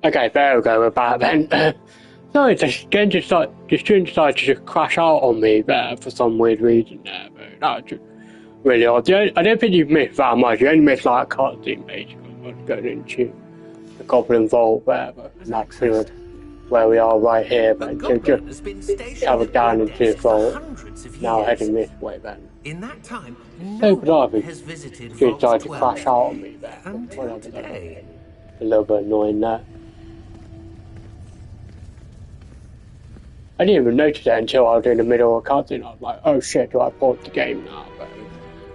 Okay, there we go, we're back then. Sorry, this game decided to just crash out on me there for some weird reason there, but that was just really odd. I don't think you've missed that much, you only missed like a cutscene basically, what's going into the Goblin Vault there, but that's pretty much where we are right here, but just travel down into the vault, now heading this way then. In that time, So bizarre, it has visited decided to crash out on me there. until today. A little bit annoying there. I didn't even notice it until I was in the middle of a cutscene. I was like, oh shit, do I pause the game now?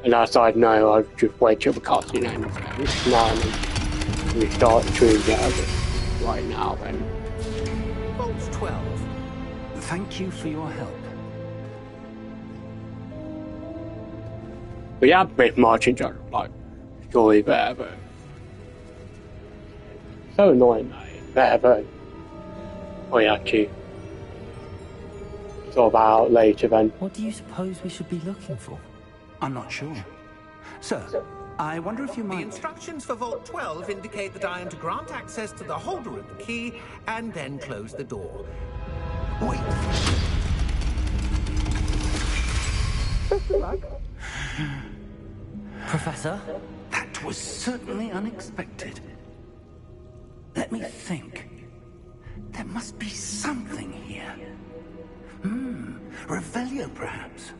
And I decided, no, I'll just wait till the cutscene ends. Now and we start to right now then. Vault 12. Thank you for your help. We have missed much in terms of like story there, but so annoying there, but we have to sort that out later then. What do you suppose we should be looking for? I'm not sure. Sir, I wonder if you The might... instructions for Vault 12 indicate that I am to grant access to the holder of the key and then close the door. Wait. Professor? That was certainly unexpected. Let me think. There must be something here. Revelio, perhaps?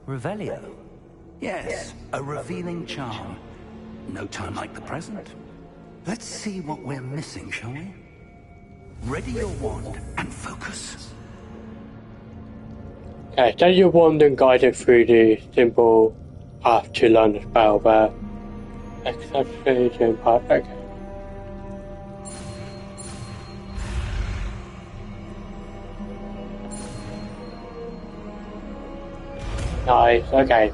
Revelio? Yes, a revealing charm. No time like the present. Let's see what we're missing, shall we? Ready your wand and focus. Okay, take your wand and guide it through the simple path to learn the spell there. Exception path, okay. Nice, okay.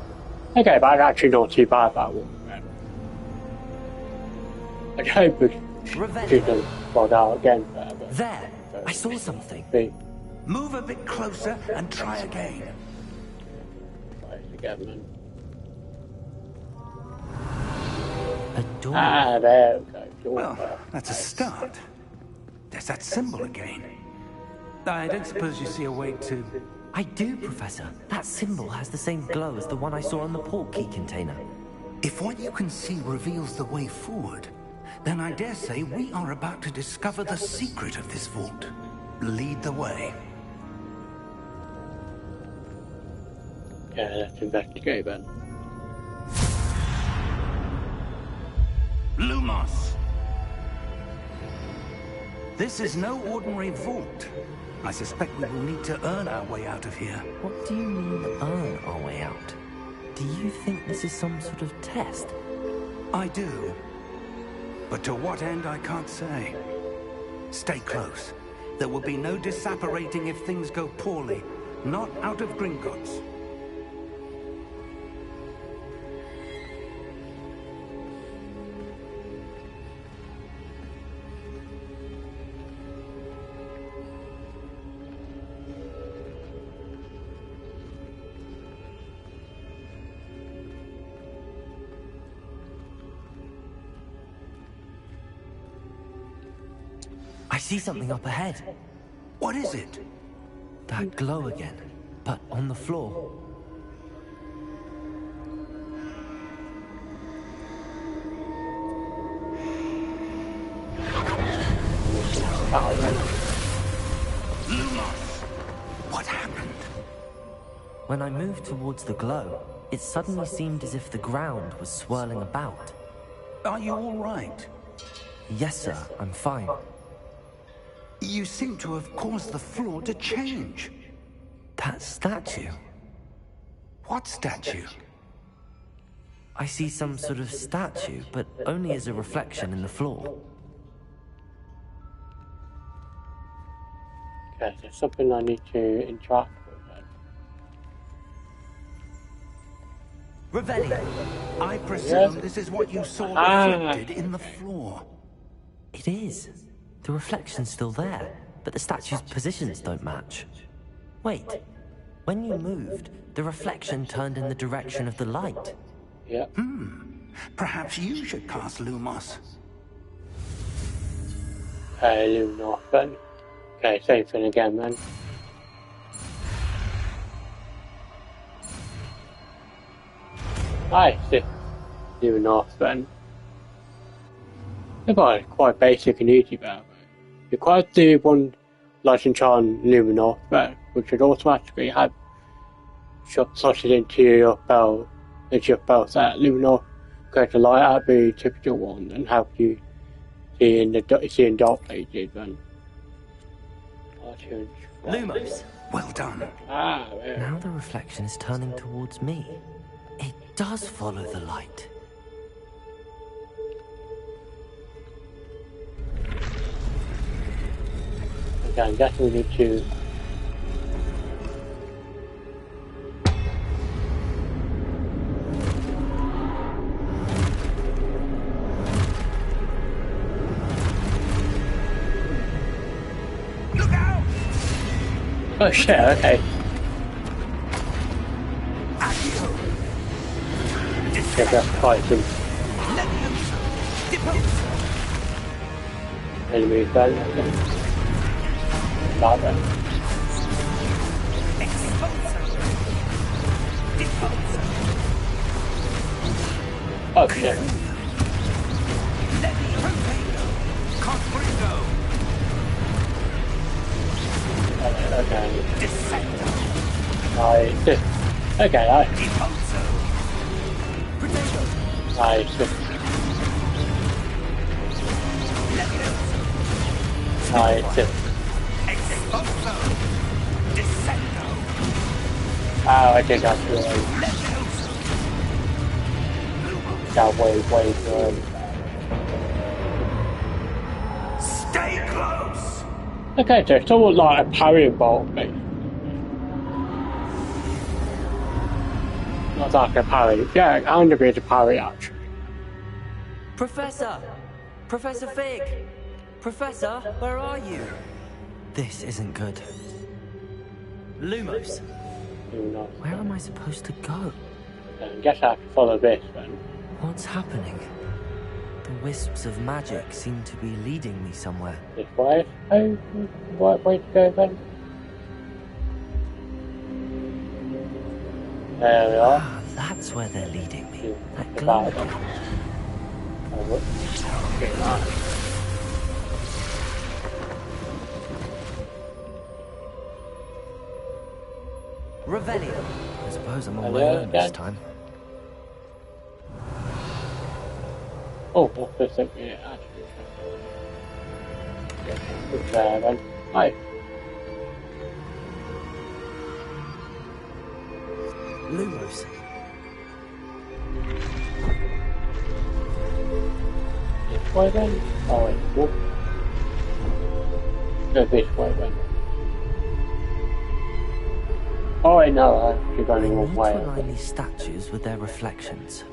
Okay, that's actually not too bad, that one. I hope we shouldn't fall out again there, but... There! I saw something. Move a bit closer and try again. A door. Ah, there we go. Door. Well, that's a start. There's that symbol again. I don't suppose you see a way to... I do, Professor. That symbol has the same glow as the one I saw on the port key container. If what you can see reveals the way forward, then I dare say we are about to discover the secret of this vault. Lead the way. Yeah, let's investigate then. Lumos! This is no ordinary vault. I suspect we will need to earn our way out of here. What do you mean, earn our way out? Do you think this is some sort of test? I do. But to what end, I can't say. Stay close. There will be no disapparating if things go poorly. Not out of Gringotts. I see something up ahead. What is it? That glow again, but on the floor. Lumos! What happened? When I moved towards the glow, it suddenly seemed as if the ground was swirling about. Are you all right? Yes, sir, I'm fine. You seem to have caused the floor to change. That statue? What statue? I see some sort of statue, but only as a reflection in the floor. Okay, there's something I need to interact with then. Revelio! I presume this is what you saw reflected in the floor. It is. The reflection's still there, but the statue's positions don't match. Wait, when you moved, the reflection turned in the direction of the light. Yeah. Perhaps you should cast Lumos. Luminous then. Okay, same thing again then. Nice, Luminous then. They're quite basic and easy there. You quite do one Lightning Charm Luminous there, which would automatically have slotted into your belt set. Luminous create a light out the typical one and help you see in dark places then. Lumos! Well done. Yeah. Now the reflection is turning towards me. It does follow the light. Okay, I'm guessing we need to... Look out! Oh shit, okay. Yeah, that's quite some enemies then. Not that. Oh shit. Okay. Nice. Okay, nice. Nice. Nice. Oh, I think that's really... That way good. Stay close! Okay, so it's almost like a parry involved, mate. Not like a parry. Yeah, kind of is a parry, actually. Professor! Professor Fig! Professor, where are you? This isn't good. Lumos! Where am I supposed to go? I guess I have to follow this then. What's happening? The wisps of magic seem to be leading me somewhere. This way? Oh, right way to go then. There we are. Ah, that's where they're leading me. That About glow. it. Oh, what? Okay, nice. Revelio. I suppose I'm on my Hello own this again. time. Oh, what's this thing here? Actually. It's there then. Hi. Lumos. This way then? Oh wait, whoop. Go this way then. Oh wait, no, I'm actually going the I wrong need way. to align these statues with their reflections.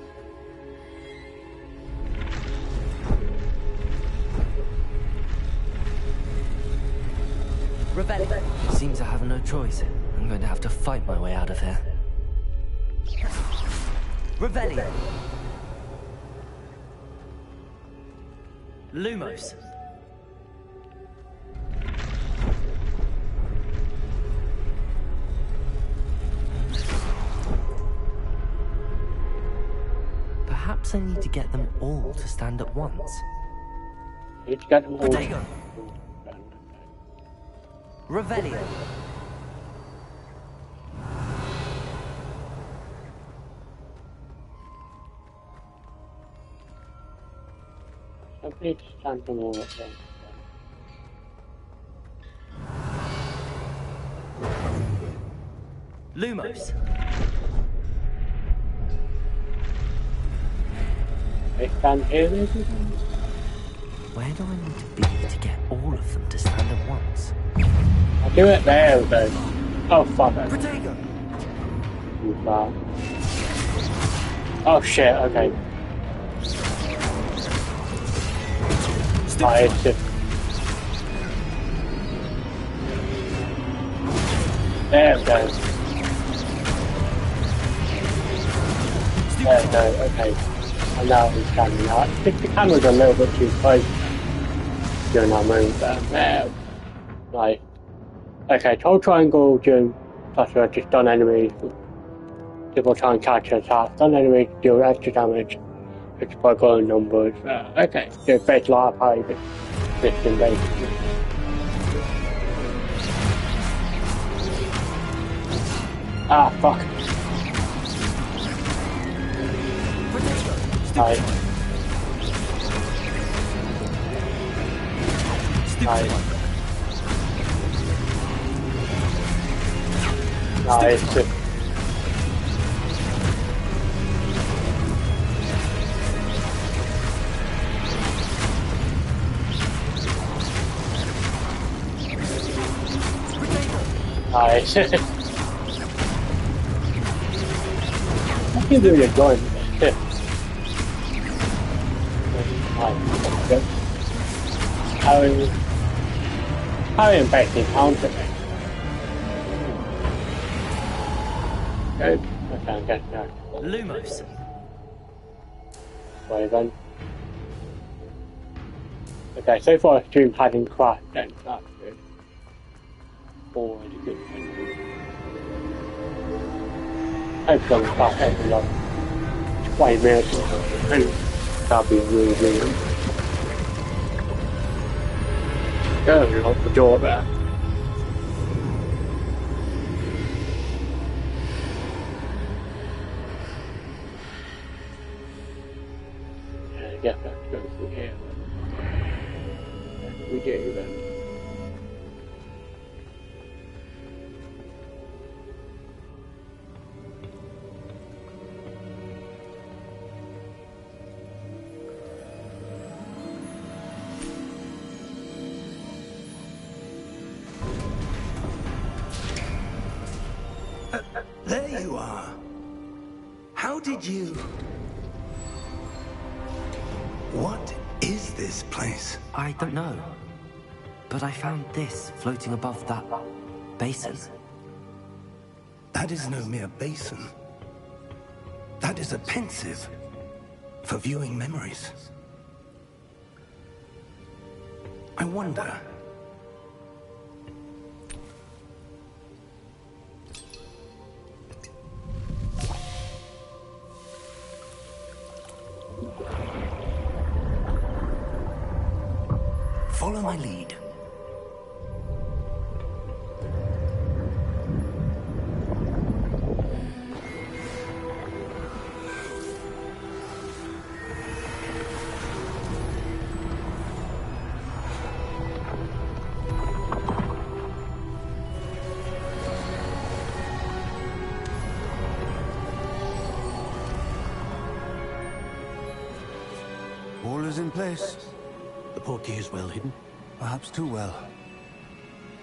Revelio. Seems I have no choice. I'm going to have to fight my way out of here. Revelio. Lumos. Perhaps I need to get them all to stand at once. Need to get them all. Protego. Revelio. I need to stand them all at once. Lumos. They stand here, maybe? Where do I need to be to get all of them to stand at once? I'll do it there then. Oh fuck it. Protego. Too far. Oh shit, okay. It's just... There it goes. There it goes, okay. And now he's standing out. I think the camera's a little bit too close. doing our move there. Like, okay, hold triangle during plus just stun enemies. People try and catch us out. Stun enemies deal extra damage. It's by growing numbers. Okay, so base life how you system basically. Ah, fuck. Nice. Nice. Nice. Nice. I think they're going. How impacting counter? Good. Okay, good. Lumos. Wait then. Okay, so far stream hasn't crashed then, that's good. Already good. Hopefully it's back every like 20 minutes or something. That'll be really good. Go, lock the door there. Yeah, I guess I have to go through here. We do then. There you are. How did you... What is this place? I don't know. But I found this floating above that basin. That is no mere basin. That is a pensive for viewing memories. I wonder... Follow my lead. All is in place. The portkey is well hidden. Perhaps too well.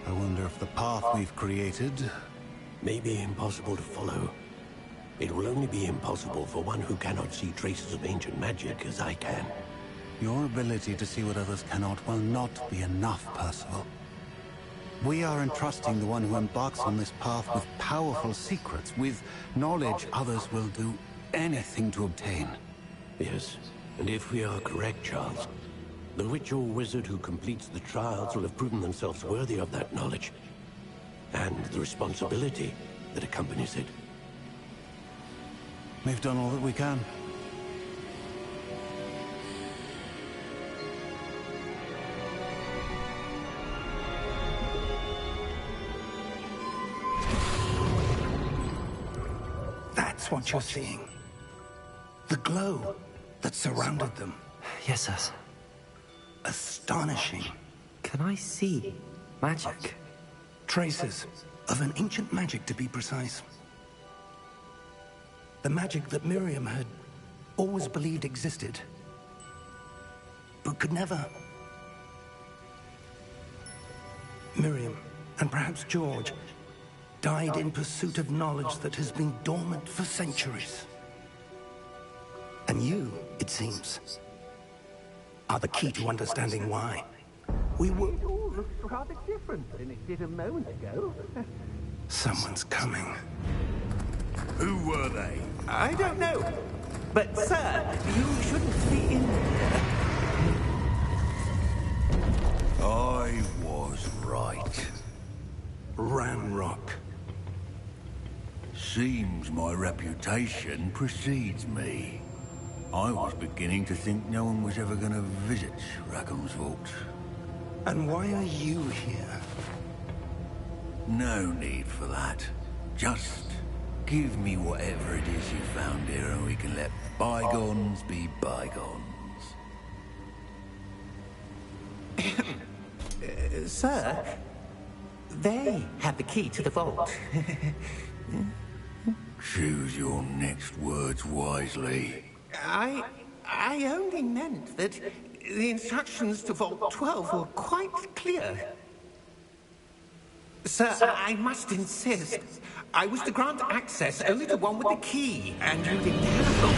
I wonder if the path we've created... May be impossible to follow. It will only be impossible for one who cannot see traces of ancient magic as I can. Your ability to see what others cannot will not be enough, Percival. We are entrusting the one who embarks on this path with powerful secrets, with knowledge others will do anything to obtain. Yes, and if we are correct, Charles, the witch or wizard who completes the trials will have proven themselves worthy of that knowledge, and the responsibility that accompanies it. We've done all that we can. That's what you're seeing. The glow that surrounded them. Yes, sir. Astonishing. Can I see magic? Traces of an ancient magic, to be precise. The magic that Miriam had always believed existed, but could never. Miriam, and perhaps George, died in pursuit of knowledge that has been dormant for centuries. And you, it seems, are the key to understanding why. We were... It all looks rather different than it did a moment ago. Someone's coming. Who were they? I don't know. But, sir, you shouldn't be in here. Ranrock. Seems my reputation precedes me. I was beginning to think no one was ever going to visit Rackham's vault. And why are you here? No need for that. Just give me whatever it is you found here and we can let bygones be bygones. Sir, they have the key to the vault. Choose your next words wisely. I only meant that the instructions to Vault 12 were quite clear. Sir, I must insist. I was to grant access only to one with the key, and you didn't have them.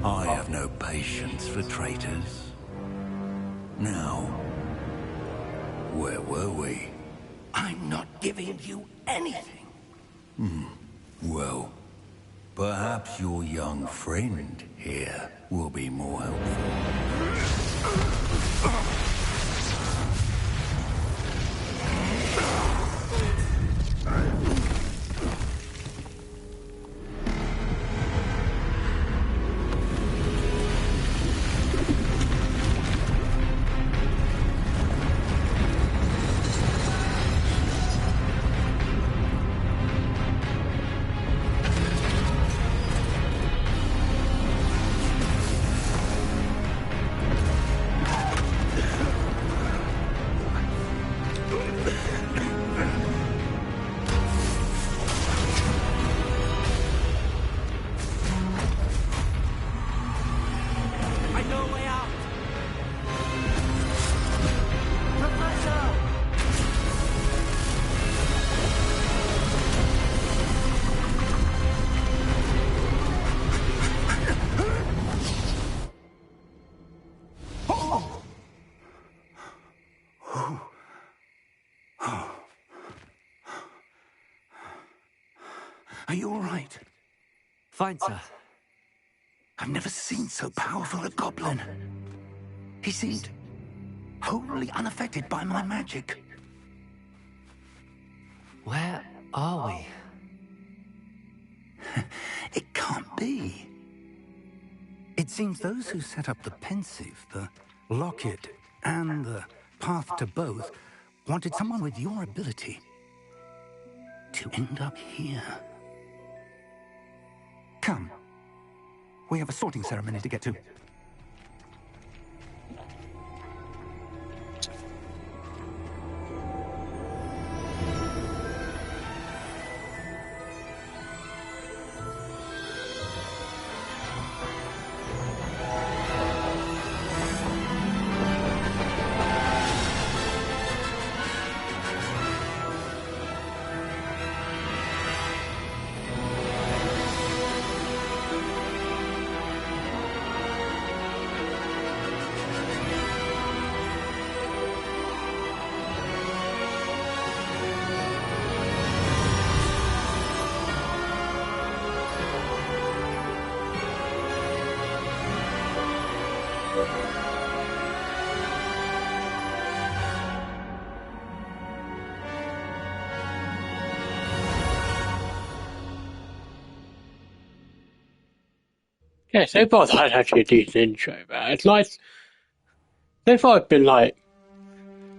I have no patience for traitors. Now, where were we? I'm not giving you anything. Well, perhaps your young friend here will be more helpful. Are you all right? Fine, sir. I've never seen so powerful a goblin. He seemed wholly unaffected by my magic. Where are we? It can't be. It seems those who set up the pensive, the locket, and the path to both wanted someone with your ability to end up here. Come. We have a sorting ceremony to get to. Yeah, so far that's actually a decent intro, but it's nice. So far it's been like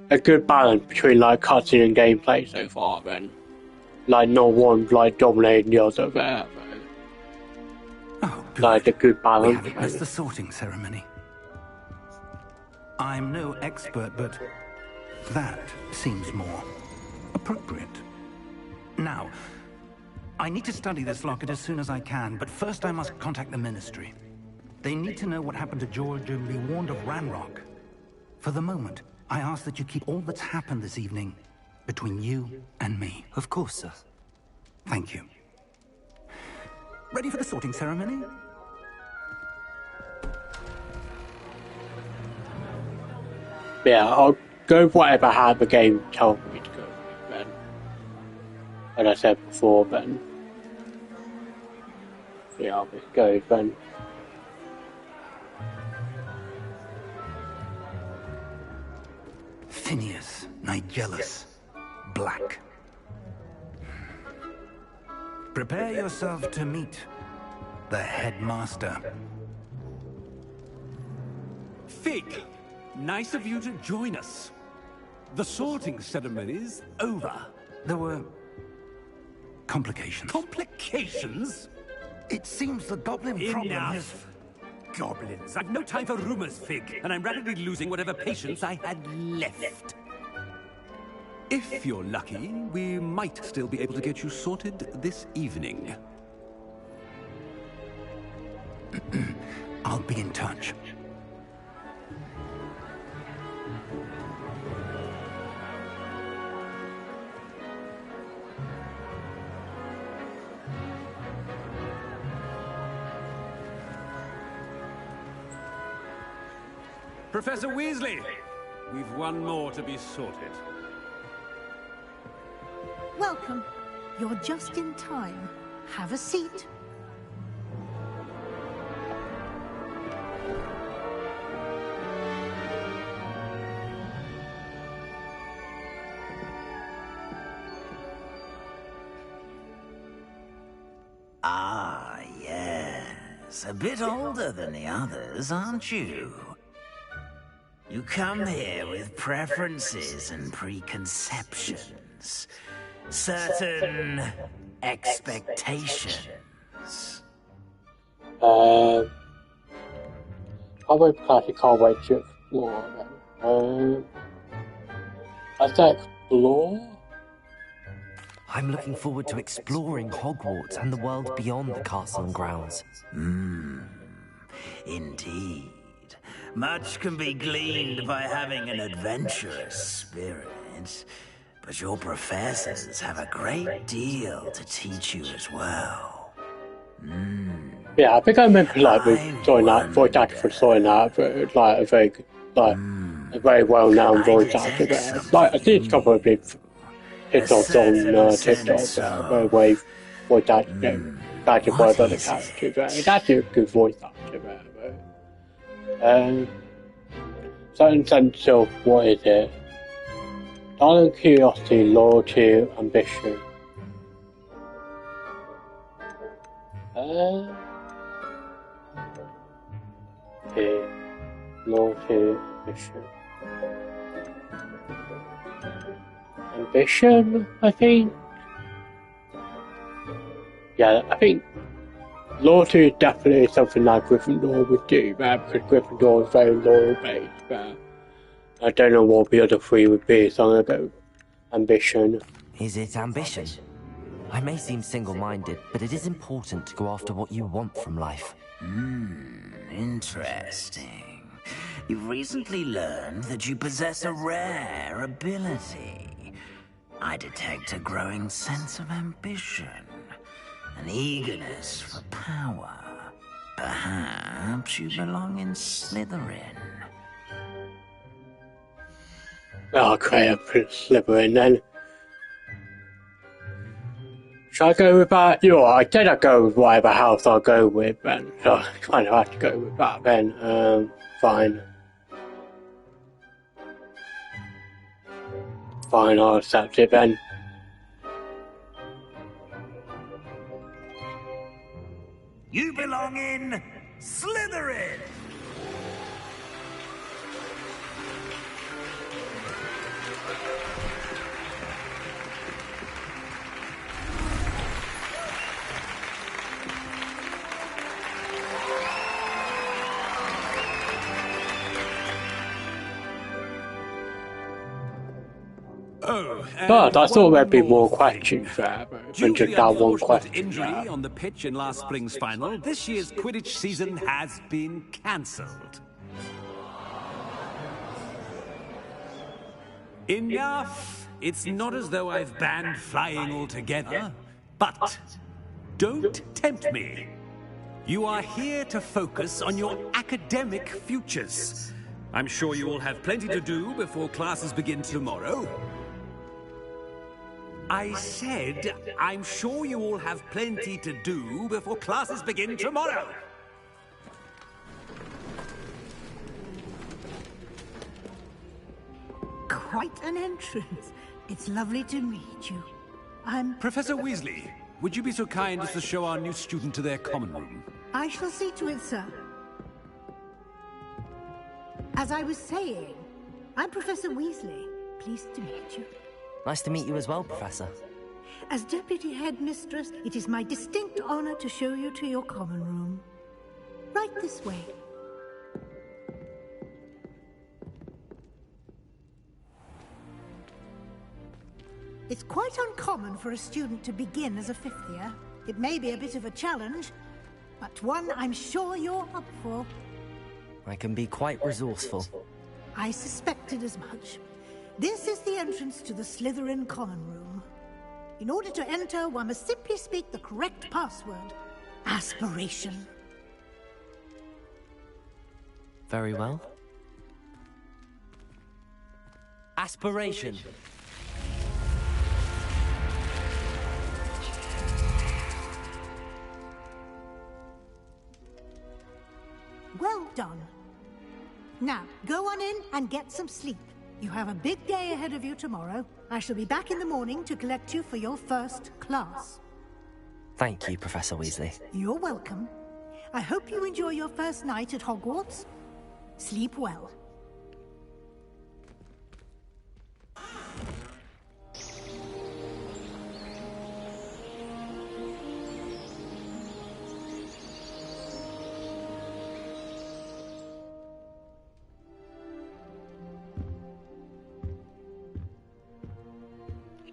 a good balance between like cutscene and gameplay so far, then like not one like dominating the other there, but Oh, good. like a good We balance. have it as the sorting ceremony. I'm no expert, but that seems more appropriate. Now, I need to study this locket as soon as I can, but first I must contact the Ministry. They need to know what happened to George and be warned of Ranrock. For the moment, I ask that you keep all that's happened this evening between you and me. Of course, sir. Thank you. Ready for the sorting ceremony? Yeah, I'll go with whatever had the game told me to go with, then. As I said before, then. Yeah, I'll just go then. Phineas, Nigellus, Black. Prepare yourself to meet the headmaster. Fig, nice of you to join us. The sorting ceremony's over. There were complications. Complications? It seems the goblin problem has... Enough! Goblins. I've no time for rumors, Fig, and I'm rapidly losing whatever patience I had left. If you're lucky, we might still be able to get you sorted this evening. I'll be in touch. Professor Weasley, we've one more to be sorted. Welcome. You're just in time. Have a seat. Ah, yes. A bit older than the others, aren't you? You come here with preferences and preconceptions. Certain expectations. I would probably can't wait to explore then. I say explore? I'm looking forward to exploring Hogwarts and the world beyond the castle and grounds. Indeed. Much can be gleaned by having an adventurous spirit, but your professors have a great deal to teach you as well. Yeah, I think I remember like with joining that voice actor for sorting that, but like a very good, like a very well known voice actor there. Like I think a couple of big hits on TikTok, very wave voice actor, like one of the other characters. It's actually a good voice actor there. Certain sense of what is it? Darling curiosity, loyalty, ambition. Okay, loyalty, ambition. Ambition, I think. Yeah, I think loyalty is definitely something that Gryffindor would do, because Gryffindor is very loyal based, but I don't know what the other three would be, so I'm gonna go ambition. Is it ambition? I may seem single-minded, but it is important to go after what you want from life. Interesting. You've recently learned that you possess a rare ability. I detect a growing sense of ambition. An eagerness for power. Perhaps you belong in Slytherin. I'll create a Slytherin then. Shall I go with that? You know, I said I'd go with whatever house I'll go with, then. So I kind of have to go with that then. Fine. Fine, I'll accept it then. You belong in Slytherin! But I thought there'd be more questions there, than just that one question. Injury on the pitch in last spring's final, this year's Quidditch season has been cancelled. Enough! It's not as though I've banned flying altogether, but don't tempt me. You are here to focus on your academic futures. I'm sure you will have plenty to do before classes begin tomorrow. I said, I'm sure you all have plenty to do before classes begin tomorrow. quite an entrance. It's lovely to meet you. I'm... Professor Weasley, would you be so kind as to show our new student to their common room? I shall see to it, sir. As I was saying, I'm Professor Weasley. Pleased to meet you. Nice to meet you as well, Professor. As Deputy Headmistress, it is my distinct honor to show you to your common room. Right this way. It's quite uncommon for a student to begin as a fifth year. It may be a bit of a challenge, but one I'm sure you're up for. I can be quite resourceful. I suspected as much. This is the entrance to the Slytherin common room. In order to enter, one must simply speak the correct password. Aspiration. Very well. Aspiration. Well done. Now, go on in and get some sleep. You have a big day ahead of you tomorrow. I shall be back in the morning to collect you for your first class. Thank you, Professor Weasley. You're welcome. I hope you enjoy your first night at Hogwarts. Sleep well.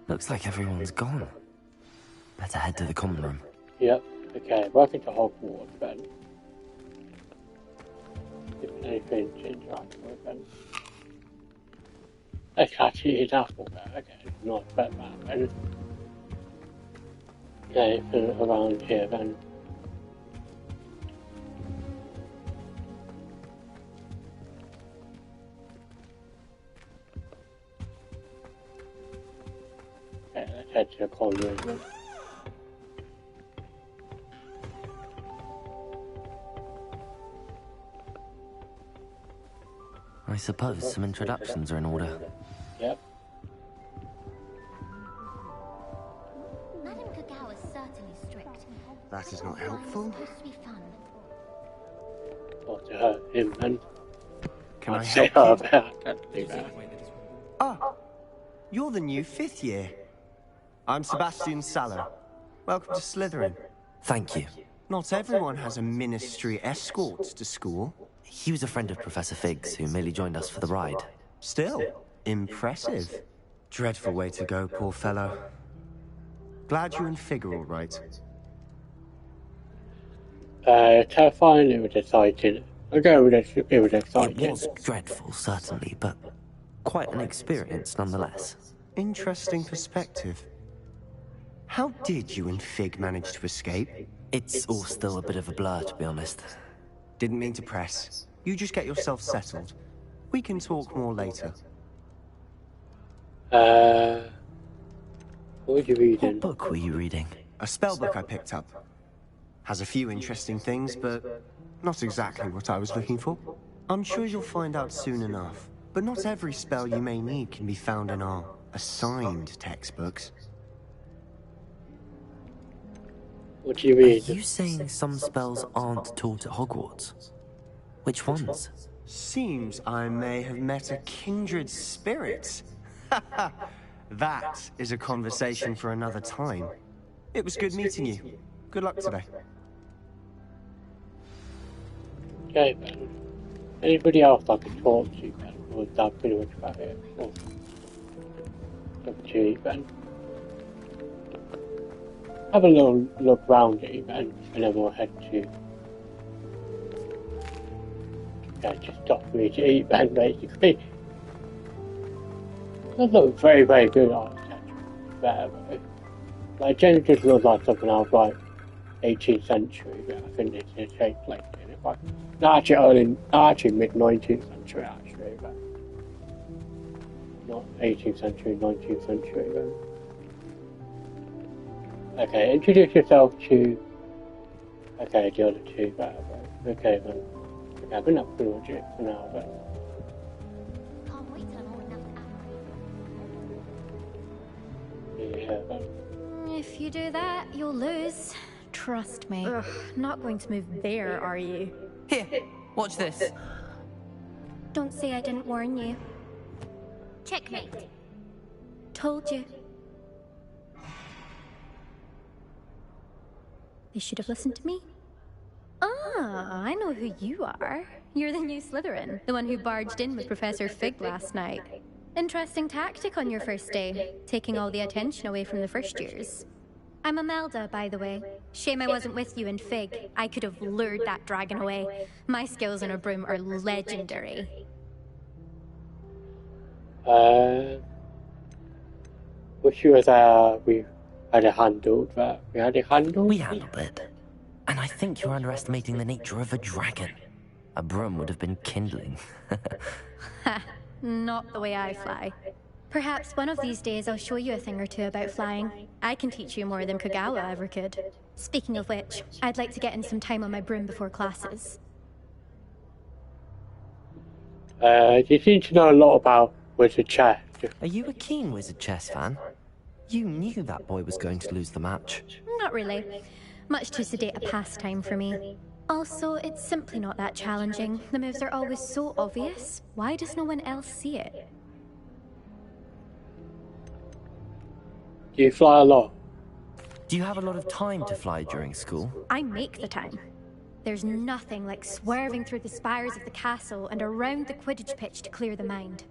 Looks like everyone's gone. Better head to the common room. Yep. Okay, welcome to Hogwarts then. If anything to interact with then. Okay, actually it's alphabet. Okay, not that then. Anything around here then. Okay, let's head to the common room then. I suppose some introductions are in order. Yep. Madam Kagawa is certainly strict. That is not helpful. It's supposed to be fun. Not to hurt him then. Can I say help her you? about that. Ah, you're the new fifth year. I'm Sebastian Sallow. Welcome to Slytherin. Thank you. Not everyone has a ministry escort to school. He was a friend of Professor Fig's who merely joined us for the ride. Still, impressive. Dreadful way to go, poor fellow. Glad you and Fig are all right. Terrifying, it was exciting. I'll go with it, it was exciting. It was dreadful, certainly, but quite an experience nonetheless. Interesting perspective. How did you and Fig manage to escape? It's all still a bit of a blur, to be honest. Didn't mean to press. You just get yourself settled. We can talk more later. What were you reading? What book were you reading? A spell book I picked up. Has a few interesting things, but not exactly what I was looking for. I'm sure you'll find out soon enough. But not every spell you may need can be found in our assigned textbooks. What do you mean? Are you saying some spells aren't taught at Hogwarts? Which ones? Seems I may have met a kindred spirit. That is a conversation for another time. It was good meeting you. Good luck today. Okay, Ben. Anybody else I can talk to, Ben? Or is that pretty much about it? Or... Up to you, Ben. Have a little look round at you, Ben, and then we'll head to... Yeah, just stop for me to eat, Ben, basically. That looks very, very good architecture. Better, though. Like, generally just looks like something out of, like, 18th century, but I think it's in a shape like in it. Like, not actually mid-19th century, actually, but... Not 18th century, 19th century, but... Okay, introduce yourself to... Okay, the other two, better, but... Okay, then. Okay, I think that's pretty much it for now, but... Can't wait till I'm old enough to act. here then. If you do that, you'll lose. Trust me. Ugh, not going to move there, are you? Here, watch this. Don't say I didn't warn you. Checkmate. Told you. They should have listened to me. Ah, I know who you are. You're the new Slytherin, the one who barged in with Professor Fig last night. Interesting tactic on your first day, taking all the attention away from the first years. I'm Imelda, by the way. Shame I wasn't with you in Fig. I could have lured that dragon away. My skills on a broom are legendary. Wish you was we had it handled that. We had it handled? We handled it. And I think you're underestimating the nature of a dragon. A broom would have been kindling. Ha, not the way I fly. Perhaps one of these days I'll show you a thing or two about flying. I can teach you more than Kogawa ever could. Speaking of which, I'd like to get in some time on my broom before classes. You seem to know a lot about wizard chess. Are you a keen wizard chess fan? You knew that boy was going to lose the match. Not really. Much too sedate a pastime for me. Also, it's simply not that challenging. The moves are always so obvious. Why does no one else see it? Do you fly a lot? Do you have a lot of time to fly during school? I make the time. There's nothing like swerving through the spires of the castle and around the Quidditch pitch to clear the mind.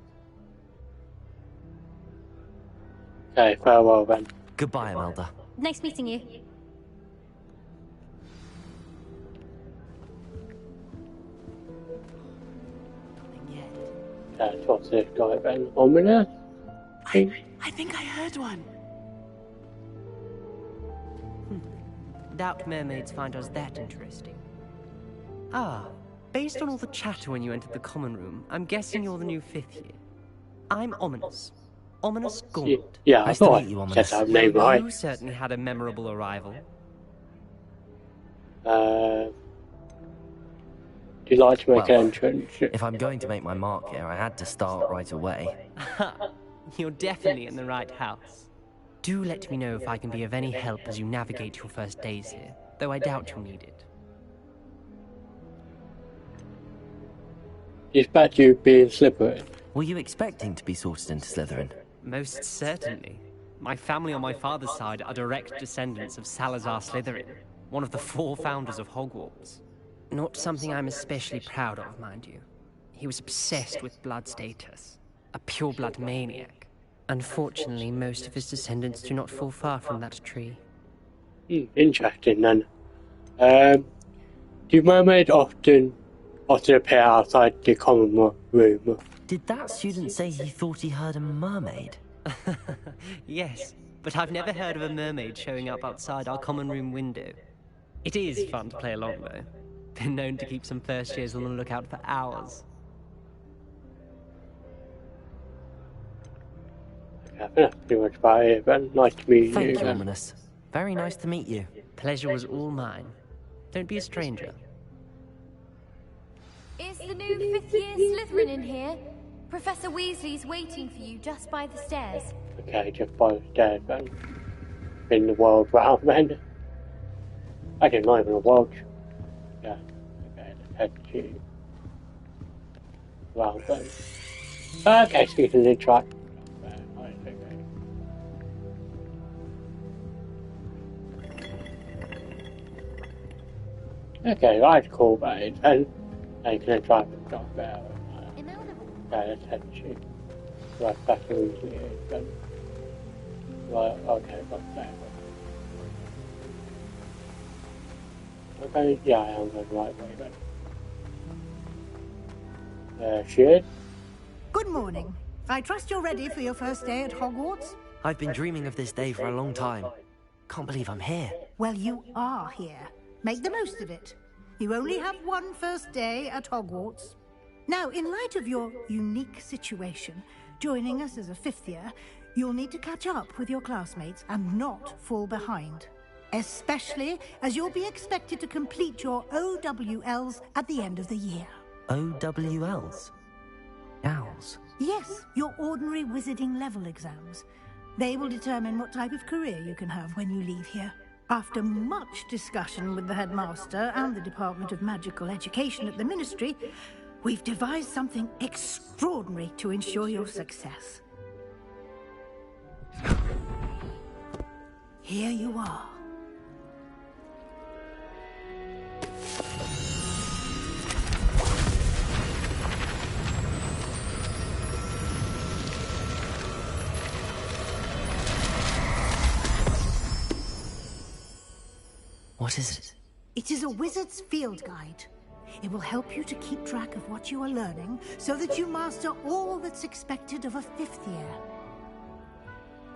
Okay, farewell then. Goodbye, Imelda. Nice meeting you. That's what's this guy then? Ominous? I think I heard one. Doubt mermaids find us that interesting. Ah, based on all the chatter when you entered the common room, I'm guessing you're the new 5th year. I'm Ominous. Ominous Gauntlet. Yeah, I thought I said that name right. You certainly had a memorable arrival. Do you like to make an entrance? If I'm going to make my mark here, I had to start right away. You're definitely in the right house. Do let me know if I can be of any help as you navigate your first days here, though I doubt you'll need it. You expect you being Slytherin? Were you expecting to be sorted into Slytherin? Most certainly. My family on my father's side are direct descendants of Salazar Slytherin, one of the 4 founders of Hogwarts. Not something I'm especially proud of, mind you. He was obsessed with blood status, a pure-blood maniac. Unfortunately, most of his descendants do not fall far from that tree. Interesting then. Do mermaids often appear outside the common room? Did that student say he thought he heard a mermaid? Yes, but I've never heard of a mermaid showing up outside our common room window. It is fun to play along, though. Been known to keep some first years on the lookout for hours. Okay, I think that's pretty much about it, but nice to meet you. Thank you, Ominous. Very nice to meet you. Pleasure was all mine. Don't be a stranger. Is the new 5th year Slytherin in here? Professor Weasley's waiting for you just by the stairs. Okay, just by the stairs then. In the world round then. I didn't know even a world. Yeah, okay, let's head to round then. Okay, so you can interact. Okay, that's cool, mate. And you can interact with stuff there. Okay, let's head to right back to Weasley then. Right, okay, got there. Okay, yeah, I am going the right way then. Shit. Good morning. I trust you're ready for your first day at Hogwarts? I've been dreaming of this day for a long time. Can't believe I'm here. Well, you are here. Make the most of it. You only have one first day at Hogwarts. Now, in light of your unique situation, joining us as a 5th year, you'll need to catch up with your classmates and not fall behind. Especially as you'll be expected to complete your OWLs at the end of the year. OWLs? Owls? Yes, your ordinary wizarding level exams. They will determine what type of career you can have when you leave here. After much discussion with the headmaster and the Department of Magical Education at the Ministry, we've devised something extraordinary to ensure your success. Here you are. What is it? It is a wizard's field guide. It will help you to keep track of what you are learning so that you master all that's expected of a 5th year.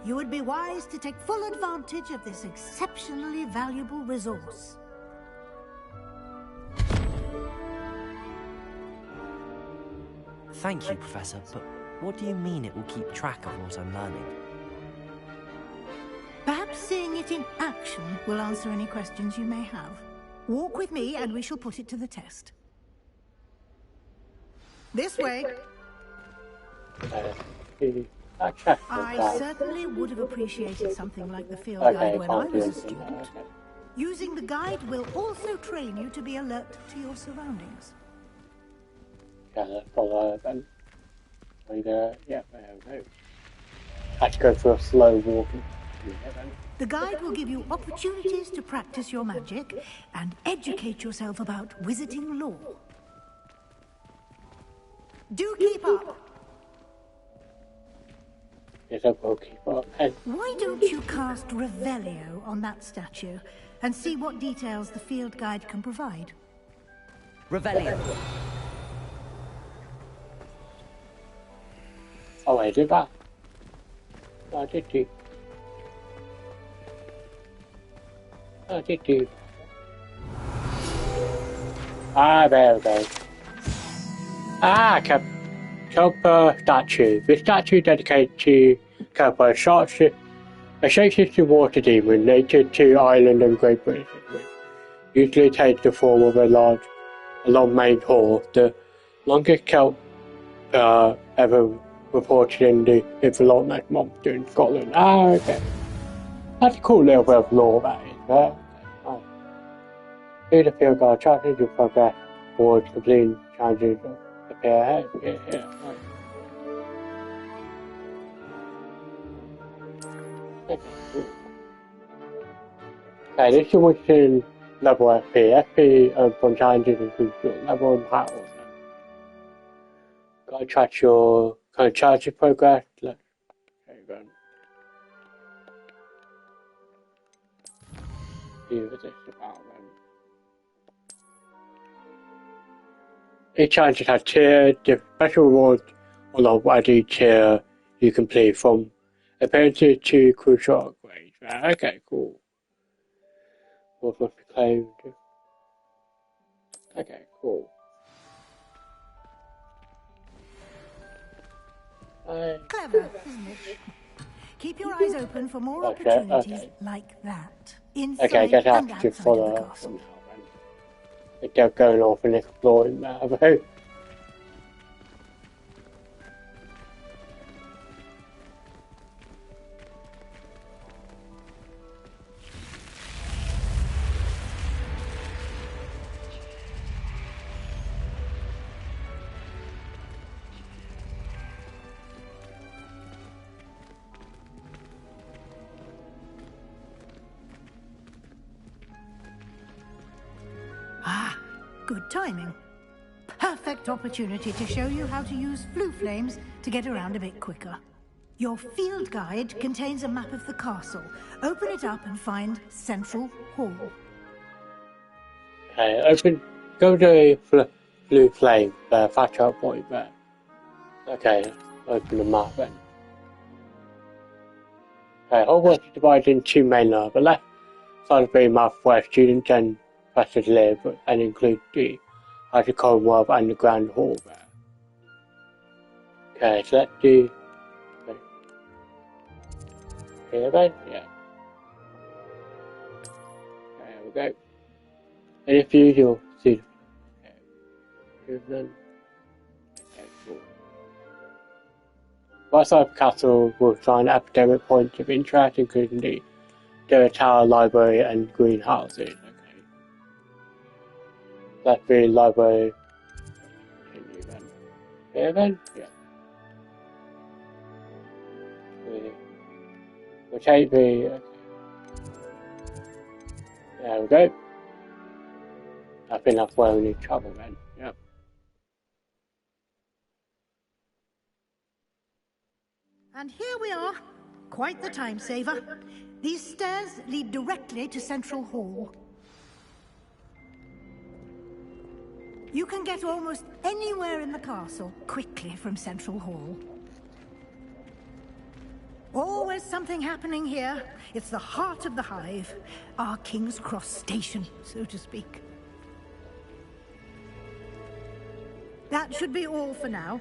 You would be wise to take full advantage of this exceptionally valuable resource. Thank you, Professor, but what do you mean it will keep track of what I'm learning? Perhaps seeing it in action will answer any questions you may have. Walk with me and we shall put it to the test. This way. I certainly would have appreciated something like the field guide when I was a student. Using the guide will also train you to be alert to your surroundings. Follow then. And yeah, there we go. I have to go for a slow walking. The guide will give you opportunities to practice your magic and educate yourself about wizarding lore. Do keep up! Yes, I will keep up. Why don't you cast Revelio on that statue and see what details the field guide can provide? Revelio. Oh, I did that. I did too. I did too. Ah, there we go. Ah, Kelper statue. The statue dedicated to Kelper, a shapeshifting water demon native to Ireland and Great Britain, which usually takes the form of a long maned horse, the longest kelp ever reported in the Loch Ness Monster in Scotland. Ah, okay. That's a cool little bit of lore, that is, right? Okay. Through the field guide, charges your progress towards completing challenges appear ahead. Yeah, right. Okay, cool. Okay, this is within level FP. FP from challenges includes your level and battle. Gotta track your kind of charge progress. Look, there you go. See what this is about then. Each challenge has tier, special rewards along with each tier you complete from appearances to crucial upgrades. Right, okay, cool. What must be claimed? Okay, cool. Clever, isn't it? Keep your eyes open for more opportunities like that. Inside okay, I guess I and have to outside follow of the up castle. somehow then. They're going off and exploring that, though. Ah, good timing. Perfect opportunity to show you how to use flue flames to get around a bit quicker. Your field guide contains a map of the castle. Open it up and find Central Hall. Okay, go to blue flame, fast travel point there. Okay, open the map then. Okay, Hogwarts is divided into two main levels. The left side of the map where students and professors live and include the House of Commonwealth and the Grand Hall there. Okay, so let's do here then, yeah. There we go. And if you'll see okay, cool. Outside the castle will find academic points of interest, including the tower, library, and greenhouses. Okay. That's the library. Continue then. Here then? Yeah. We'll take the. Okay. There we go. I think that's where we need to travel then. Yeah. And here we are. Quite the time saver. These stairs lead directly to Central Hall. You can get almost anywhere in the castle quickly from Central Hall. Always something happening here. It's the heart of the hive. Our King's Cross station, so to speak. That should be all for now.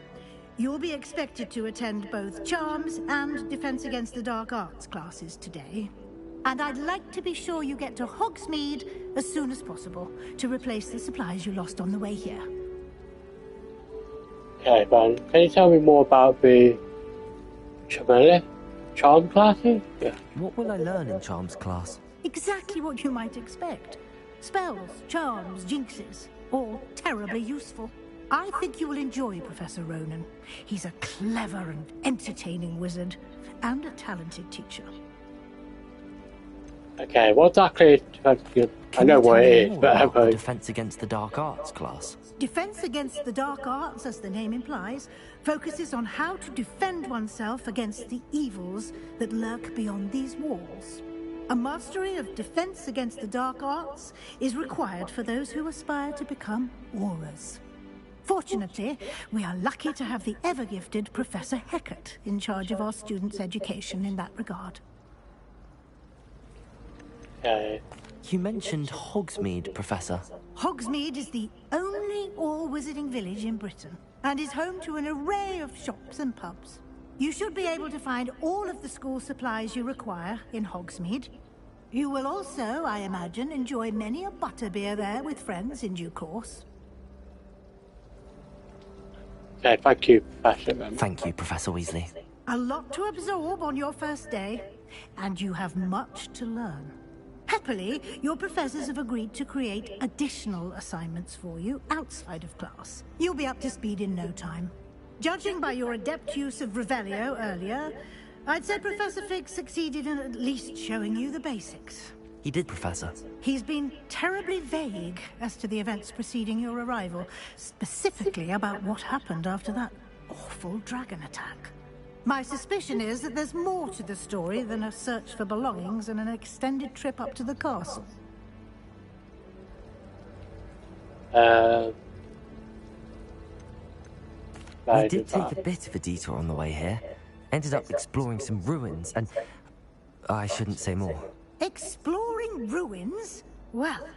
You'll be expected to attend both Charms and Defense Against the Dark Arts classes today. And I'd like to be sure you get to Hogsmeade as soon as possible to replace the supplies you lost on the way here. Okay, Ben, can you tell me more about the Charm classes? Yeah. What will I learn in Charms class? Exactly what you might expect. Spells, charms, jinxes, all terribly useful. I think you will enjoy Professor Ronan. He's a clever and entertaining wizard, and a talented teacher. Okay, what exactly is I know what it is, but the Defense Against the Dark Arts class. Defense Against the Dark Arts, as the name implies, focuses on how to defend oneself against the evils that lurk beyond these walls. A mastery of Defense Against the Dark Arts is required for those who aspire to become Aurors. Fortunately, we are lucky to have the ever-gifted Professor Hecat in charge of our students' education in that regard. Okay. You mentioned Hogsmeade, Professor. Hogsmeade is the only all-wizarding village in Britain, and is home to an array of shops and pubs. You should be able to find all of the school supplies you require in Hogsmeade. You will also, I imagine, enjoy many a butterbeer there with friends in due course. Okay, thank you, Professor. Thank you, Professor Weasley. A lot to absorb on your first day, and you have much to learn. Happily, your professors have agreed to create additional assignments for you outside of class. You'll be up to speed in no time. Judging by your adept use of Revelio earlier, I'd say Professor Fig succeeded in at least showing you the basics. He did, Professor. He's been terribly vague as to the events preceding your arrival, specifically about what happened after that awful dragon attack. My suspicion is that there's more to the story than a search for belongings and an extended trip up to the castle. We did take a bit of a detour on the way here. Ended up exploring some ruins and... I shouldn't say more. Exploring ruins? Well,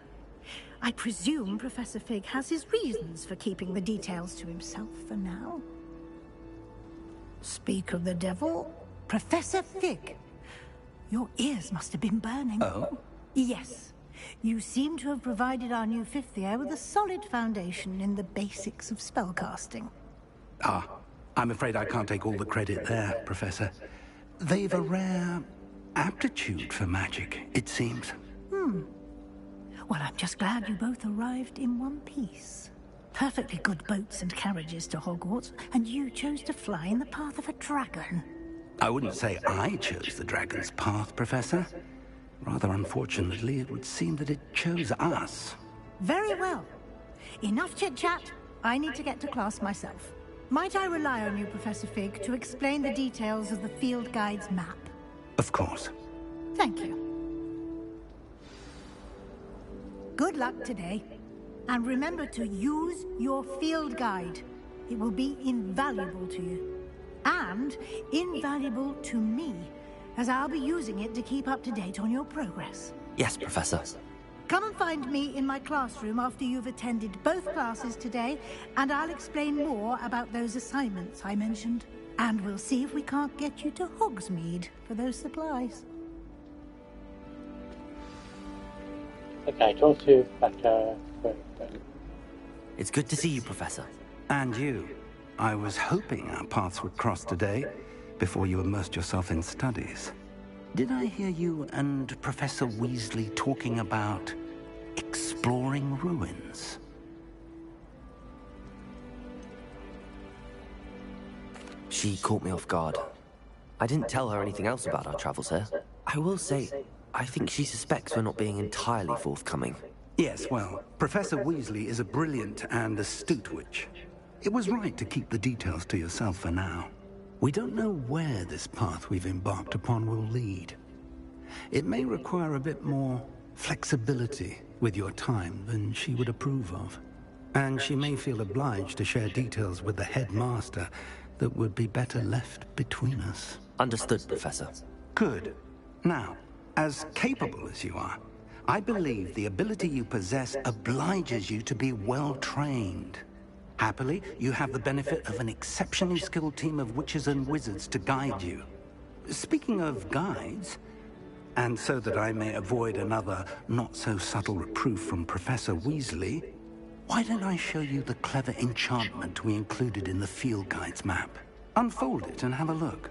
I presume Professor Fig has his reasons for keeping the details to himself for now. Speak of the devil, Professor Fig. Your ears must have been burning. Oh? Yes. You seem to have provided our new fifth year with a solid foundation in the basics of spellcasting. Ah, I'm afraid I can't take all the credit there, Professor. They've a rare aptitude for magic, it seems. Well, I'm just glad you both arrived in one piece. Perfectly good boats and carriages to Hogwarts, and you chose to fly in the path of a dragon. I wouldn't say I chose the dragon's path, Professor. Rather unfortunately, it would seem that it chose us. Very well. Enough chit-chat. I need to get to class myself. Might I rely on you, Professor Fig, to explain the details of the field guide's map? Of course. Thank you. Good luck today. And remember to use your field guide. It will be invaluable to you. And invaluable to me, as I'll be using it to keep up to date on your progress. Yes, Professor. Come and find me in my classroom after you've attended both classes today, and I'll explain more about those assignments I mentioned. And we'll see if we can't get you to Hogsmeade for those supplies. Okay, talk to you better. It's good to see you, Professor. And you. I was hoping our paths would cross today. before you immersed yourself in studies. Did I hear you and Professor Weasley talking about exploring ruins? She caught me off guard. I didn't tell her anything else about our travels here. I will say, I think she suspects we're not being entirely forthcoming. Yes, well, Professor Weasley is a brilliant and astute witch. It was right to keep the details to yourself for now. We don't know where this path we've embarked upon will lead. It may require a bit more flexibility with your time than she would approve of. And she may feel obliged to share details with the headmaster that would be better left between us. Understood, Professor. Good. Now, as capable as you are, I believe the ability you possess obliges you to be well-trained. Happily, you have the benefit of an exceptionally skilled team of witches and wizards to guide you. Speaking of guides, and so that I may avoid another not-so-subtle reproof from Professor Weasley, why don't I show you the clever enchantment we included in the field guide's map? Unfold it and have a look.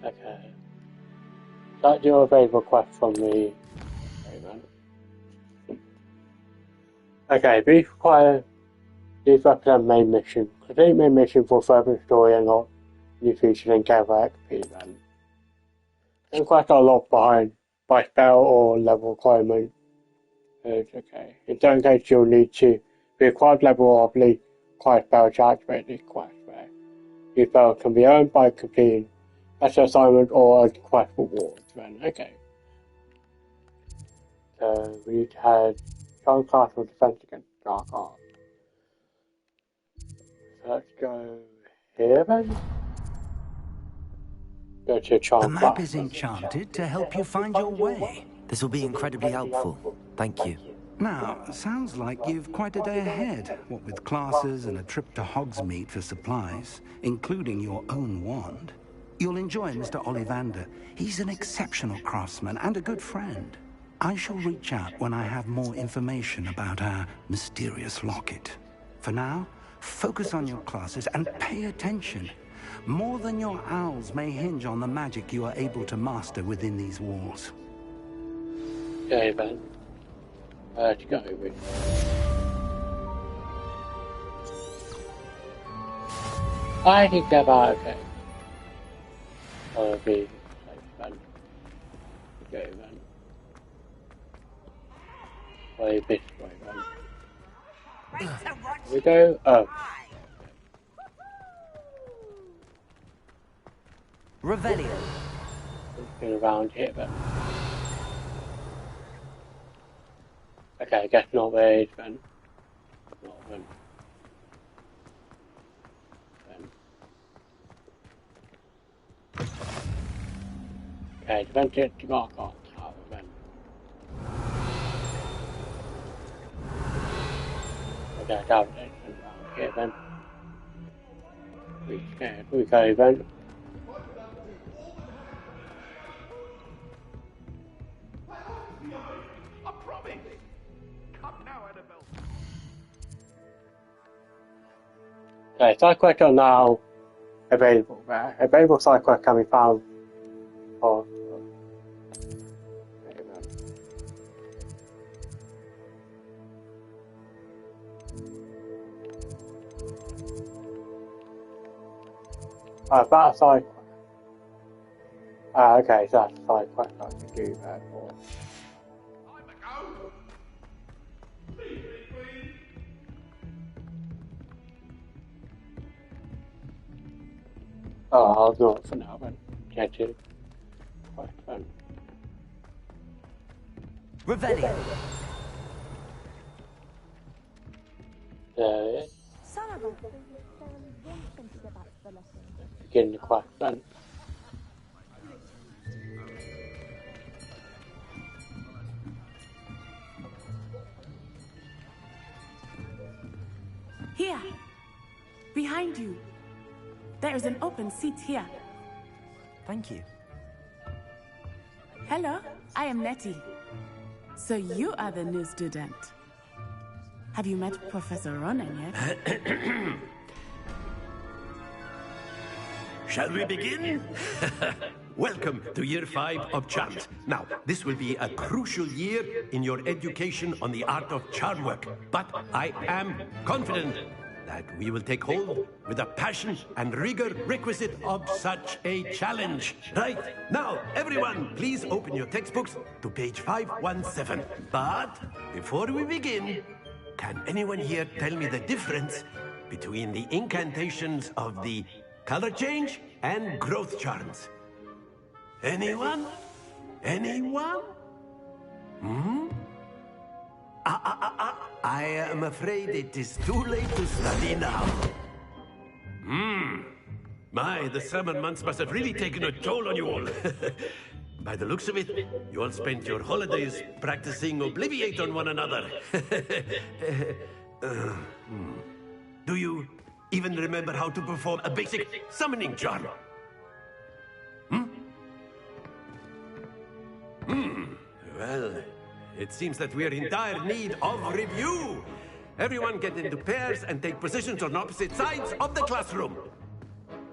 Okay. That's your available quest from the... Okay, these represent main mission. Complete main mission for further story and not new features and gather XP then. And quite a lot behind by spell or level requirement. Okay. In certain cases you'll need to be required level of the required spell to activate this quest there. These spells can be earned by completing special assignment or as quest rewards then. Okay. So we need to have strong class for defense against dark arts. So let's go here then. Go to The map is enchanted to help you find your way. This will be incredibly helpful. Thank you. Now, sounds like you've quite a day ahead, what with classes and a trip to Hogsmeade for supplies, including your own wand. You'll enjoy Mr. Ollivander. He's an exceptional craftsman and a good friend. I shall reach out when I have more information about our mysterious locket. For now, focus on your classes and pay attention. More than your owls may hinge on the magic you are able to master within these walls. Okay then. Let's go with. I think that okay. I'll be then. Okay then. Play this way then. Here we go. Oh. Revelio. Looking around here then. Okay, I guess not there is then. Not then. Okay, defense it to mark on tower then. Okay, tower around here then. We go then. Okay, side quests are now available there. Available side quests can be found for that side quest. Okay, so that's a side quest I can do that for. Oh, I'll do it for now then. Get it. Quite fun. Revelio. Begin the quest then. Here, behind you. There is an open seat here. Thank you. Hello, I am Nettie. So you are the new student. Have you met Professor Ronan yet? shall we begin? Welcome to Year 5 of Charms. Now, this will be a crucial year in your education on the art of charm work. But I am confident that we will take hold with the passion and rigor requisite of such a challenge. Right, now, everyone, please open your textbooks to page 517. But before we begin, can anyone here tell me the difference between the incantations of the color change and growth charms? Anyone? Anyone? I am afraid it is too late to study now. My, the summer months must have really taken a toll on you all. By the looks of it, you all spent your holidays practicing Obliviate on one another. Do you even remember how to perform a basic summoning charm? Well, it seems that we are in dire need of review. Everyone get into pairs and take positions on opposite sides of the classroom.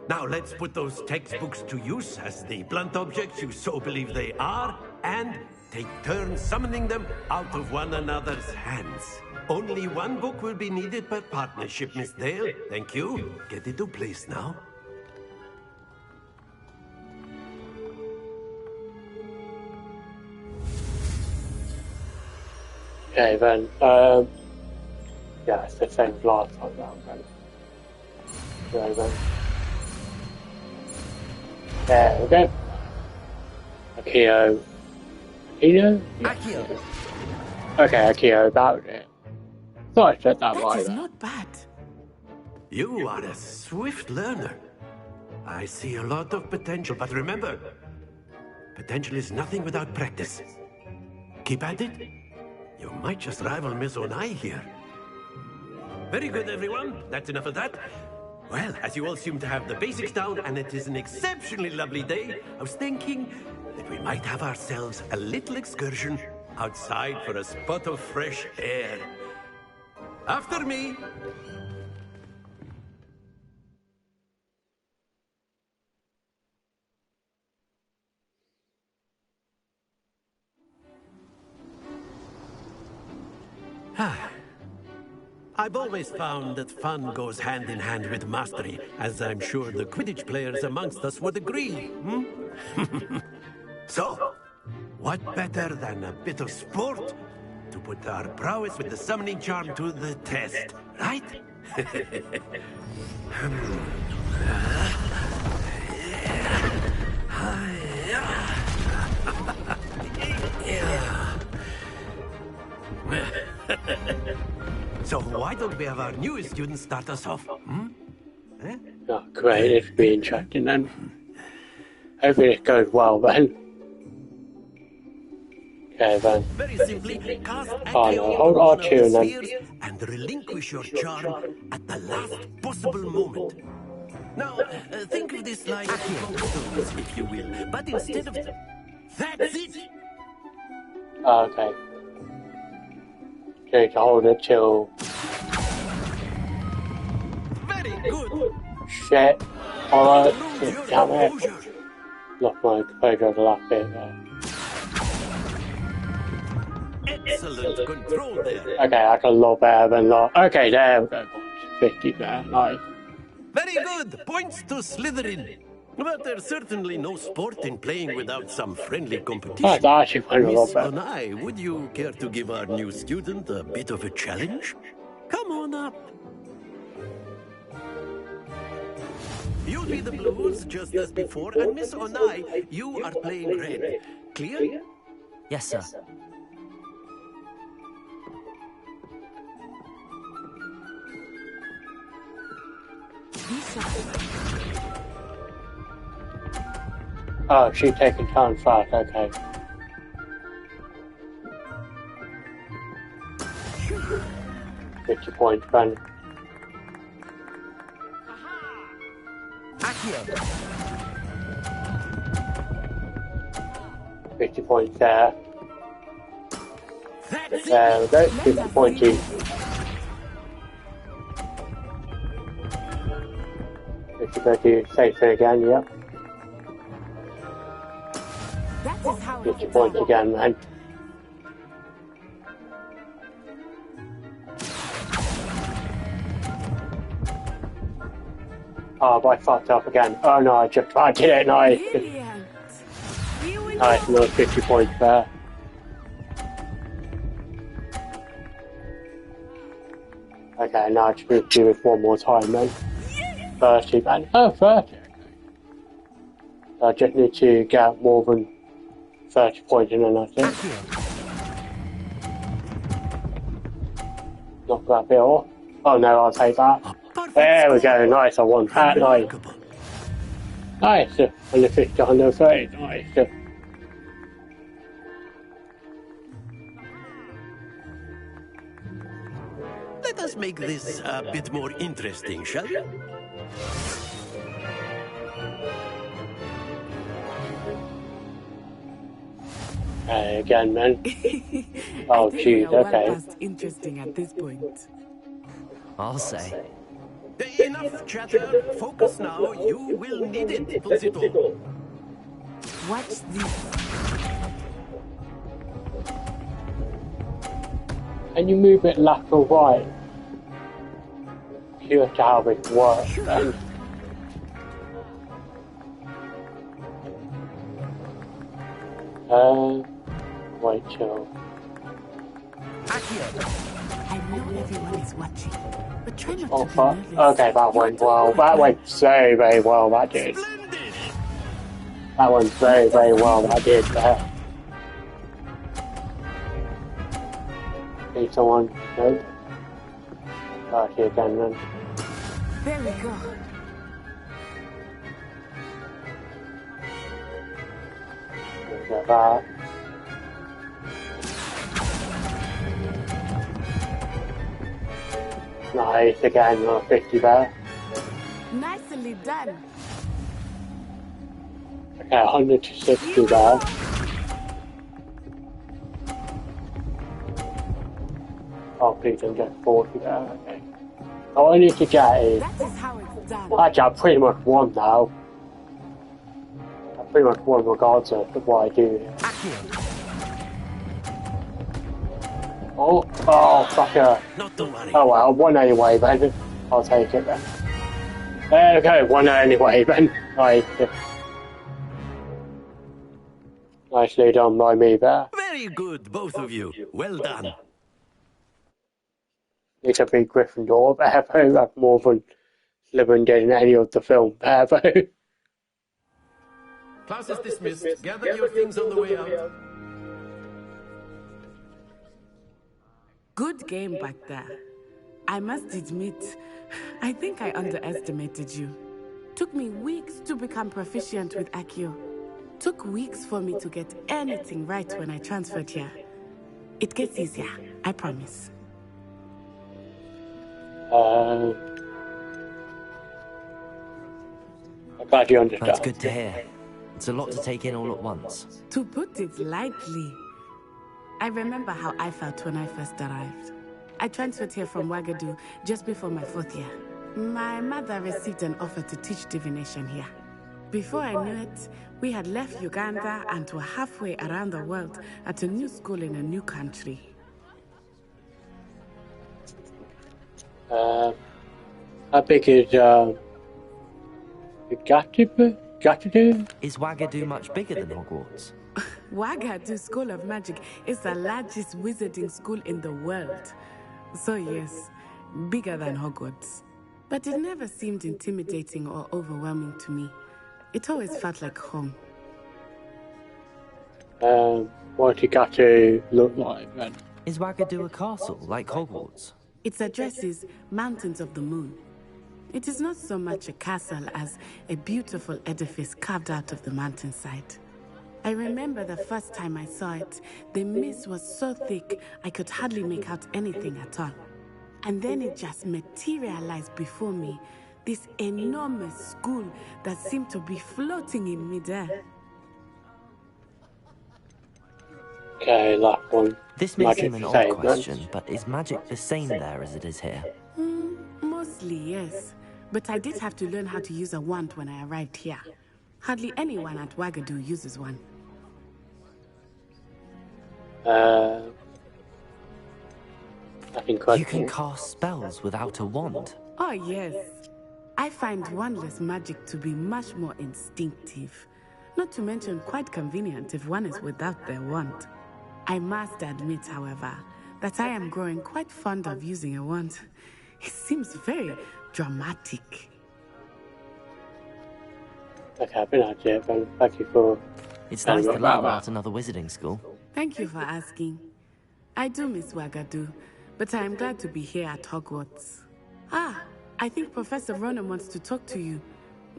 Now let's put those textbooks to use as the blunt objects you so believe they are, and take turns summoning them out of one another's hands. Only one book will be needed per partnership, Miss Dale. Thank you. Get into place now. Okay then, yeah, it's the same as last time round then. Okay then. There we go. Akio. Akio? Akio. Okay, Akio, about it. Thought I said that That right. is not bad. You are a swift learner. I see a lot of potential, but remember, potential is nothing without practice. Keep at it. You might just rival Miss Onai here. Very good, everyone. That's enough of that. Well, as you all seem to have the basics down, and it is an exceptionally lovely day, I was thinking that we might have ourselves a little excursion outside for a spot of fresh air. After me. I've always found that fun goes hand in hand with mastery, as I'm sure the Quidditch players amongst us would agree. So, what better than a bit of sport to put our prowess with the summoning charm to the test, right? So why don't we have our newest student start us off? Oh, great, it's be interesting then. Hopefully it goes well then. Okay then. Very simply, cast no, hold R2 and then. and relinquish your charm at the last possible moment. Now, think of this like stones, if you will, but instead of... That's it! Oh, okay. Okay, to hold it till... Very good! Shit. Alright, damn it. Lost my composure of the last bit there. Excellent control there. Okay, that's a lot better than that. Okay, there we go. 50 there, nice. Very good! Points to Slytherin. But there's certainly no sport in playing without some friendly competition. That's actually quite a lot Miss better. Onai, would you care to give our new student a bit of a challenge? Come on up. You'll be the blues just as before, and Miss Onai, you are playing red. Clear? Yes, sir. Oh, she's taking time fast, okay. $50 points, Ben. Akio. 50 points there. There we go, 50 points each. need to go do the same thing again, yep. That is how 50 points again, man. Oh, but I fucked up again. Oh no, I did it, nice. Nice, another 50 points there. Okay, now I just need to do this one more time then. 30, man. Oh, 30. So I just need to get more than 30 points and then that's it. Knock that bit off. Oh no, I'll take that. There we go, nice, I won that, nice. Nice, 150, 130, nice. Let us make this a bit more interesting, shall we? Again, man. Oh, jeez, okay. Past interesting at this point. I'll say. Enough chatter. Focus now. You will need it, Pulsito. Watch this. Can you move it left or right? Curious to how it works then. Wait till. I know everyone is watching, but try not Oh, to be fuck. nervous. Okay, that went well. That went so very well, that did. That went very, very well, that did there. Need someone? Nope. Okay, again then. There we go. Get that. Nice, again, 50 there. Nicely done. Okay, 100 to 60 there. Oh, please don't get 40 there, okay. All I need to get is... That is how it's done. Actually, I pretty much won now. I pretty much won regardless of what I do here. Oh, fucker. Not to worry. Oh well, won anyway then. I'll take it then. There we go, won anyway then. Nice. Nicely done by me there. Very good, both of you. Well done. Need to be Gryffindor there, though. That's more than Slytherin did in any of the film there, though. Class is dismissed. Gather your things on the way out. Good game back there. I must admit, I think I underestimated you. Took me weeks to become proficient with Accio. Took weeks for me to get anything right when I transferred here. It gets easier, I promise. I'm glad you understand. That's good to hear. It's a lot to take in all at once. To put it lightly, I remember how I felt when I first arrived. I transferred here from Wagadu just before my 4th year. My mother received an offer to teach divination here. Before I knew it, we had left Uganda and were halfway around the world at a new school in a new country. How big is Gatadu? Is Wagadu much bigger than Hogwarts? Wagadu School of Magic is the largest wizarding school in the world. So yes, bigger than Hogwarts. But it never seemed intimidating or overwhelming to me. It always felt like home. What did Gatadu look like then? Is Wagadu a castle, like Hogwarts? Its address is Mountains of the Moon. It is not so much a castle as a beautiful edifice carved out of the mountainside. I remember the first time I saw it, the mist was so thick I could hardly make out anything at all. And then it just materialized before me, this enormous school that seemed to be floating in midair. Okay, that one. This may seem an odd question, but is magic the same there as it is here? Mostly, yes. but I did have to learn how to use a wand when I arrived here. Hardly anyone at Wagadu uses one. I think you can cast spells without a wand. Oh, yes. I find wandless magic to be much more instinctive. Not to mention quite convenient if one is without their wand. I must admit, however, that I am growing quite fond of using a wand. It seems very dramatic. Okay, I've been out here, but thank you for... It's nice to learn about another wizarding school. Thank you for asking. I do miss Wagadu, but I am glad to be here at Hogwarts. Ah, I think Professor Ronan wants to talk to you.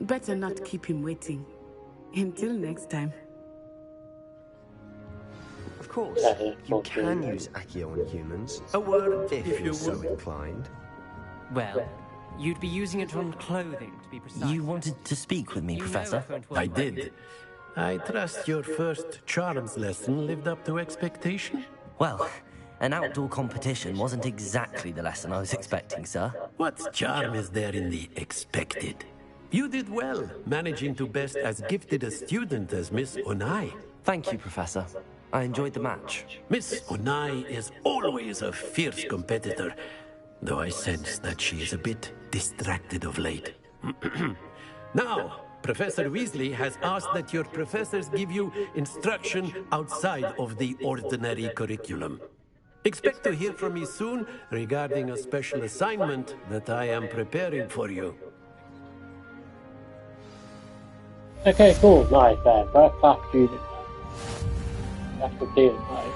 Better not keep him waiting. Until next time. Of course, you can use Accio on humans. A word, if you're so inclined. Well, you'd be using it on clothing, to be precise. You wanted to speak with me, Professor? I did. I trust your first charms lesson lived up to expectation? Well, an outdoor competition wasn't exactly the lesson I was expecting, sir. What charm is there in the expected? You did well, managing to best as gifted a student as Miss Onai. Thank you, Professor. I enjoyed the match. Miss Onai is always a fierce competitor, though I sense that she is a bit distracted of late. Now, Professor Weasley has asked that your professors give you instruction outside of the ordinary curriculum. Expect to hear from me soon regarding a special assignment that I am preparing for you. Okay, cool, nice, first class student. That's the deal, nice.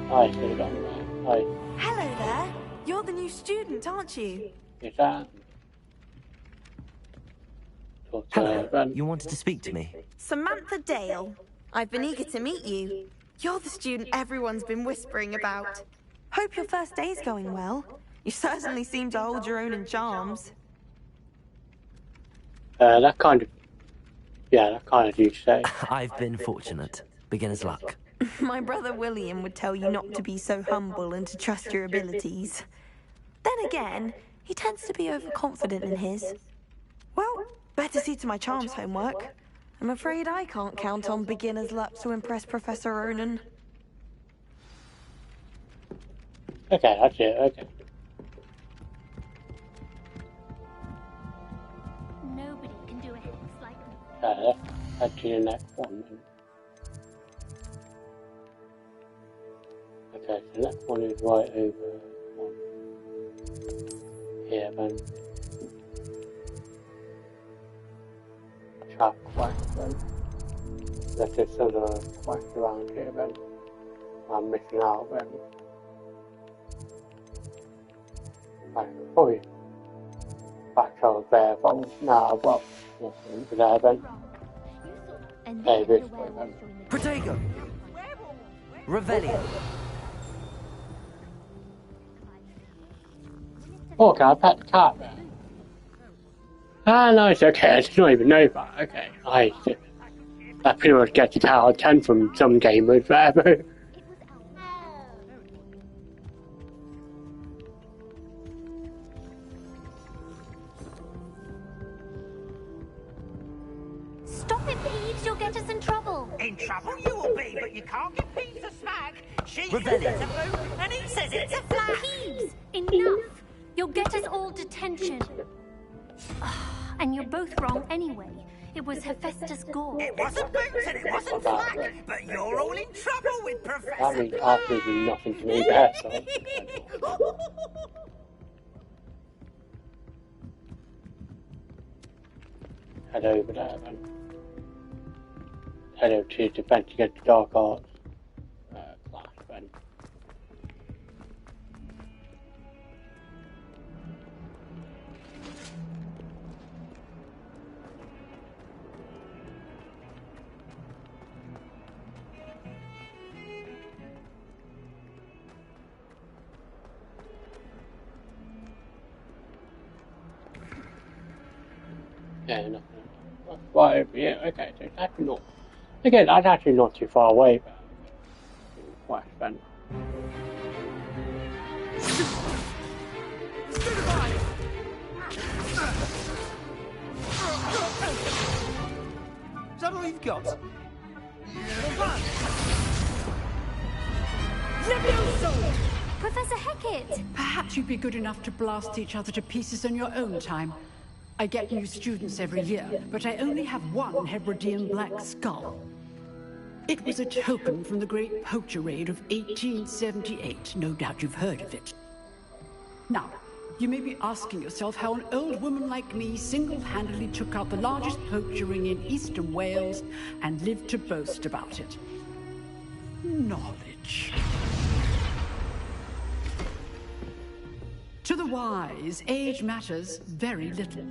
Nice, you got me there, nice. Hello there, you're the new student, aren't you? Is that? Hello, you wanted to speak to me? Samantha Dale. I've been eager to meet you. You're the student everyone's been whispering about. Hope your first day's going well. You certainly seem to hold your own in charms. That kind of you say. I've been fortunate. Beginner's luck. My brother William would tell you not to be so humble and to trust your abilities. Then again, he tends to be overconfident in his. Well, better see to my charms homework. I'm afraid I can't count on beginner's luck to impress Professor Ronan. Okay, that's it, okay. Nobody can do a hex like me. Let's head to the next one then. Okay, so the next one is right over here then. Trap quest then. There's just another quest around here then. I'm missing out then. Right, probably back over there, but now I've got nothing over there then. Hey, this way then. Protego! Revelio! Oh, okay, I pet the cat there. Ah, nice, okay, I did not even know that, okay, nice. That pretty much gets it out of 10 from some gamers there, but... Stop it, Peeves, you'll get us in trouble. In trouble you will be, but you can't give Peeves a smack. She says Rebellion. it's a blue, and he says it's a flag. Peeves, enough. You'll get us all detention. And you're both wrong anyway. It was Hephaestus Gore. It wasn't boots and it wasn't flag, but you're all in trouble with Professor. That means absolutely nothing to me there, so... Head over there then. Head over to Defense Against Dark Arts class then. Yeah, nothing. Right over here. Okay, so it's actually not. Again, that's actually not too far away. West then. I've got. Levioso! Professor Hecat! Perhaps you'd be good enough to blast each other to pieces in your own time. I get new students every year, but I only have one Hebridean black skull. It was a token from the Great Poacher Raid of 1878. No doubt you've heard of it. Now, you may be asking yourself how an old woman like me single-handedly took out the largest poacher ring in eastern Wales and lived to boast about it. Knowledge. To the wise, age matters very little.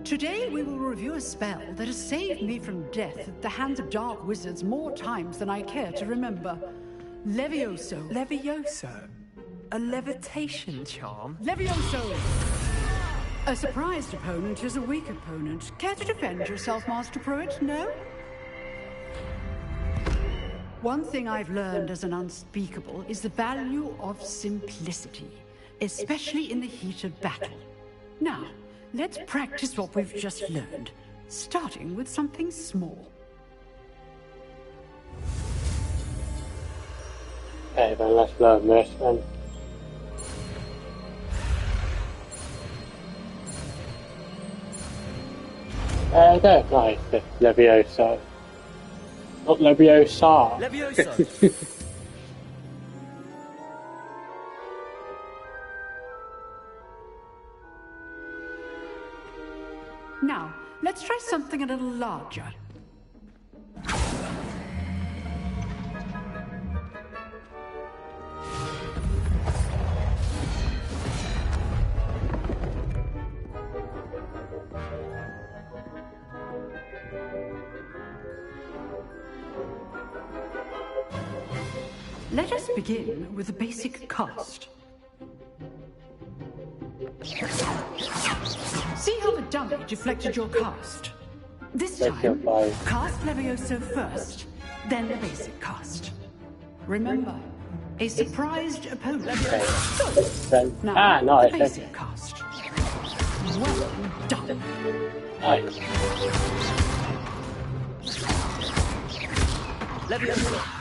Today we will review a spell that has saved me from death at the hands of dark wizards more times than I care to remember. Levioso. Levioso? A levitation charm? Levioso! A surprised opponent is a weak opponent. Care to defend yourself, Master Pruitt? No? One thing I've learned as an unspeakable is the value of simplicity, especially in the heat of battle. Now, let's practice what we've just learned, starting with something small. Okay, then let's learn this then. I don't like this Levioso. Not Leviosa. Levioso! Now, let's try something a little larger. Let us begin with the basic cast. See how the dummy deflected your cast? This time, cast Levioso first, then the basic cast. Remember, a surprised opponent. Good. Now, nice. the basic cast. Well done. Nice. Levioso!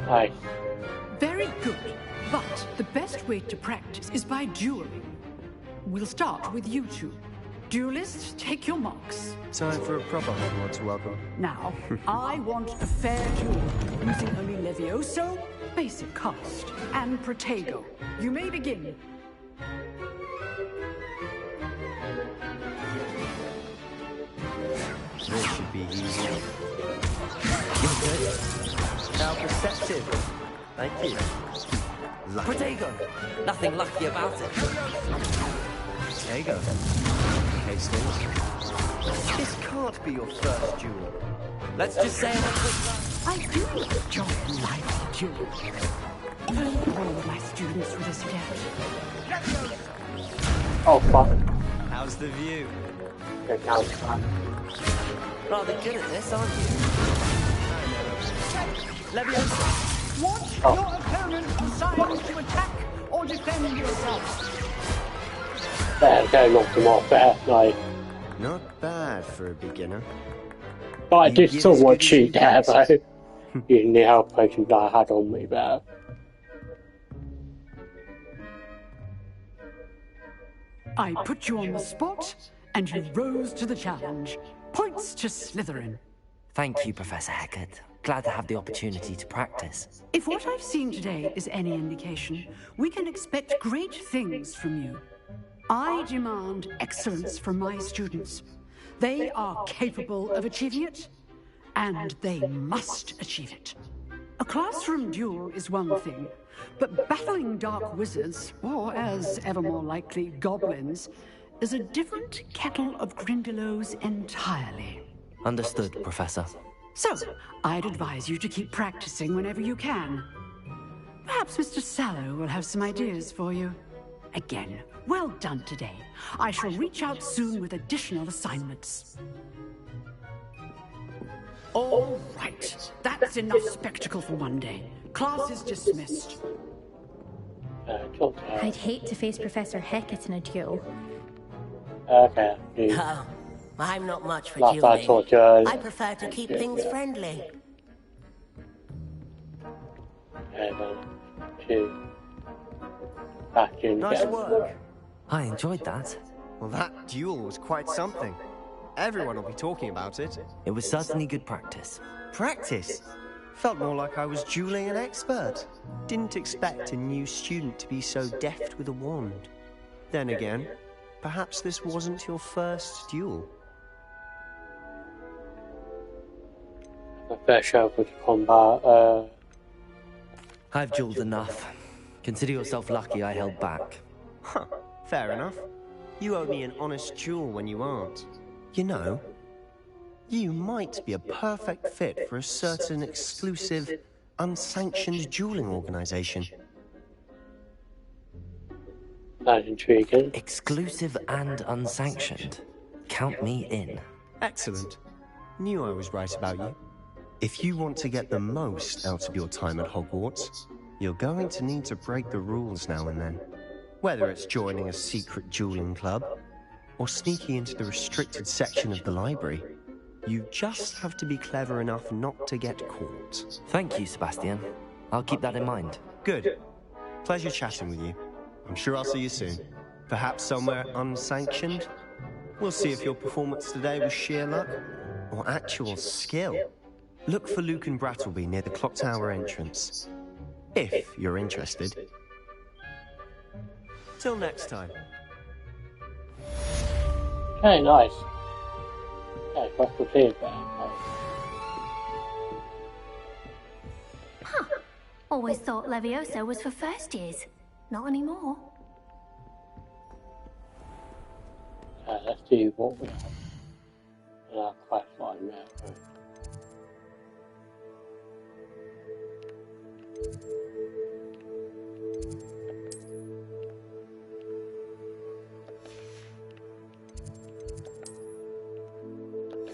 Nice. Very good. But the best way to practice is by dueling. We'll start with you two. Duelists, take your marks. Time for a proper Hogwarts welcome. Now, I want a fair duel, using only Levioso, basic cast, and Protego. You may begin. This should be easy. You're good. How perceptive. Thank you. Lucky. Protego! Nothing lucky about it. Protego. Hastings. This can't be your first duel. Let's just say I do enjoy lively duels. Don't all of my students with us yet. Oh fuck. How's the view? Good now. rather good at this, aren't you? Leviosa! Watch your opponent decide to attack or defend yourself. There, go knock them off there, like. Not bad for a beginner. But I did somewhat cheat there, though. Using the health potions I had on me there. I put you on the spot, and you rose to the challenge. Points to Slytherin. Thank you, Professor Hecat. Glad to have the opportunity to practice. If what I've seen today is any indication, we can expect great things from you. I demand excellence from my students. They are capable of achieving it, and they must achieve it. A classroom duel is one thing, but battling dark wizards, or as ever more likely, goblins, is a different kettle of Grindylows entirely. Understood, Professor. So, I'd advise you to keep practicing whenever you can. Perhaps Mr. Sallow will have some ideas for you. Again, well done today. I shall reach out soon with additional assignments. All right, that's enough spectacle for one day. Class is dismissed. Not I'd hate to face Professor Hecat in a duel. Okay. Oh, I'm not much for Last I dueling. saw I prefer to keep things friendly. Nice work. I enjoyed that. Well, that duel was quite something. Everyone will be talking about it. It was certainly good practice. Practice? Felt more like I was dueling an expert. Didn't expect a new student to be so deft with a wand. Then again, perhaps this wasn't your first duel. My first show with combat. I've dueled enough. Consider yourself lucky I held back. Huh, fair enough. You owe me an honest duel when you aren't. You know, you might be a perfect fit for a certain exclusive, unsanctioned dueling organization. That's intriguing. Exclusive and unsanctioned. Count me in. Excellent. Knew I was right about you. If you want to get the most out of your time at Hogwarts, you're going to need to break the rules now and then. Whether it's joining a secret dueling club, or sneaking into the restricted section of the library, you just have to be clever enough not to get caught. Thank you, Sebastian. I'll keep that in mind. Good. Pleasure chatting with you. I'm sure I'll see you soon. Perhaps somewhere unsanctioned? We'll see if your performance today was sheer luck, or actual skill. Look for Luke and Brattleby near the clock tower entrance. If you're interested. Till next time. Okay, nice. Okay, what's the feedback? Huh. Always thought Leviosa was for first years. Not anymore. Let's see what we have in our quest line there.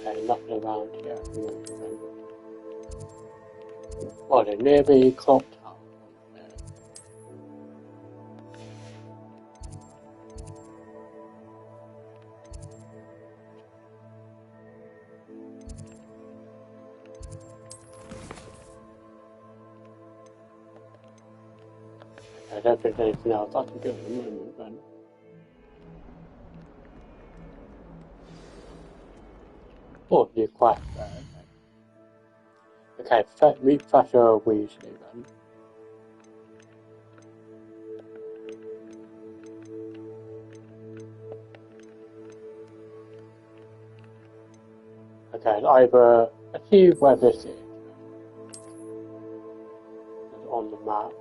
Okay, nothing around here. Oh, the nearby clock tower. I don't think there's anything else I can do at the moment, then. Oh, new quest there, okay. Okay, meet Professor Weasley then. Okay, either, let's see where this is. It's on the map.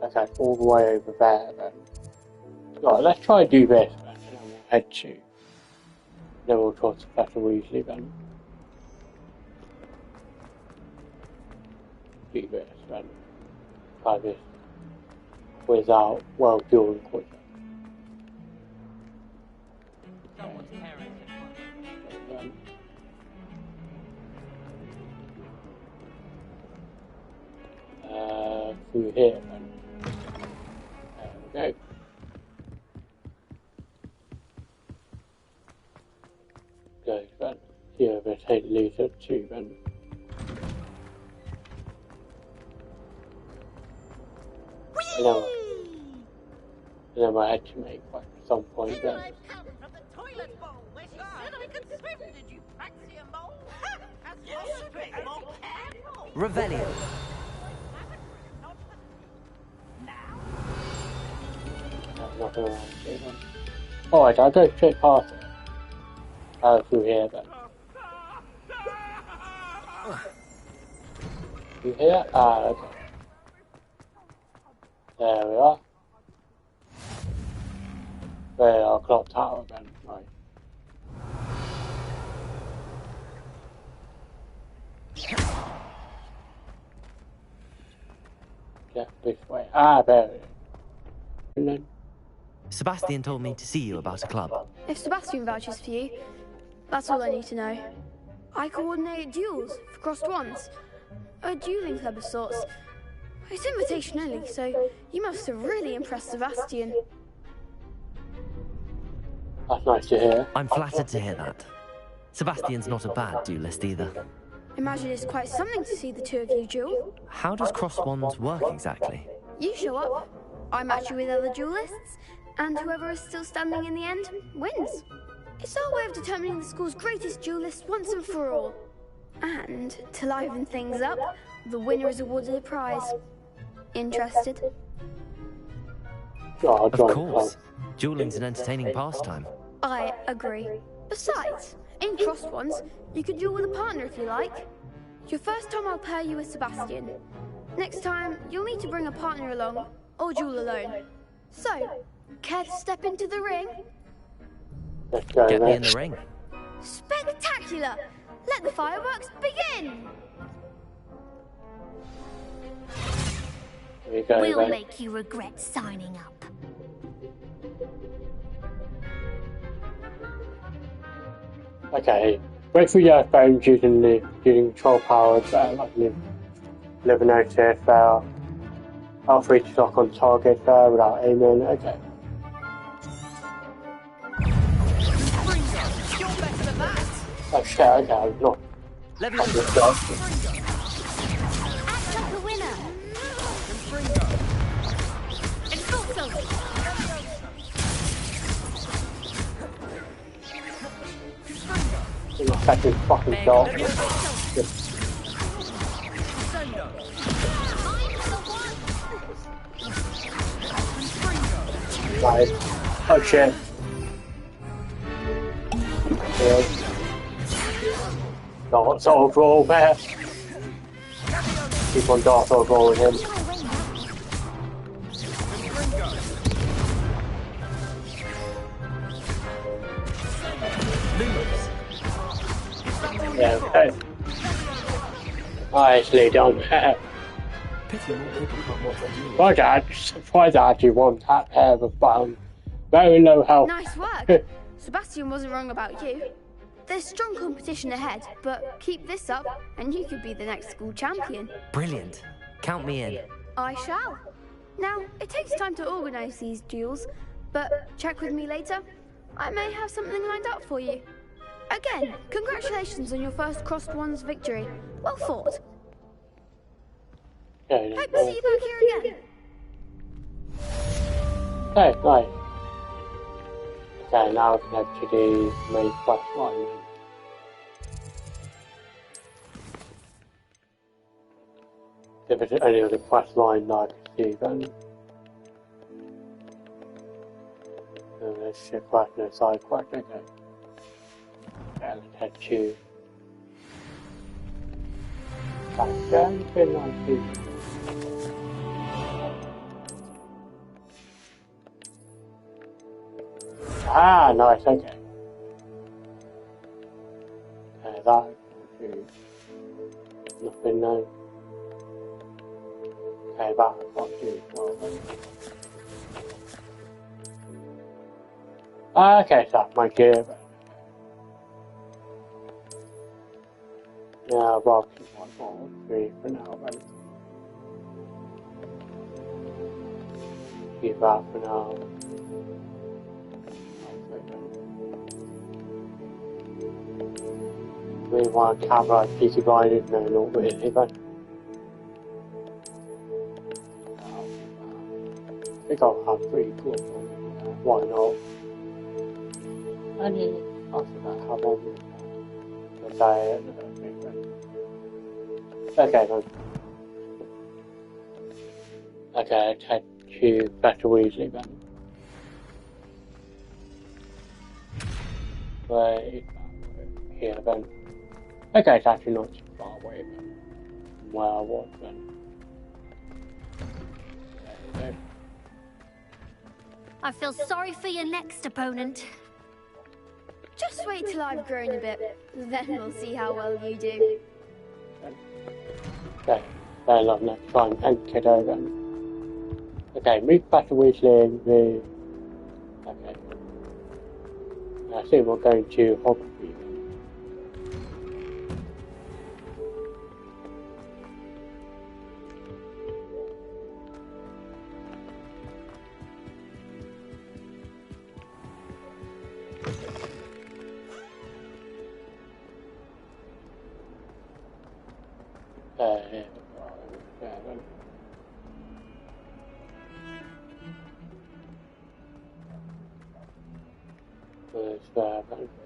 Okay, it's all the way over there then. Right, let's try to do this then, and then we'll head to. Then we'll talk to Professor Weasley then. Do this then. Try this without well dueling quicker. Through here then. There we go. Go then. Here we're taking laser 2 then. And then I had to make like some point then. Revelio. Nothing around here then. Alright, I'll go straight past it. Through here then. Through here? Okay. There we are. There are clock tower then, right. Yeah, this way. There it is. And then Sebastian told me to see you about a club. If Sebastian vouches for you, that's all I need to know. I coordinate duels for crossed wands. A dueling club of sorts. It's invitation only, so you must have really impressed Sebastian. That's nice to hear. I'm flattered to hear that. Sebastian's not a bad duelist either. Imagine it's quite something to see the two of you duel. How does cross wands work exactly? You show up, I match you with other duelists, and whoever is still standing in the end wins. It's our way of determining the school's greatest duelist once and for all. And to liven things up, the winner is awarded a prize. Interested? Oh, of course. Dueling's an entertaining pastime. I agree. Besides, in crossed ones, you can duel with a partner if you like. Your first time I'll pair you with Sebastian. Next time, you'll need to bring a partner along, or duel alone. So, care to step into the ring? Let's go, Get me in the ring. Spectacular! Let the fireworks begin! Here we go, We'll then. make you regret signing up. Okay, wait for your phones using control powers like live notice there. Are free to lock on target there without aiming. Okay. Oh shit, okay, I'm not. Act like a winner. I'm not catching fucking shot. Nice. Oh shit. Yeah. Darts overall there. Keep on dart overall with him. Yeah, okay. Nicely done. My dad, surprised I actually won that pair of very low health. Nice work! Sebastian wasn't wrong about you. There's strong competition ahead, but keep this up and you could be the next school champion. Brilliant. Count me in. I shall. Now, it takes time to organise these duels, but check with me later. I may have something lined up for you. Again, congratulations on your first crossed ones victory. Well fought. Okay, Hope to see you back here again. Okay, nice. Okay, now we can head to the main quest line. If there's any other quest line that I can see, then there's ship quest and a side quest. Okay. Okay, let's head to. That's the only thing I see. Ah, nice, okay. Okay, that will do. Nothing no. Okay, that will do as well then. Okay, so that's my gear. Yeah, I'll keep my ball 3 for now then. Keep that for now. We want to cover our PC blinded? No, not really, but I think I'll have 3 cool ones. Why not? And I think I have one with the diet and everything. Okay then. Okay, let's head to Better Weasley then. Wait, here then. Okay, it's actually not too far away then from where I was then. There you go. I feel sorry for your next opponent. Just wait till I've grown a bit, then we'll see how well you do. Okay, fair enough, next time, and kiddo then. Okay, meet Better Weasley in the... Okay. I assume we're going to Hogwarts.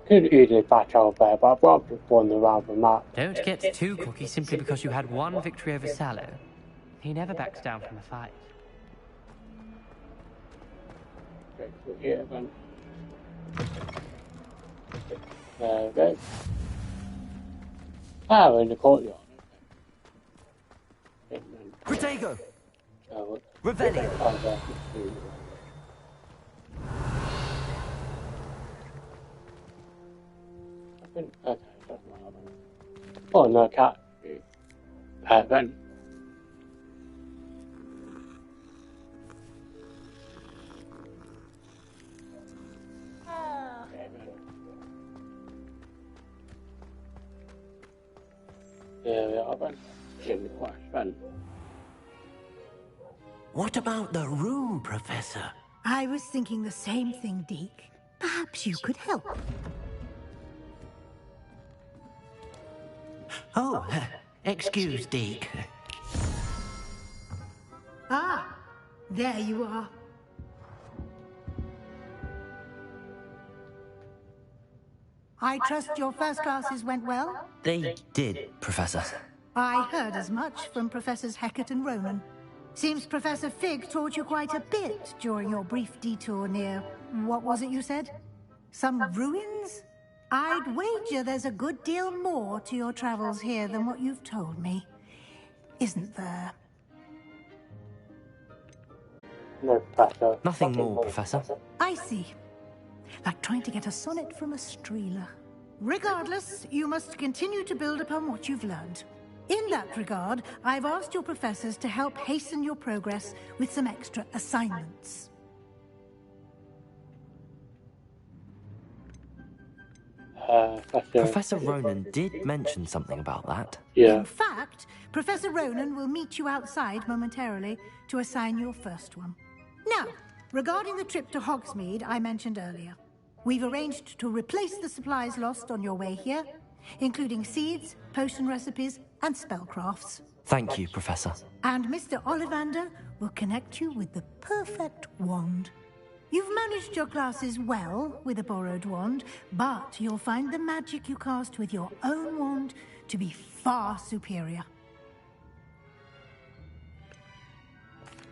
Could easily patch over there, but I've got to won the round from that. Don't get too cocky simply because you had one victory over Sallow. He never backs down from a fight. Yeah, then. There we go. Ah, we're in the courtyard. Protego! Revelio! Okay, doesn't matter. Oh no, cat. Then. There we are then. In the question. What about the room, Professor? I was thinking the same thing, Deke. Perhaps you could help. Oh, excuse, Deke. Ah, there you are. I trust your first classes went well? They did, Professor. I heard as much from Professors Hecat and Ronan. Seems Professor Fig taught you quite a bit during your brief detour near... what was it you said? Some ruins? I'd wager there's a good deal more to your travels here than what you've told me. Isn't there? No, Professor. Nothing more, Professor. I see. Like trying to get a sonnet from a streeler. Regardless, you must continue to build upon what you've learned. In that regard, I've asked your professors to help hasten your progress with some extra assignments. Professor Ronan did mention something about that. Yeah. In fact, Professor Ronan will meet you outside momentarily to assign your first one. Now, regarding the trip to Hogsmeade I mentioned earlier, we've arranged to replace the supplies lost on your way here, including seeds, potion recipes, and spellcrafts. Thank you, Professor. And Mr. Ollivander will connect you with the perfect wand. You've managed your classes well with a borrowed wand, but you'll find the magic you cast with your own wand to be far superior.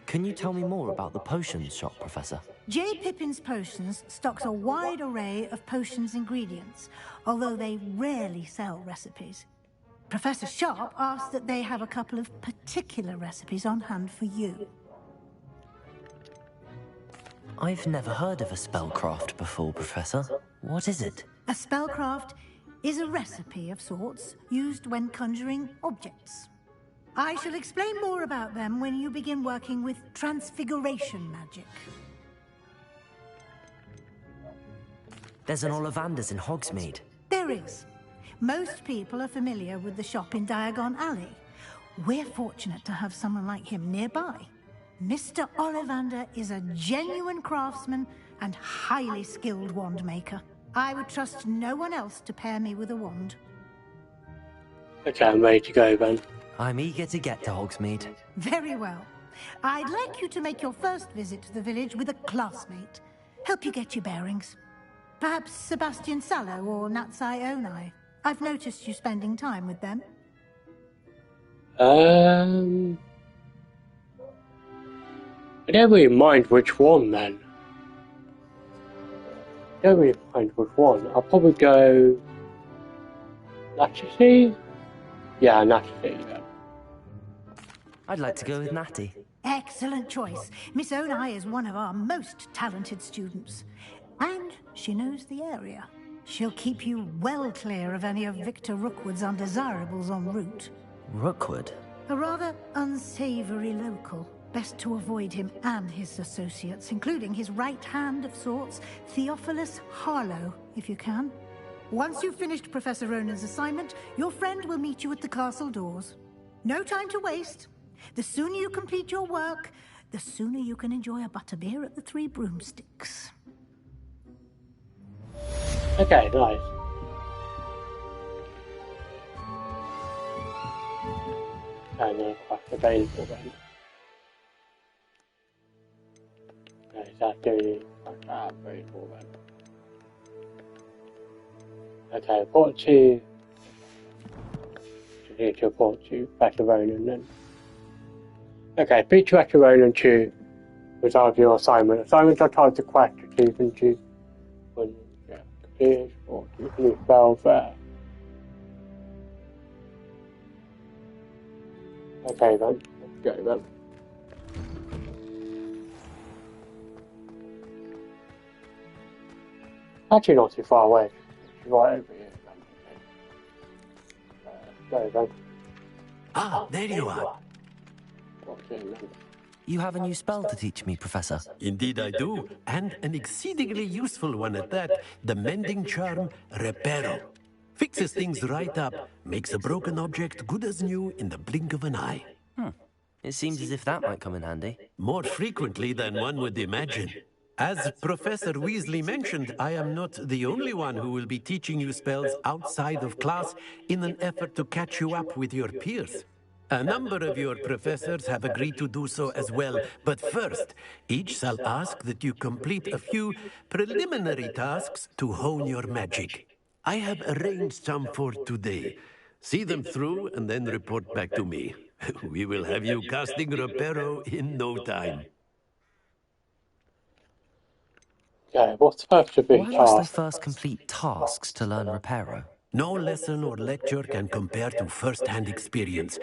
Can you tell me more about the potions shop, Professor? J. Pippin's Potions stocks a wide array of potions ingredients, although they rarely sell recipes. Professor Sharp asked that they have a couple of particular recipes on hand for you. I've never heard of a spellcraft before, Professor. What is it? A spellcraft is a recipe of sorts used when conjuring objects. I shall explain more about them when you begin working with transfiguration magic. There's an Ollivander's in Hogsmeade. There is. Most people are familiar with the shop in Diagon Alley. We're fortunate to have someone like him nearby. Mr. Ollivander is a genuine craftsman and highly skilled wand maker. I would trust no one else to pair me with a wand. Okay, I'm ready to go then. I'm eager to get to Hogsmeade. Very well. I'd like you to make your first visit to the village with a classmate. Help you get your bearings. Perhaps Sebastian Sallow or Natsai Onai. I've noticed you spending time with them. I don't really mind which one then. I don't really mind which one. I'll probably go... Natchez? Yeah, Natchez then. I'd like to go with Natty. Excellent choice. Miss Onai is one of our most talented students. And she knows the area. She'll keep you well clear of any of Victor Rookwood's undesirables en route. Rookwood? A rather unsavory local. Best to avoid him and his associates, including his right hand of sorts, Theophilus Harlow, if you can. Once you've finished Professor Ronan's assignment, your friend will meet you at the castle doors. No time to waste. The sooner you complete your work, the sooner you can enjoy a butterbeer at the Three Broomsticks. Okay, nice. And then craft available then. No, is that doing craft available then? Okay, report to need to report to Better Ronan then. Okay, speak to Better Ronan to resolve your assignment. Assignments are tied to quest achievement to when completed or you can use spells there. Okay then, let's go then. Actually not too far away. It's right over here. Go then. Ah, there you are. You have a new spell to teach me, Professor. Indeed I do, and an exceedingly useful one at that. The mending charm, Reparo. Fixes things right up, makes a broken object good as new in the blink of an eye. It seems as if that might come in handy. More frequently than one would imagine. As Professor Weasley mentioned, I am not the only one who will be teaching you spells outside of class in an effort to catch you up with your peers. A number of your professors have agreed to do so as well, but first, each shall ask that you complete a few preliminary tasks to hone your magic. I have arranged some for today. See them through and then report back to me. We will have you casting Reparo in no time. Okay, what's supposed to be Why must I first complete tasks to learn Reparo? No lesson or lecture can compare to first-hand experience,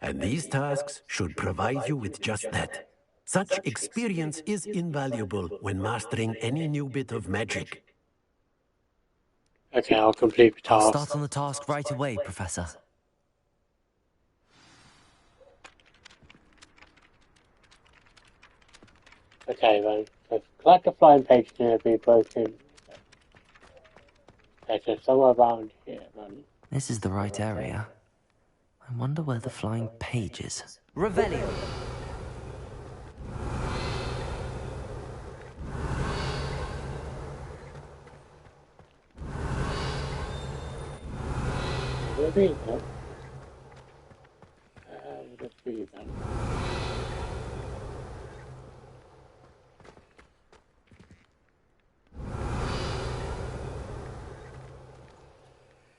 and these tasks should provide you with just that. Such experience is invaluable when mastering any new bit of magic. Okay, I'll complete the task. I'll start on the task right away, Professor. Okay then, so collect the flying page near be broken. Okay, so somewhere around here then. This is the right area. I wonder where the flying page is. Revelio! Maybe no. Let's see then.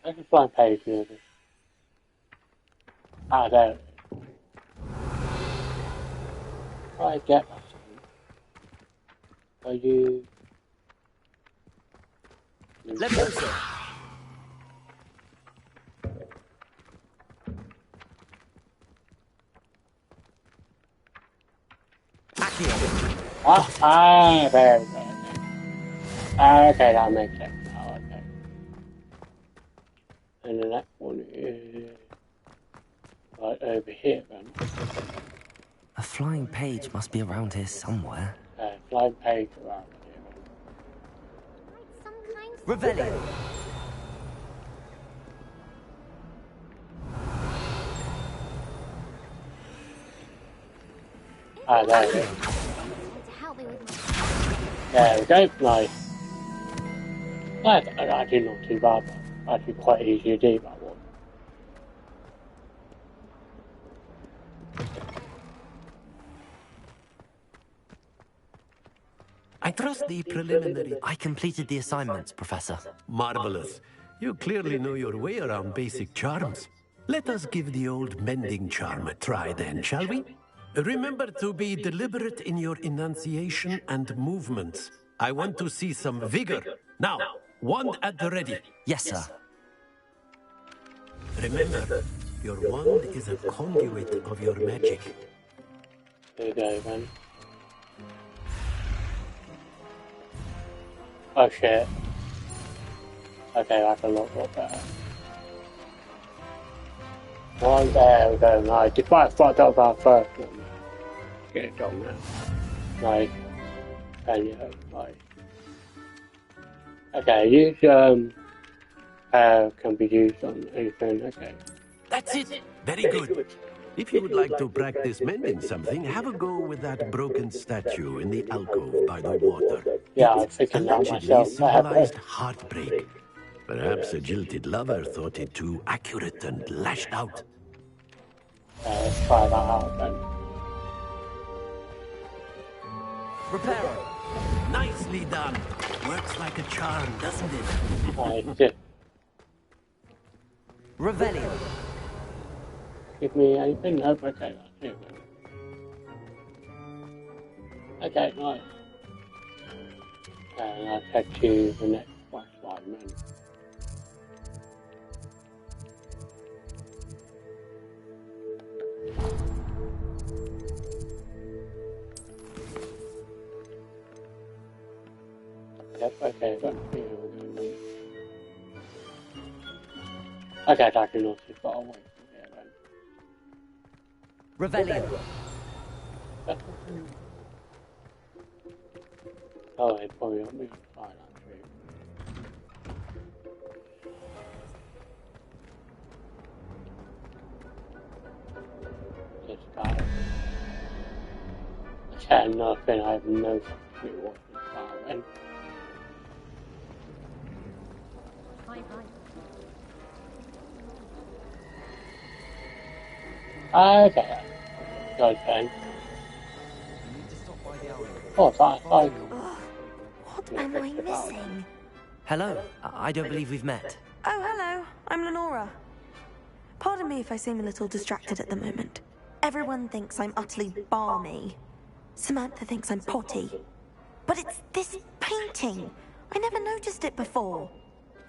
I can fly page near this. Ah, there. I get that. Are you? Let me go, sir. There we go. Okay, that makes sense. Oh, okay. And the next one is right over here then. A flying page must be around here somewhere. Flying page around here. Revelio! Ah, there we go. There we go, nice. That's actually not too bad, actually quite easy to do that one. I trust the preliminary... I completed the assignments, Professor. Marvelous. You clearly know your way around basic charms. Let us give the old mending charm a try then, shall we? Remember to be deliberate in your enunciation and movements. I want to see some vigor. Now, wand at the ready. Yes, sir. Remember, your wand is a conduit of your magic. There you go, then. Oh shit. Okay, that's a lot better. One, there we go, nice. Despite fucked up our first one. Get it done now. Nice. And yeah, nice. Okay, use can be used on anything, okay. That's it! Very good. If you would like to practice mending something, have a go with that broken statue in the alcove by the water. Yeah, I was thinking that myself. Symbolized heartbreak. Perhaps a jilted lover thought it too accurate and lashed out. try that out then. Reparo. Nicely done. Works like a charm, doesn't it? Nice. Revelio. Give me anything? Nope, okay, that's it. Okay, nice. And I'll head to the next flashlight then. Yep, okay, got the okay, it's actually not too far away from here then. Revelio. Oh, it's probably on the other side actually. This guy. Okay, nothing, I have no clue what's this guy then. Okay. Goes then. Oh, that's like... What am I missing? Hello. I don't believe we've met. Oh, hello. I'm Lenora. Pardon me if I seem a little distracted at the moment. Everyone thinks I'm utterly balmy. Samantha thinks I'm potty. But it's this painting. I never noticed it before.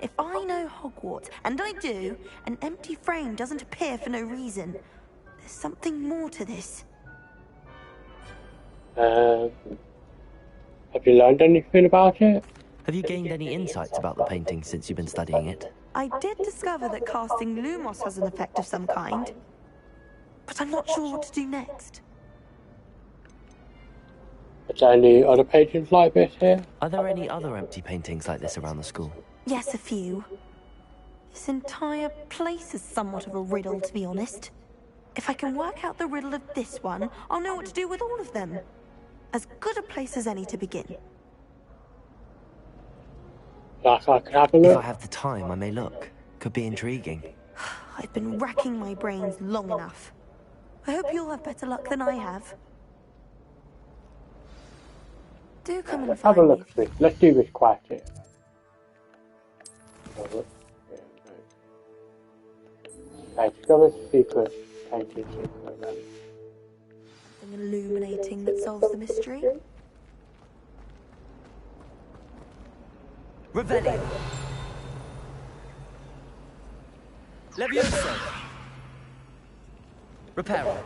If I know Hogwarts, and I do, an empty frame doesn't appear for no reason. There's something more to this. Have you learned anything about it? Have you gained any insights about the painting since you've been studying it? I did discover that casting Lumos has an effect of some kind. But I'm not sure what to do next. Is there any other paintings like this here? Are there any other empty paintings like this around the school? Yes, a few. This entire place is somewhat of a riddle, to be honest. If I can work out the riddle of this one, I'll know what to do with all of them. As good a place as any to begin. Like I could have a look? If I have the time, I may look. Could be intriguing. I've been racking my brains long enough. I hope you'll have better luck than I have. Do come and Let's find have a look me. at this. Let's do this quiet here. Okay, discover secret, painting secret then. Something illuminating that solves the mystery. Revelio. Levioso. Reparo.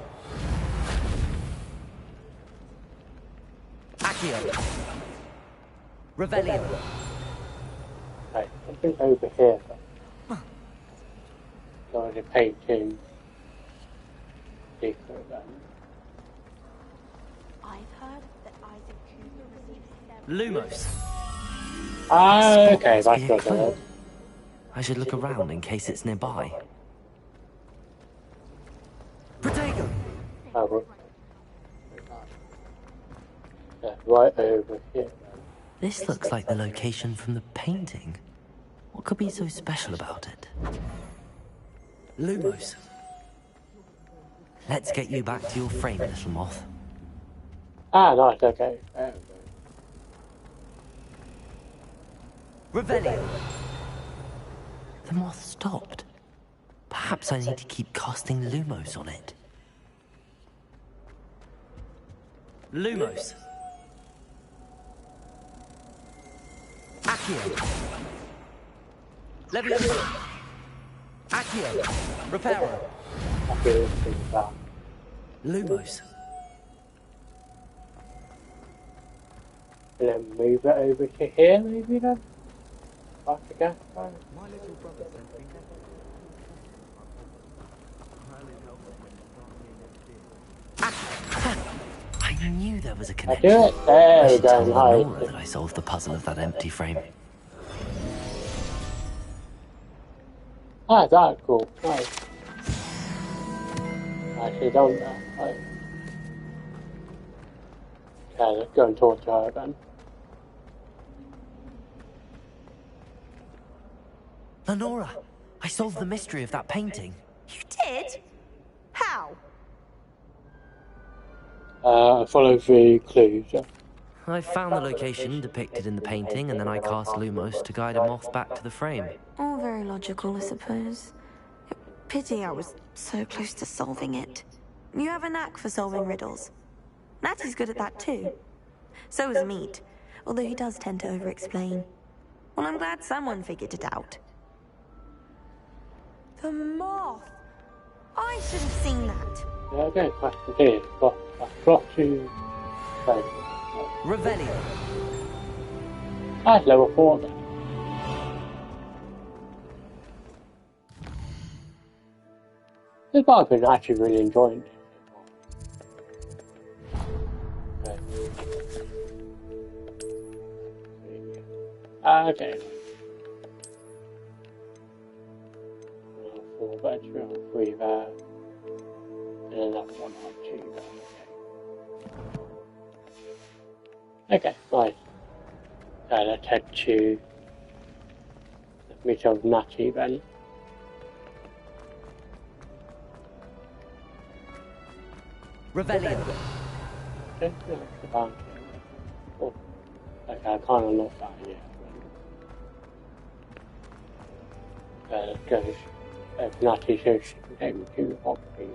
Accio. Revelio. Okay, something over here. So the painting secret then. I've heard that Isaac Cooper received Lumos. Ah, okay, that's Be a not clue. bad. I should look around in case it's nearby. Protego. Oh, well. Yeah, right over here then. This looks like the location from the painting. What could be so special about it? Lumos. Let's get you back to your frame, little moth. Ah, nice, okay. Revelio. The moth stopped. Perhaps I need to keep casting Lumos on it. Lumos. Accio. Levioso. Accio. Reparo. Okay, let's think about Lumos. and then move it over to here maybe then? Like a gas fire? My little brother sent me I knew there was a I connection. do it. There I we should tell go, Lenora nice. that I solved the puzzle of that empty frame. Ah, that's cool. Nice. Actually done that. Right. Okay, let's go and talk to her then. Lenora, I solved the mystery of that painting. You did? How? Follow the clues. Yeah. I found the location depicted in the painting, and then I cast Lumos to guide a moth back to the frame. All very logical, I suppose. Pity I was so close to solving it. You have a knack for solving riddles. Natty's good at that too. So is Meat, although he does tend to over-explain. Well, I'm glad someone figured it out. The moth! I should have seen that. Yeah, okay, question here. Got to... Revelio. That's level 4 then. This part I've been actually really enjoying it. Okay. 4 battery on 3 there. And another one on 2 there. Okay, nice. Let's head to the meet of Natty then. Revelio. Okay, oh, okay, I can't unlock that yet. Let's go. Natty says she can take me to Hogwarts then.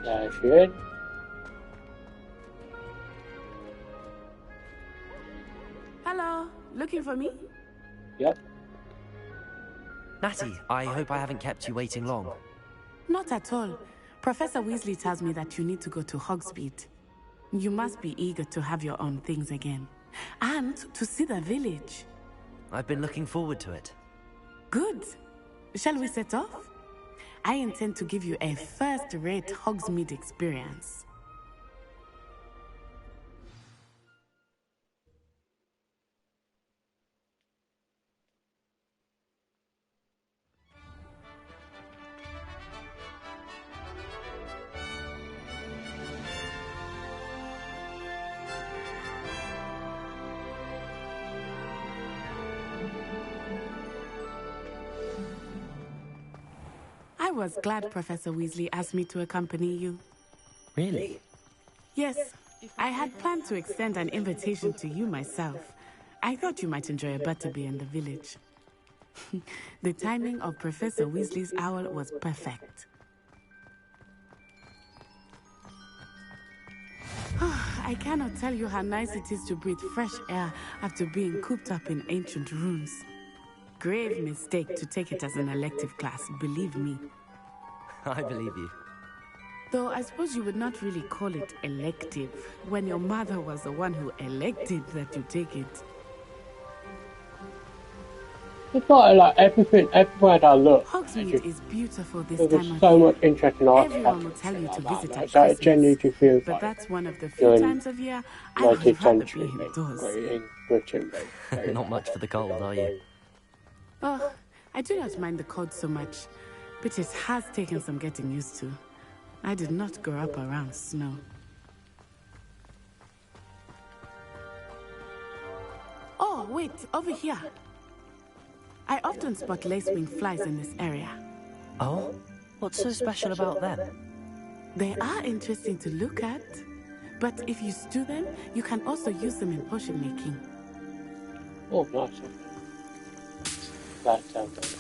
There she is. Hello, looking for me? Yep. Natty, I hope I haven't kept you waiting long. Not at all. Professor Weasley tells me that you need to go to Hogsmeade. You must be eager to have your own things again. And to see the village. I've been looking forward to it. Good. Shall we set off? I intend to give you a first-rate Hogsmeade experience. I was glad Professor Weasley asked me to accompany you. Really? Yes, I had planned to extend an invitation to you myself. I thought you might enjoy a butterbeer in the village. The timing of Professor Weasley's owl was perfect. I cannot tell you how nice it is to breathe fresh air after being cooped up in ancient rooms. Grave mistake to take it as an elective class, believe me. I believe you. Though I suppose you would not really call it elective when your mother was the one who elected that you take it. It's like everything, everywhere I look. Hogsmeade is beautiful this There's time of so year. much interesting architecture. Everyone will tell you to visit at So it Christmas, genuinely just feels but like that's one of the few times of year I would 19th rather be century indoors. in Britain. Not much for the cold, are you? Oh, I do not mind the cold so much, but it has taken some getting used to. I did not grow up around snow. Oh, wait, over here. I often spot lacewing flies in this area. Oh? What's so special about them? They are interesting to look at, but if you stew them, you can also use them in potion making. Oh, nice. That sounds good.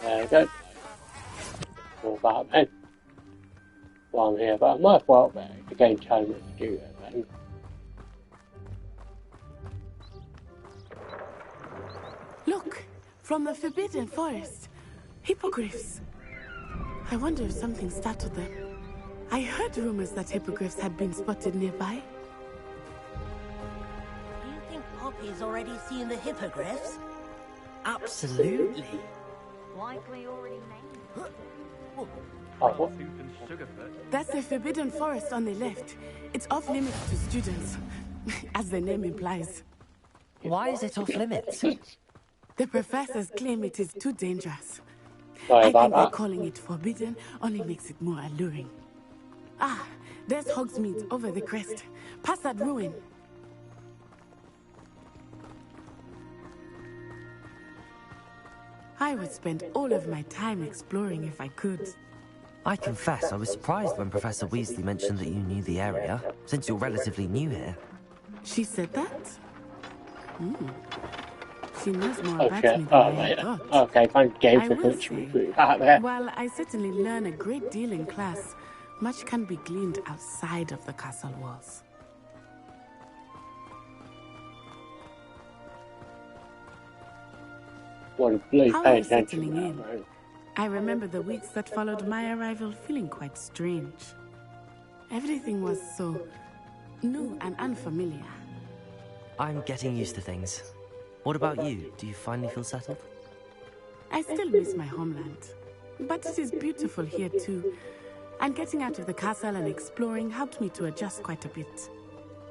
There we go. All about then. While I'm here, but I might as well the game telling me to do it then. Look, from the Forbidden Forest. Hippogriffs. I wonder if something startled them. I heard rumors that hippogriffs had been spotted nearby. Do you think Poppy's already seen the hippogriffs? Absolutely. Likely already named. Oh, what? That's the Forbidden Forest on the left. It's off limits to students, as the name implies. Why is it off limits? The professors claim it is too dangerous. Sorry I about think that that. calling it forbidden only makes it more alluring. Ah, There's Hogsmeade over the crest. Past that ruin. I would spend all of my time exploring if I could. I confess I was surprised when Professor Weasley mentioned that you knew the area, since you're relatively new here. She said that? She knows more about me than I thought. Okay, thank you I for will punching me say, through that there. while I certainly learn a great deal in class, much can be gleaned outside of the castle walls. What a blue How are pay you attention settling now, in? right? I remember the weeks that followed my arrival feeling quite strange. Everything was so new and unfamiliar. I'm getting used to things. What about you? Do you finally feel settled? I still miss my homeland, but it is beautiful here too. And getting out of the castle and exploring helped me to adjust quite a bit.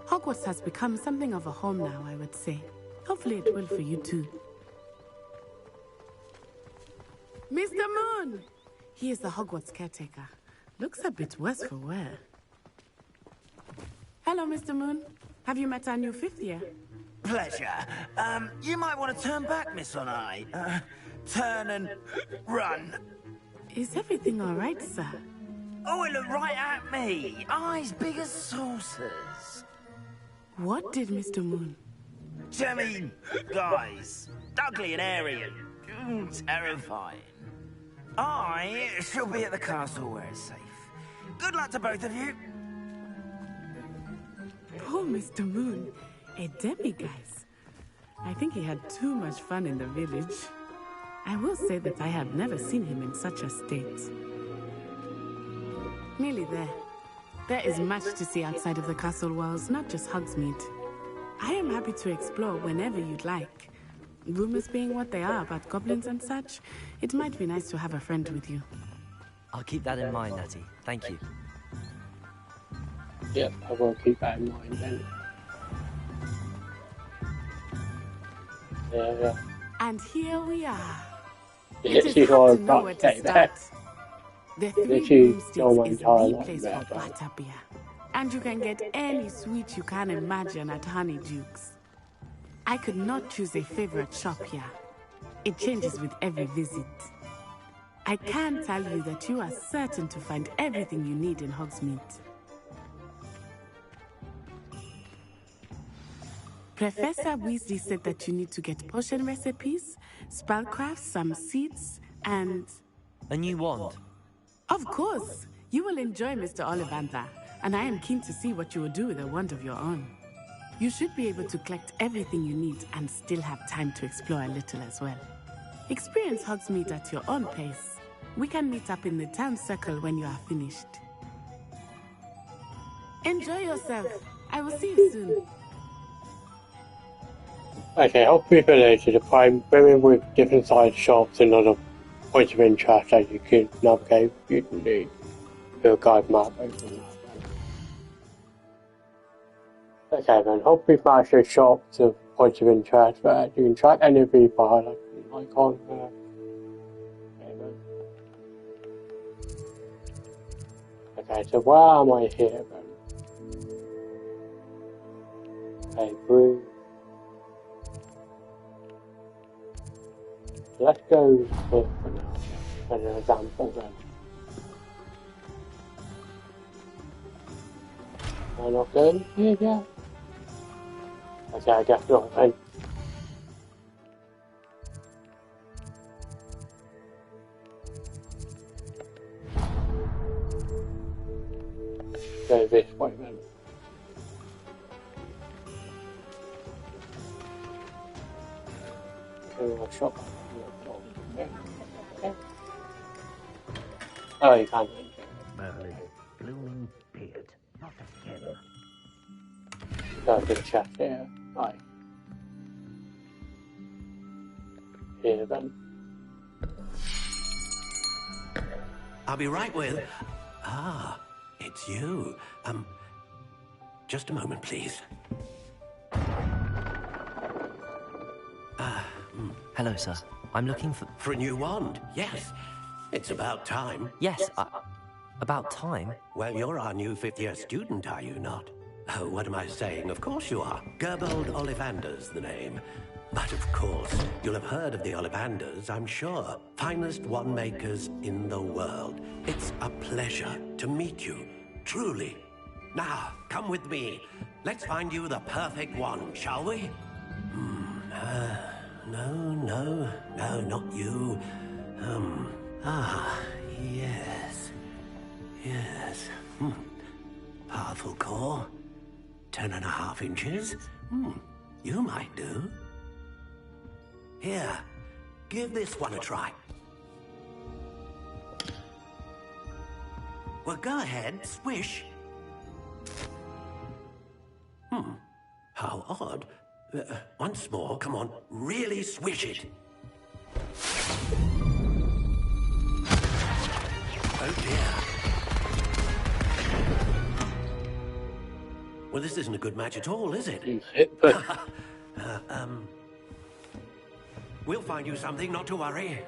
Hogwarts has become something of a home now, I would say. Hopefully it will for you too. Mr. Moon! He is the Hogwarts caretaker. Looks a bit worse for wear. Hello, Mr. Moon. Have you met our new fifth year? Pleasure. You might want to turn back, Miss Onai. Turn and run. Is everything all right, sir? Oh, it looked right at me. Eyes big as saucers. What did Mr. Moon? Jemmy, guys. Ugly and airy and terrifying. I shall be at the castle where it's safe. Good luck to both of you. Poor Mr. Moon. A demiguise. I think he had too much fun in the village. I will say that I have never seen him in such a state. Nearly there. There is much to see outside of the castle walls, not just Hogsmeade. I am happy to explore whenever you'd like. Rumors being what they are about goblins and such, it might be nice to have a friend with you. I'll keep that in mind, Natty. Thank you. Yep, I will keep that in mind then. Yeah. And here we are. It It is is hard to know all where to that. start. The Three Literally Broomsticks all my is entire the life place there, for but- butterbeer. And you can get any sweet you can imagine at Honeydukes. I could not choose a favorite shop here. It changes with every visit. I can tell you that you are certain to find everything you need in Hogsmeade. Professor Weasley said that you need to get potion recipes, spellcraft, some seeds, and... A new wand. Of course! You will enjoy Mr. Ollivander, and I am keen to see what you will do with a wand of your own. You should be able to collect everything you need and still have time to explore a little as well. Experience Hogsmeade at your own pace. We can meet up in the town circle when you are finished. Enjoy yourself. I will see you soon. Okay, Hogwarts Village is a prime brimming with different sized shops and other points of interest that you can navigate using the guide map. Okay then, Hogwarts Master shops of points of interest where you can track any of the by like an icon there. Okay, so where am I here then? Okay, blue. Let's go here for now, as an example then. Am I not going here yet? Okay, I guess not then. Go this way then. Okay, shop. Oh, you can't. Merlin, blooming beard, not again. Go to the chat here. Right. Here then. I'll be right with... Ah, it's you. Just a moment, please. Hello, sir. I'm looking for... For a new wand, yes. It's about time. Yes, About time. Well, you're our new fifth-year student, are you not? Oh, what am I saying? Of course you are. Gerbold Ollivander's the name. But of course, you'll have heard of the Ollivanders, I'm sure. Finest wand-makers in the world. It's a pleasure to meet you, truly. Now, come with me. Let's find you the perfect wand, shall we? No, not you. Yes. Yes. Powerful core. 10.5 inches. You might do. Here, give this one a try. Well, go ahead, swish. How odd. Once more, come on, really swish it. Oh dear. Well, this isn't a good match at all, is it? We'll find you something, not to worry.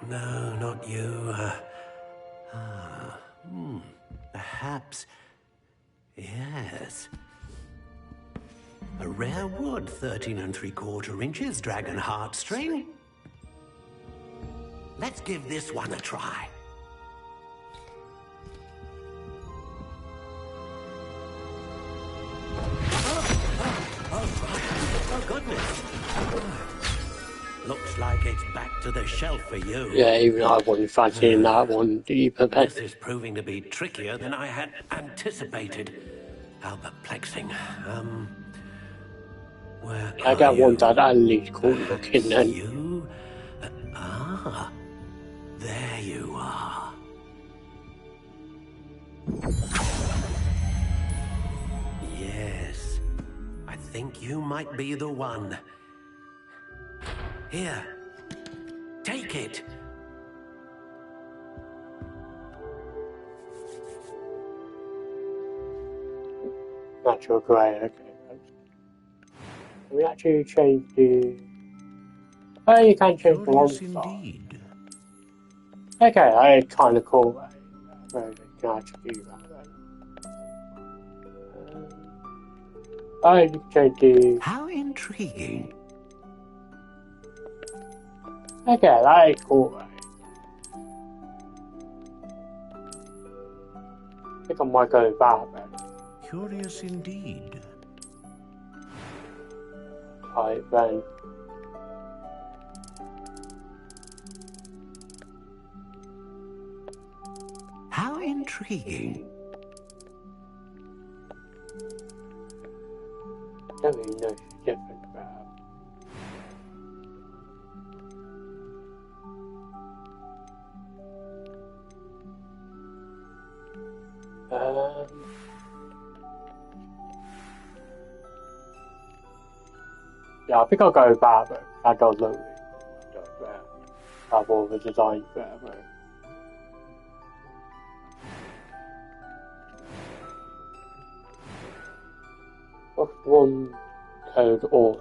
No, not you. Perhaps. Yes. A rare wood, 13 3/4 inches, dragon heartstring. Let's give this one a try. Oh, goodness. Looks like it's back to the shelf for you. Yeah, even I wasn't fancying that one either. This is proving to be trickier than I had anticipated. How perplexing. Where I got one that at least cool looking then. You? There you are. Yes. I think you might be the one. Here. Take it. Natural grey, okay. Can we actually change the... Oh, you can change the one side. Okay, that is kind of cool. Right? You can actually do that. Right? Oh, you can change the... How intriguing. Okay, that is cool. Right? I think I might go with that. Right? Curious indeed. Right, then. How intriguing. I don't really know if it's different, yeah, I think I'll go with that, but that does look really cool. Have all the designs better, though. What's one code or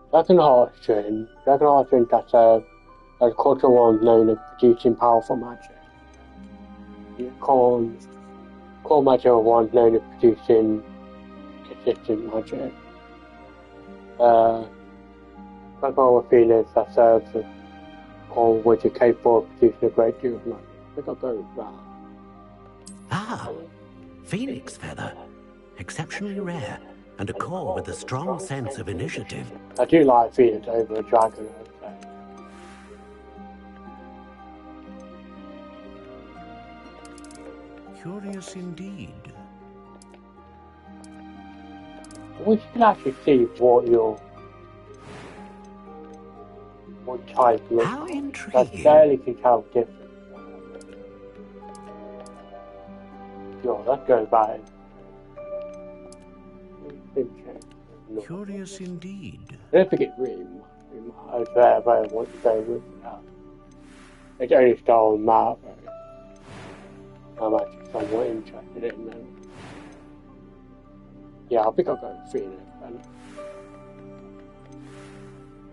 Dragon Heartstring? Dragon Heartstring, that's a cultural one known as producing powerful magic. Core magic one known as producing consistent magic. Dragon Phoenix that serves as core which is capable of producing a great deal of magic. I think I'll go with that. Ah, Phoenix Feather. Exceptionally rare, and a core with a strong sense of initiative. I do like Phoenix over a dragon, I'd say. Curious indeed. We can actually see what type looks. How intriguing. I barely can tell difference. Sure, let's go back. Curious indeed. I don't think it really matters where I want to go with that. It's only style and map. I'm actually somewhat interested in them. Yeah, I think I'll go with Phoenix then.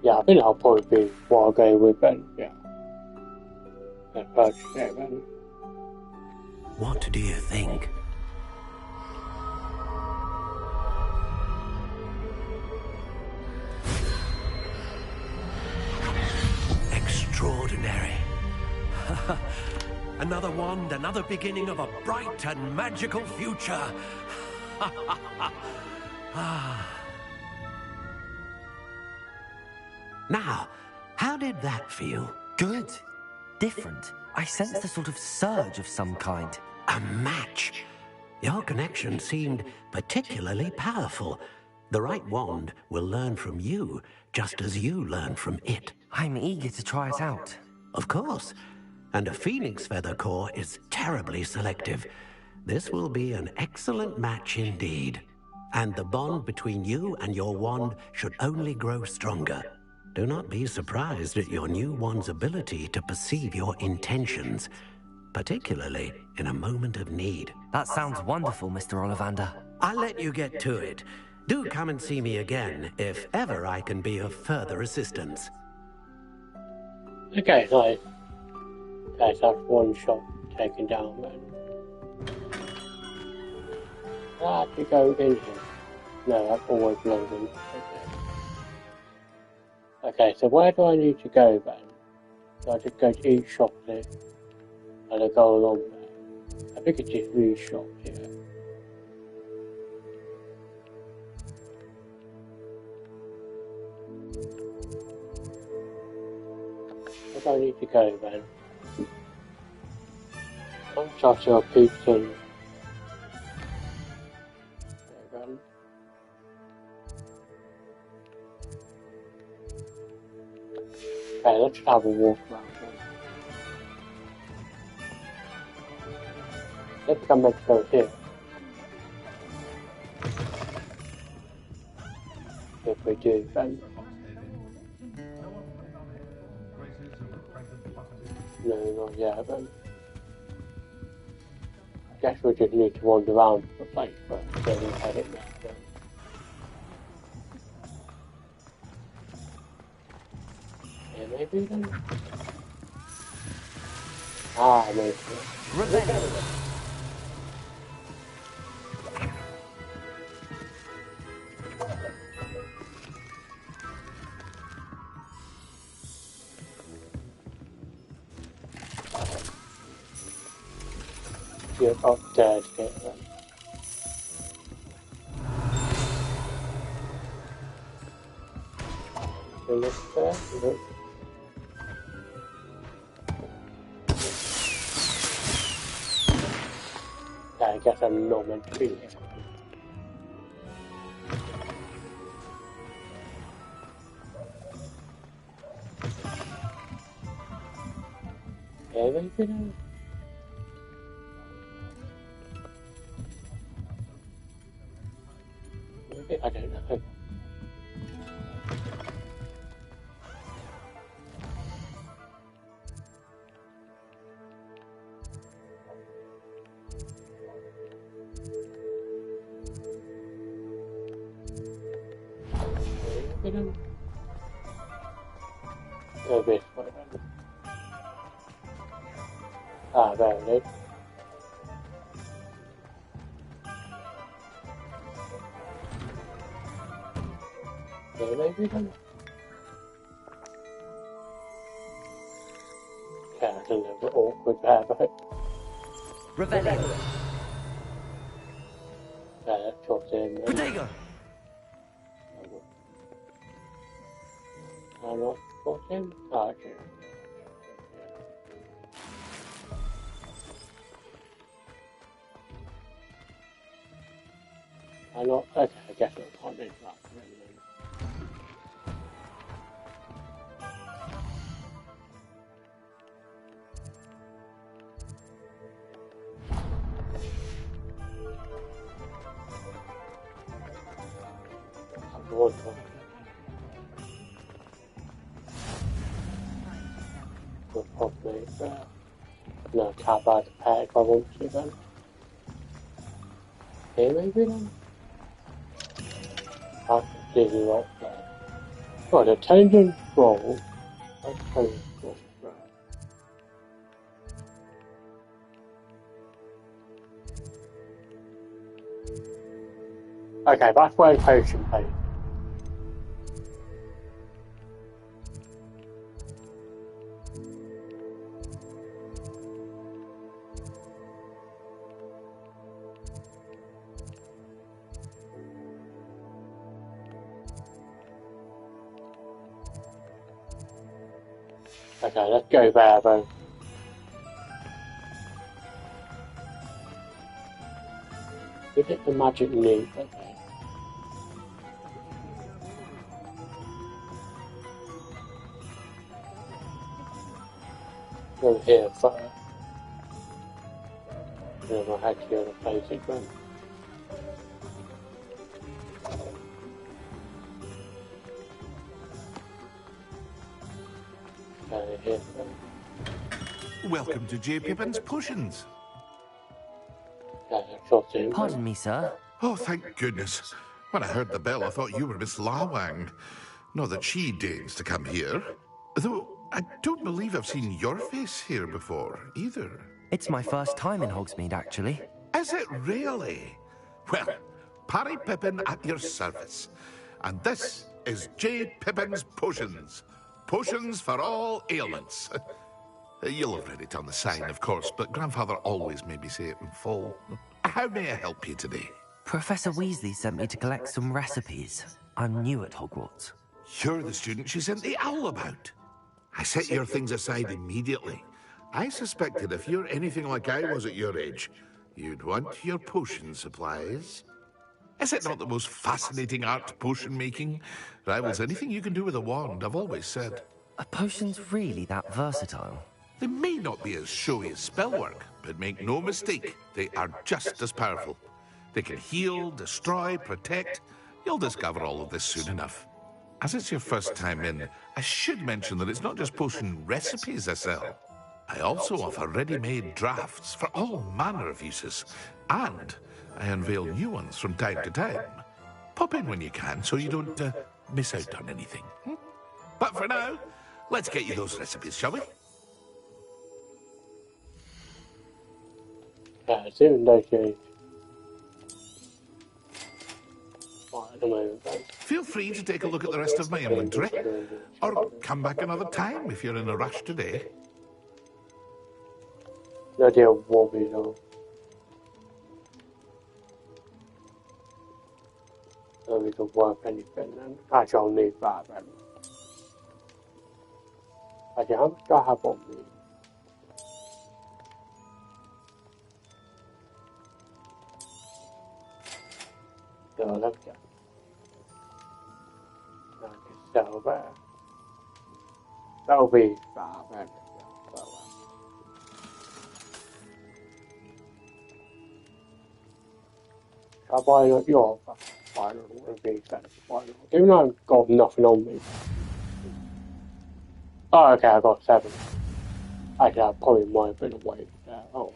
Yeah, I think that'll probably be what I'll go with then, yeah. Let's purchase it then. What do you think? Extraordinary. Another wand, another beginning of a bright and magical future. Now, how did that feel? Good. Different. I sensed a sort of surge of some kind. A match. Your connection seemed particularly powerful. The right wand will learn from you, just as you learn from it. I'm eager to try it out. Of course. And a phoenix feather core is terribly selective. This will be an excellent match indeed. And the bond between you and your wand should only grow stronger. Do not be surprised at your new wand's ability to perceive your intentions, particularly in a moment of need. That sounds wonderful, Mr. Ollivander. I'll let you get to it. Do come and see me again if ever I can be of further assistance. Okay, nice. Okay, so that's one shot taken down then. I have to go in here. No, that's always London. Okay, so where do I need to go then? So I just go to each shop here and I go along there. I think it's just these shops here. Where do I need to go then? I'm trying to repeat some. Okay, let's have a walk around then. I think I'm meant to go here. If we do, then... No, not yet, then. I guess we just need to wander around the place first, then we'll head it there. Then. Maybe then? Ah, maybe. Revenge! You're up there to get them. You look there, look. I guess I'm not meant to be here. Yeah, maybe now. Maybe, I don't know. Go this way then. Ah, there it is. Yeah, maybe then. Yeah, it's a little bit awkward there, but... Rebellion! Yeah, let's talk to him then. Protego! I'm not talking to him? Ah, okay. I'm not... Okay, I guess I can't interact with him then. I'm bored of it. We'll probably no, tap out the pad if I want to then. Here maybe then? I can see you up there. Got a tangent roll. That's kind of cool. Okay, that's where the potion plays. Okay, let's go there though. Is it the magic loop? Okay. Go here first. Then I'll head to the other place again. Okay, here first. Welcome to J. Pippin's Potions. Pardon me, sir. Oh, thank goodness. When I heard the bell, I thought you were Miss Lawang. Not that she deigns to come here. Though, I don't believe I've seen your face here before, either. It's my first time in Hogsmeade, actually. Is it really? Well, Parry Pippin at your service. And this is J. Pippin's Potions. Potions for all ailments. You'll have read it on the sign, of course, but Grandfather always made me say it in full. How may I help you today? Professor Weasley sent me to collect some recipes. I'm new at Hogwarts. You're the student she sent the owl about. I set your things aside immediately. I suspected if you're anything like I was at your age, you'd want your potion supplies. Is it not the most fascinating art, potion making? Rivals anything you can do with a wand, I've always said. Are potions really that versatile? They may not be as showy as spellwork, but make no mistake, they are just as powerful. They can heal, destroy, protect. You'll discover all of this soon enough. As it's your first time in, I should mention that it's not just potion recipes I sell. I also offer ready-made drafts for all manner of uses, and I unveil new ones from time to time. Pop in when you can so you don't miss out on anything. But for now, let's get you those recipes, shall we? Yeah, it's even okay. Right, at the moment, then. Feel free to take a look at the rest of my inventory, or come back another time if you're in a rush today. No idea what we know. So we can work anything then. Actually, I'll need that then. Actually, how much do I have on me? So let's go. Now I can sell that. That'll be that then. I buy your final would be better final. Even though I've got nothing on me. Oh, okay, I got 7. Actually, I probably might have been away there. Oh.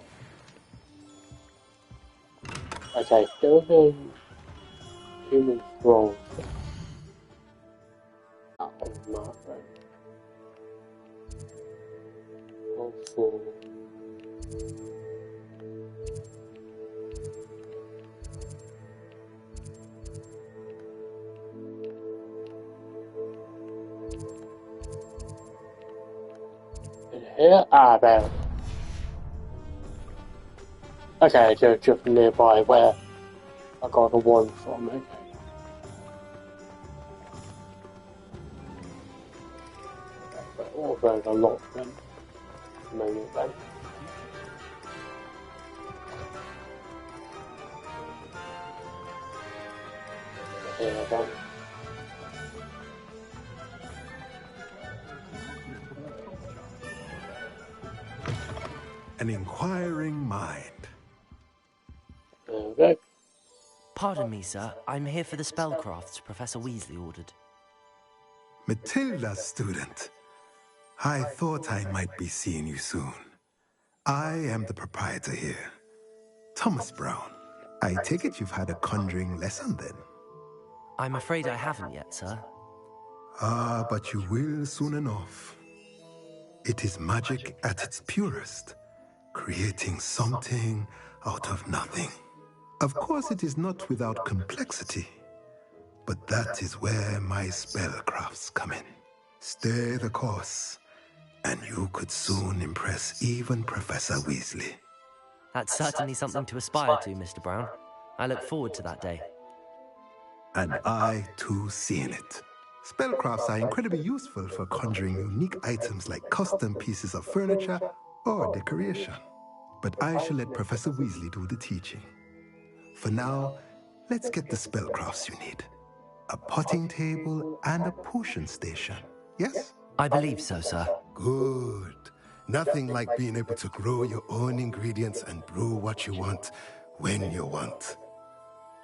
Okay, still in human scrolls. That was not right. Also. Here? Ah, there. Okay, so just nearby where I got the one from, okay. But also a lot then. Moment then. Here then. An inquiring mind. Okay. Pardon me, sir. I'm here for the spellcrafts Professor Weasley ordered. Matilda, student. I thought I might be seeing you soon. I am the proprietor here. Thomas Brown. I take it you've had a conjuring lesson then? I'm afraid I haven't yet, sir. Ah, but you will soon enough. It is magic at its purest. Creating something out of nothing. Of course, it is not without complexity, but that is where my spellcrafts come in. Stay the course, and you could soon impress even Professor Weasley. That's certainly something to aspire to, Mr. Brown. I look forward to that day. And I, too, seen it. Spellcrafts are incredibly useful for conjuring unique items like custom pieces of furniture or decoration. But I shall let Professor Weasley do the teaching. For now, let's get the spellcrafts you need. A potting table and a potion station, yes? I believe so, sir. Good. Nothing like being able to grow your own ingredients and brew what you want, when you want.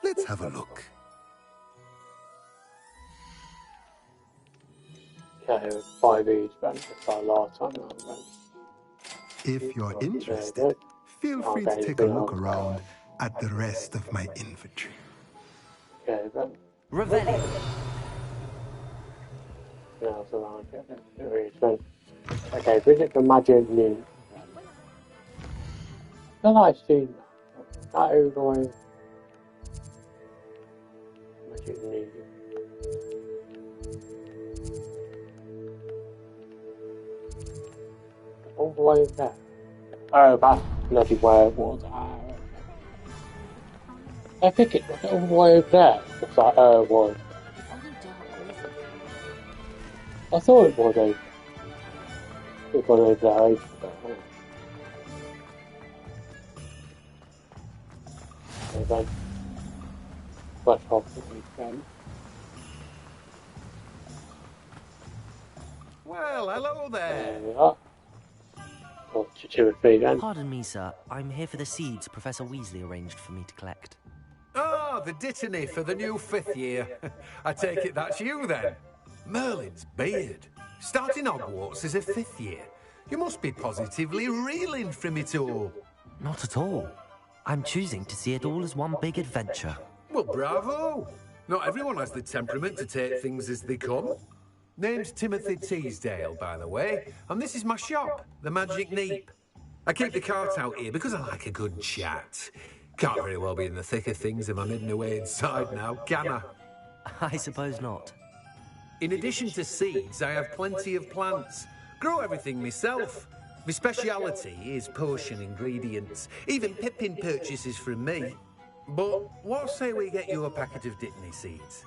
Let's have a look. Okay, 5 each, Ben. It's our last time now, Ben. If you're interested, feel free to take a look around at the rest of my inventory. Okay, Ben. Revelio. Now it's around here. There is, Ben. Okay, visit the Magic Museum. Have I seen that? That is going. Magic Museum. All the way there. Oh, that's bloody where it was. I think it was all the way over there. It's like, it was. I thought it was over. It was over there ages ago. Okay, then. Let's hope that we can. Well, hello there. There we are. Or 2 or 3 then. Pardon me, sir. I'm here for the seeds Professor Weasley arranged for me to collect. Oh, the dittany for the new 5th year. I take it that's you then. Merlin's beard. Starting Hogwarts as a 5th year. You must be positively reeling from it all. Not at all. I'm choosing to see it all as one big adventure. Well, bravo. Not everyone has the temperament to take things as they come. Name's Timothy Teasdale, by the way, and this is my shop, the Magic Neep. I keep the cart out here because I like a good chat. Can't very well be in the thick of things if I'm hidden away inside now, can I? I suppose not. In addition to seeds, I have plenty of plants. Grow everything myself. My speciality is potion ingredients. Even Pippin purchases from me. But what say we get you a packet of Dittany seeds?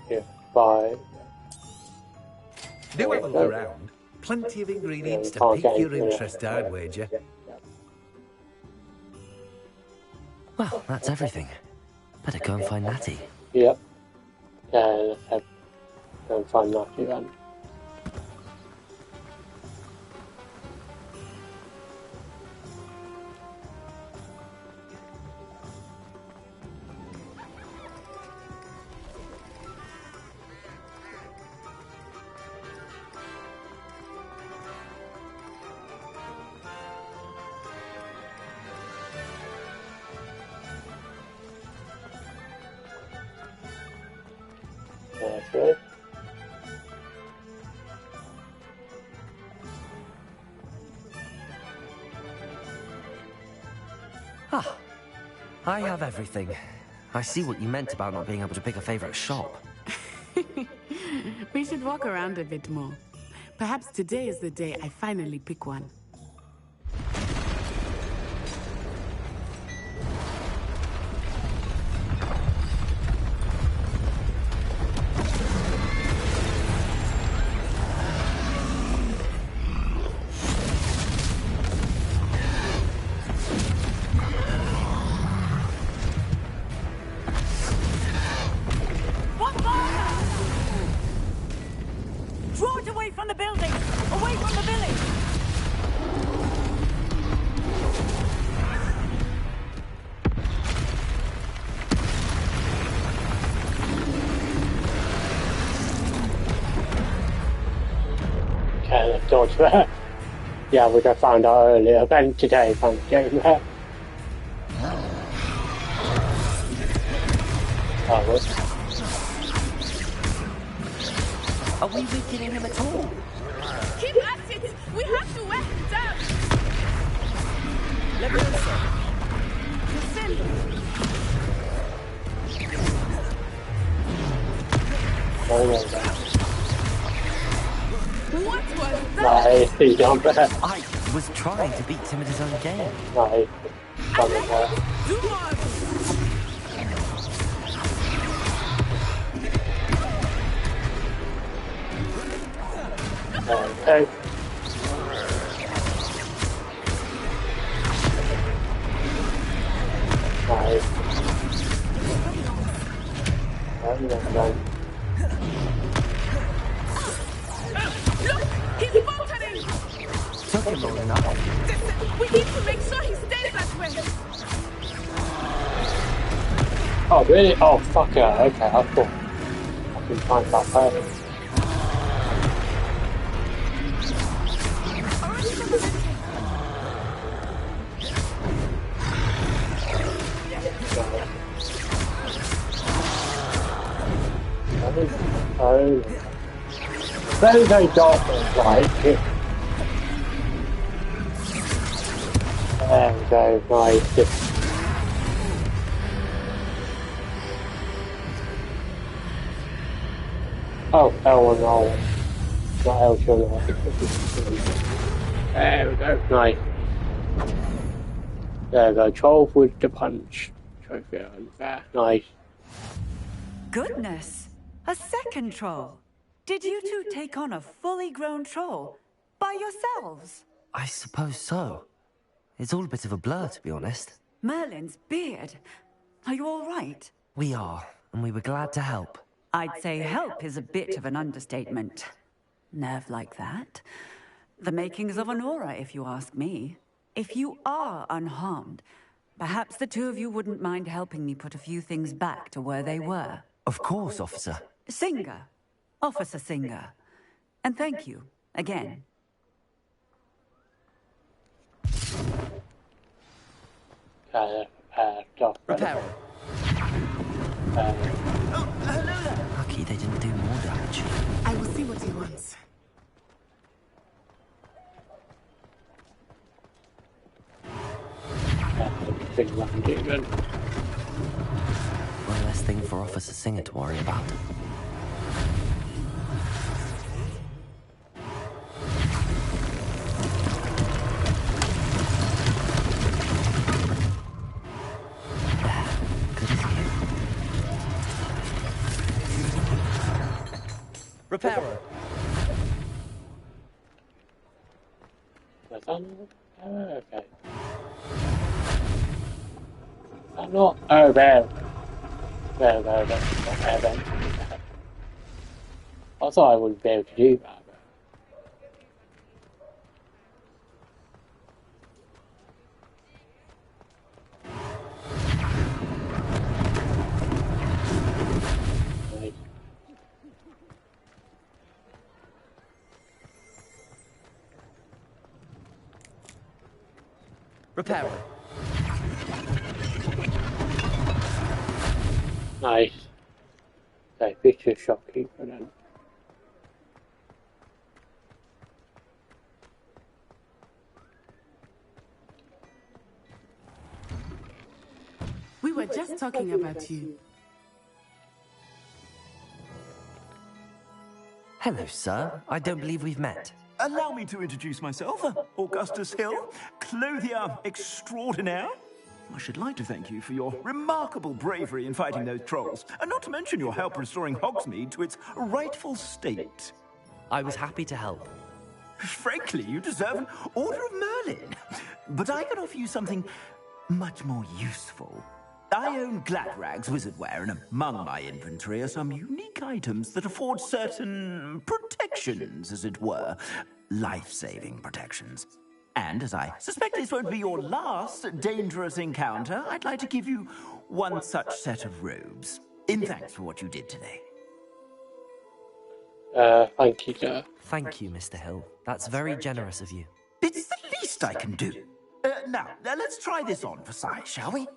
Yeah, 5. Do have a look around. Plenty of ingredients to pique your interest, I'd wager. Well, that's everything. Better go and find Natty. Yep. Yeah, let's go and find Natty then. That's good. Ah, I have everything. I see what you meant about not being able to pick a favorite shop. We should walk around a bit more. Perhaps today is the day I finally pick one. Draw it away from the building! Away from the village! Okay, let's dodge that. Yeah, which I found out earlier. Then today, found the game there. Oh, whoops. Are we weakening him at all? Keep at it! We have to wear him down! Leviosa. Descend. What was that? Nice, he jumped there. I was trying to beat him at his own game. Nice. Coming there. Okay. Nice. Look, he's faltering. Took him long enough. We need to make sure he stays that way. Oh, really? Oh, fuck yeah. Okay, I thought I can find that person. Oh, very, very dark like it. There we go, nice. Oh, L1, not L2. There we go, nice. There we go, 12 with the punch. Trophy on there, nice. Goodness! A second troll! Did you two take on a fully grown troll? By yourselves? I suppose so. It's all a bit of a blur, to be honest. Merlin's beard. Are you all right? We are, and we were glad to help. I'd say help is a bit of an understatement. Nerve like that. The makings of an aura, if you ask me. If you are unharmed, perhaps the two of you wouldn't mind helping me put a few things back to where they were. Of course, officer. Singer. Officer Singer. And thank you, again. Repairing. Lucky they didn't do more damage. I will see what he wants. One less thing for Officer Singer to worry about. Repairer. Okay. I'm not. Oh, there. There. I thought I wouldn't be able to do that. Nice. Repairer. Nice. Okay, picture shopkeeper then. We were just talking about you. Hello, sir. I don't believe we've met. Allow me to introduce myself, Augustus Hill, clothier extraordinaire. I should like to thank you for your remarkable bravery in fighting those trolls, and not to mention your help restoring Hogsmeade to its rightful state. I was happy to help. Frankly, you deserve an Order of Merlin. But I can offer you something much more useful. I own Gladrag's wizardware, and among my inventory are some unique items that afford certain protections, as it were. Life-saving protections. And as I suspect this won't be your last dangerous encounter, I'd like to give you one such set of robes, in thanks for what you did today. Thank you, sir. Thank you, Mr. Hill. That's very generous of you. It's the least I can do. Now, let's try this on for size, shall we?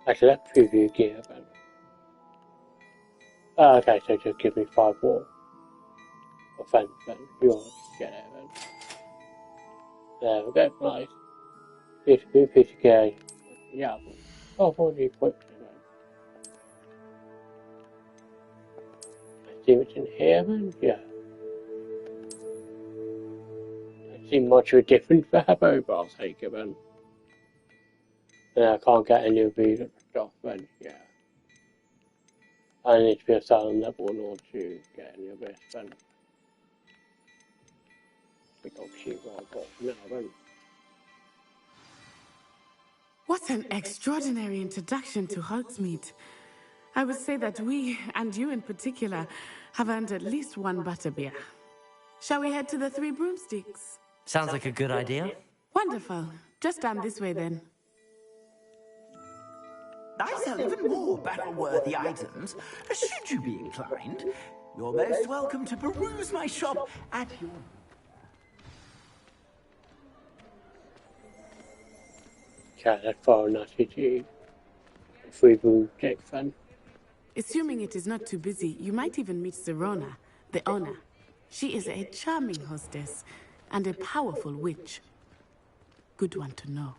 Actually, let's preview gear then. Oh, okay, so just give me 5 more. Offense, then. You want to get it, then. There we go, nice. 50k. Yeah, oh, 40 quickly, then. Let's see what's in here, then. Yeah. Don't see much of a difference for Hebo, but I'll take it, then. And I can't get any of these stuff, then. Yeah. I need to be a silent level in order to get any of this, then. I think I'll keep what I've got for now, then. What an extraordinary introduction to Hogsmeade. I would say that we, and you in particular, have earned at least one butterbeer. Shall we head to the Three Broomsticks? Sounds like a good idea. Wonderful. Just down this way then. I sell even more battle-worthy items. Should you be inclined, you're most welcome to peruse my shop at your... Okay, that's far enough to Three Broomsticks, then. Assuming it is not too busy, you might even meet Serona, the owner. She is a charming hostess and a powerful witch. Good one to know.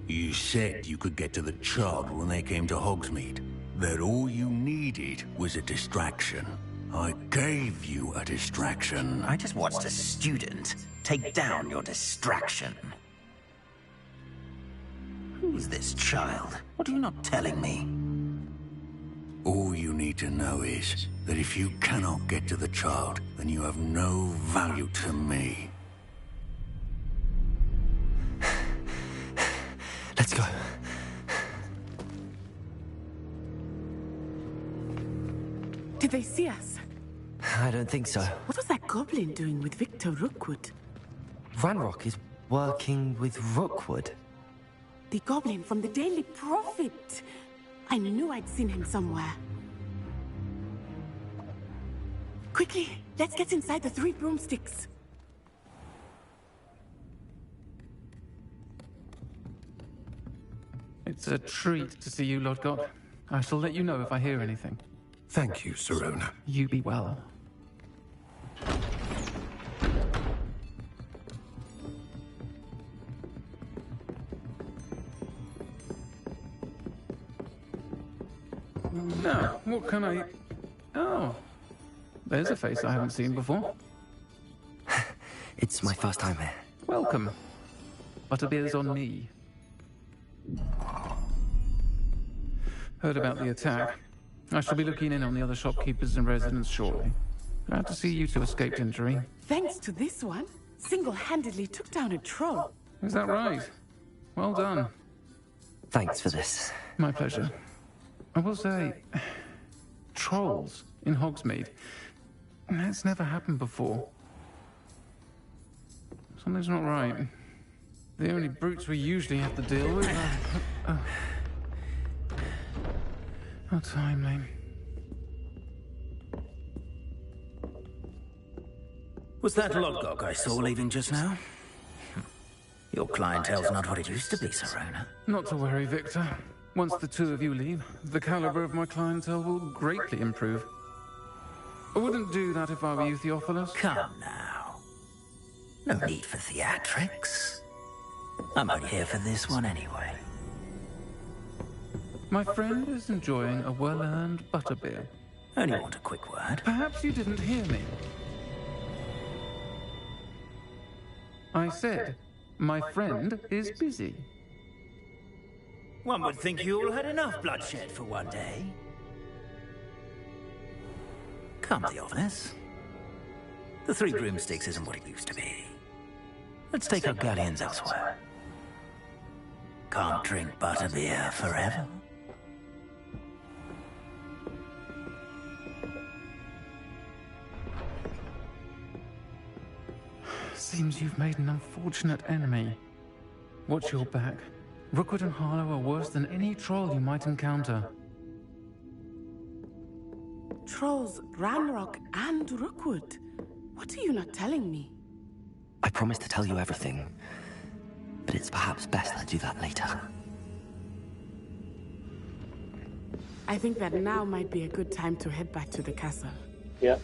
You said you could get to the child when they came to Hogsmeade. That all you needed was a distraction. I gave you a distraction. I just watched a student take down your distraction. Who's this child? What are you not telling me? All you need to know is that if you cannot get to the child, then you have no value to me. Let's go. Did they see us? I don't think so. What was that goblin doing with Victor Rookwood? Ranrock is working with Rookwood. The goblin from the Daily Prophet. I knew I'd seen him somewhere. Quickly, let's get inside the Three Broomsticks. It's a treat to see you, Lodgott. I shall let you know if I hear anything. Thank you, Serona. You be well. Now, what can I... Oh, there's a face I haven't seen before. It's my first time here. Welcome. Butterbeer's on me. Heard about the attack. I shall be looking in on the other shopkeepers and residents shortly. Glad to see you two escaped injury. Thanks to this one, single-handedly took down a troll. Is that right? Well done. Thanks for this. My pleasure. I will say, trolls in Hogsmeade. That's never happened before. Something's not right. The only brutes we usually have to deal with are... How timely. Was that Lodgok I saw leaving just now? Your clientele's not what it used to be, Serona. Not to worry, Victor. Once the two of you leave, the caliber of my clientele will greatly improve. I wouldn't do that if I were you, Theophilus. Come now. No need for theatrics. I'm only here for this one anyway. My friend is enjoying a well-earned butterbeer. Only want a quick word. Perhaps you didn't hear me. I said, my friend is busy. One would think you all had enough bloodshed for one day. Come, Theophilus. The Three Broomsticks isn't what it used to be. Let's take our galleons elsewhere. Can't drink butterbeer forever. Seems you've made an unfortunate enemy. Watch your back. Rookwood and Harlow are worse than any troll you might encounter. Trolls, Ranrock, and Rookwood. What are you not telling me? I promised to tell you everything, but it's perhaps best I do that later. I think that now might be a good time to head back to the castle. Yep.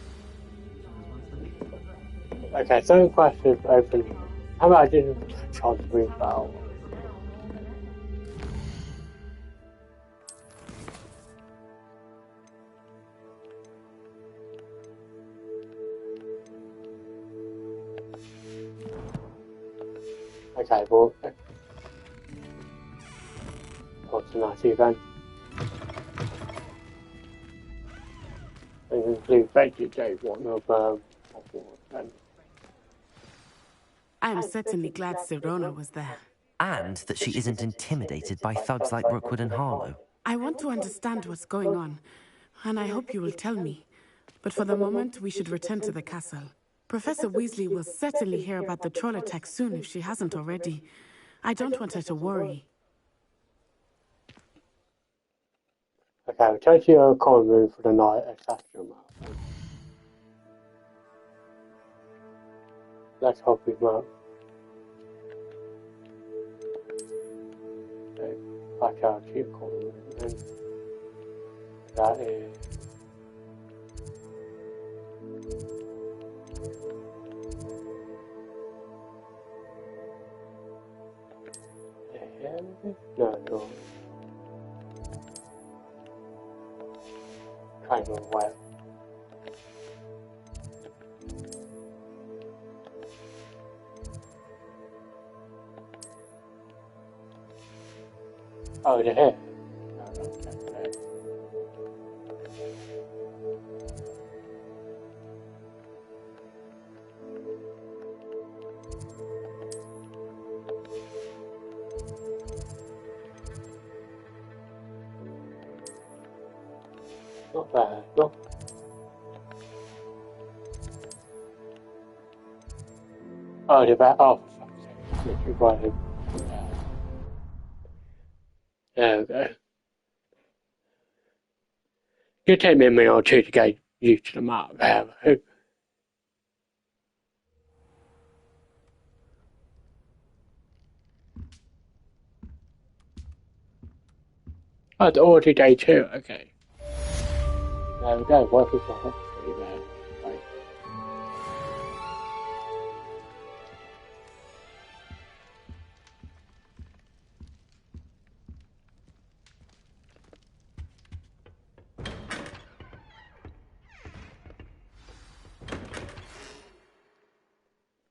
Okay, some questions open. How about I didn't touch on the rebound? Okay, well, what's a nice event? And include vegetable, one of and I am certainly glad Sirona was there. And that she isn't intimidated by thugs like Rookwood and Harlow. I want to understand what's going on, and I hope you will tell me. But for the moment, we should return to the castle. Professor Weasley will certainly hear about the troll attack soon if she hasn't already. I don't want her to worry. okay, we'll take your common room for the night, etc. Let's hope we won't. Okay, back out to your common room, and that is. No, no. Kind of away. Oh, they're here. Not bad, no. Oh, they're back. Oh, for fuck's sake. You're right. There we go. You take me a minute or two to get used to the map there. Oh, it's already day 2, okay. There we go, working for Huxley there. Right.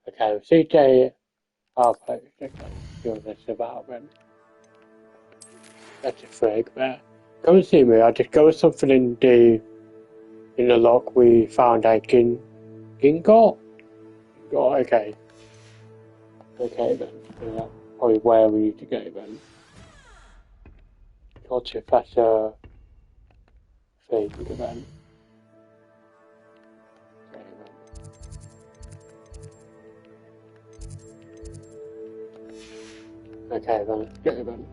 Okay, CJ Harpo, okay, doing this about then. That's a frig there. Come and see me, I discovered something in the lock we found a Gingot? Oh, okay. Okay then. Yeah, probably where we need to go then. Got to Professor thing then. Okay then, go then.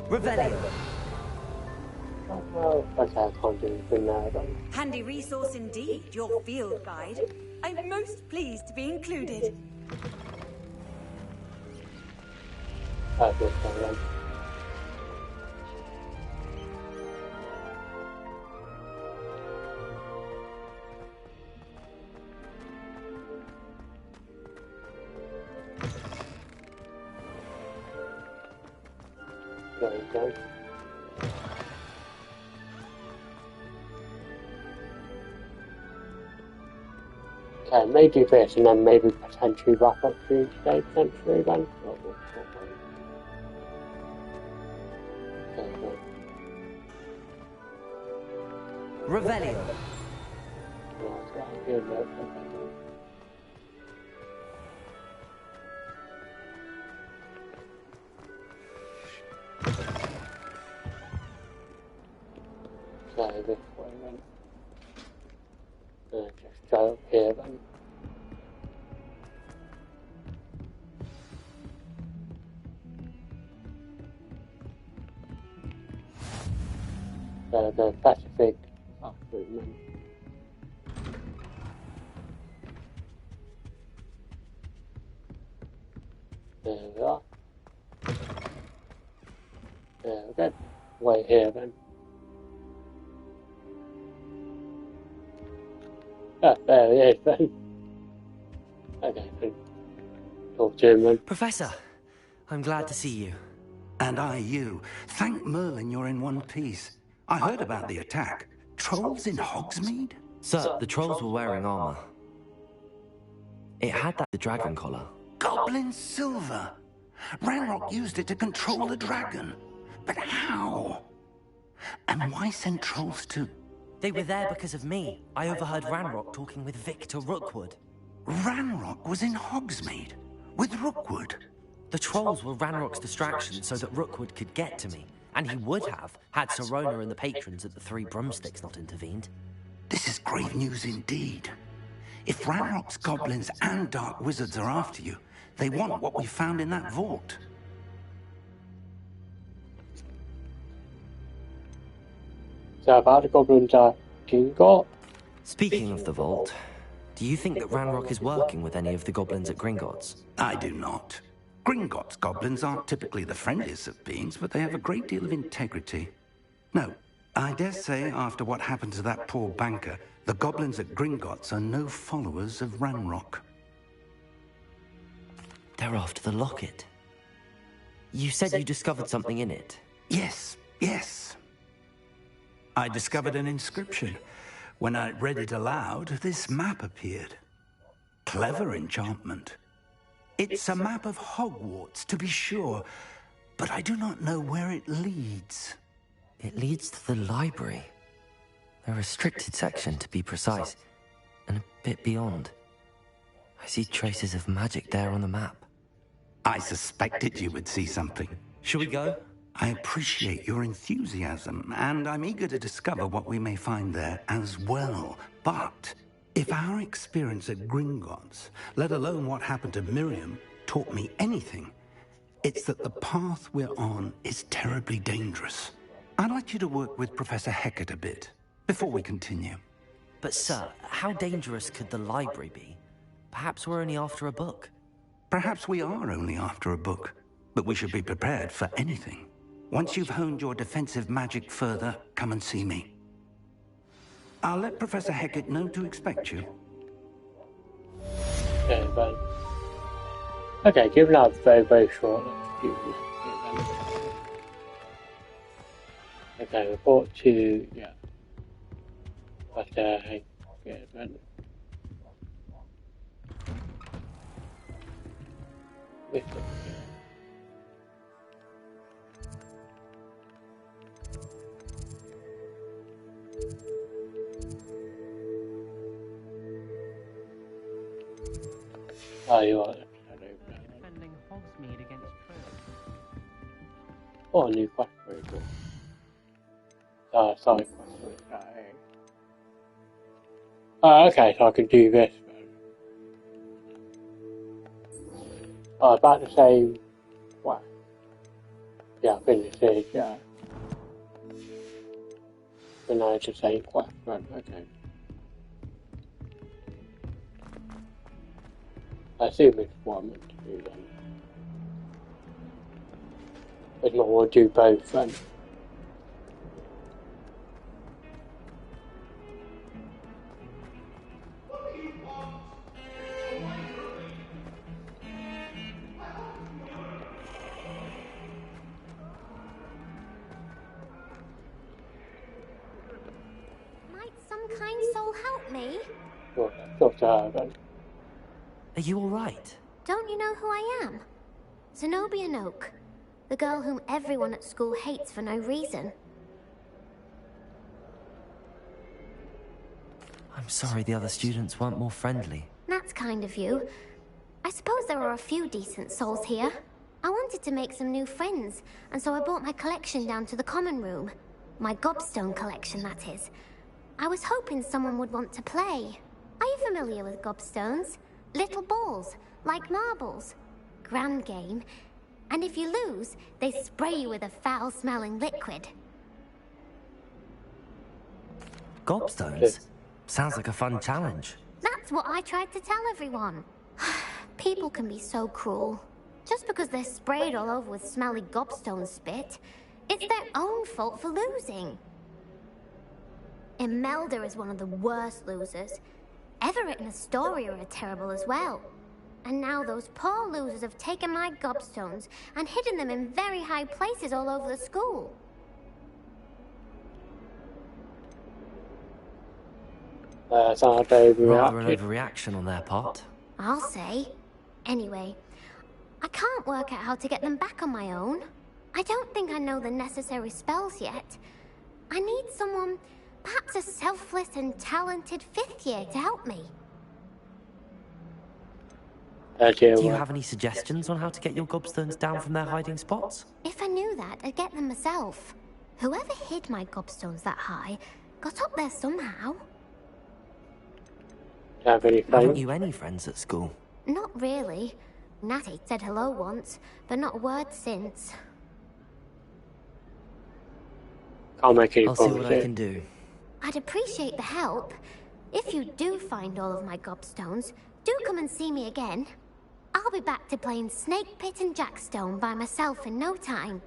Revelio. Oh, okay, I can't do anything now then. Handy resource indeed, your field guide. I'm most pleased to be included. Perfect, then. There you go. Okay, maybe this and then maybe potentially wrap up to today, potentially then. Revelio. go this way then. Just go up here then. The Pacific movement. There we are. There we go. Wait here then. Ah, there he is then. Okay, then. Talk to him then. Professor, I'm glad to see you. And I you. Thank Merlin you're in one piece. I heard about the attack. Trolls in Hogsmeade? Sir, the trolls were wearing armor. It had the dragon collar. Goblin silver! Ranrock used it to control the dragon. But how? And why send trolls to... They were there because of me. I overheard Ranrock talking with Victor Rookwood. Ranrock was in Hogsmeade? With Rookwood? The trolls were Ranrock's distraction so that Rookwood could get to me. And he would have, had Sirona and the patrons at the Three Broomsticks not intervened. This is grave news indeed. If Ranrock's goblins and dark wizards are after you, they want what we found in that vault. So about the goblins are Gringotts? Speaking of the vault, do you think that Ranrock is working with any of the goblins at Gringotts? I do not. Gringotts goblins aren't typically the friendliest of beings, but they have a great deal of integrity. No, I dare say after what happened to that poor banker, the goblins at Gringotts are no followers of Ranrock. They're after the locket. You said you discovered something in it. Yes, yes. I discovered an inscription. When I read it aloud, this map appeared. Clever enchantment. It's a map of Hogwarts, to be sure, but I do not know where it leads. It leads to the library. A restricted section, to be precise, and a bit beyond. I see traces of magic there on the map. I suspected you would see something. Shall we go? I appreciate your enthusiasm, and I'm eager to discover what we may find there as well. But if our experience at Gringotts, let alone what happened to Miriam, taught me anything, it's that the path we're on is terribly dangerous. I'd like you to work with Professor Hecat a bit, before we continue. But sir, how dangerous could the library be? Perhaps we're only after a book. Perhaps we are only after a book, but we should be prepared for anything. Once you've honed your defensive magic further, come and see me. I'll let Professor Hecat know to expect you. Okay, then. Okay, given that very, very short. Okay, report to, yeah. But, yeah, then. Oh, you are. Defending Hogsmeade against trolls. Oh, new quest very good. Sorry, quest. Oh, okay, so I can do this. Oh, about the same. What? Yeah, I think this is, yeah. But no, it's the same quest, right? Okay. I assume it's what I'm meant to do then. But not want to do both then. Might some kind soul help me? Sure, talk to her then. Are you alright? Don't you know who I am? Zenobia Noak, the girl whom everyone at school hates for no reason. I'm sorry the other students weren't more friendly. That's kind of you. I suppose there are a few decent souls here. I wanted to make some new friends, and so I brought my collection down to the common room. My gobstone collection, that is. I was hoping someone would want to play. Are you familiar with gobstones? Little balls, like marbles. Grand game. And if you lose, they spray you with a foul-smelling liquid. Gobstones? Sounds like a fun challenge. That's what I tried to tell everyone. People can be so cruel. Just because they're sprayed all over with smelly gobstone spit, it's their own fault for losing. Imelda is one of the worst losers. Everett and Astoria are terrible as well. And now those poor losers have taken my gobstones and hidden them in very high places all over the school. That's not Rather an overreaction. overreaction on their part. I'll say. Anyway, I can't work out how to get them back on my own. I don't think I know the necessary spells yet. I need someone, perhaps a selfless and talented 5th year to help me. Do you have any suggestions on how to get your gobstones down from their hiding spots? If I knew that, I'd get them myself. Whoever hid my gobstones that high got up there somehow. Haven't you any friends at school? Not really. Natty said hello once, but not a word since. I'll make it. I'll see what I can do. I'd appreciate the help. If you do find all of my gobstones, do come and see me again. I'll be back to playing Snake Pit and Jackstone by myself in no time.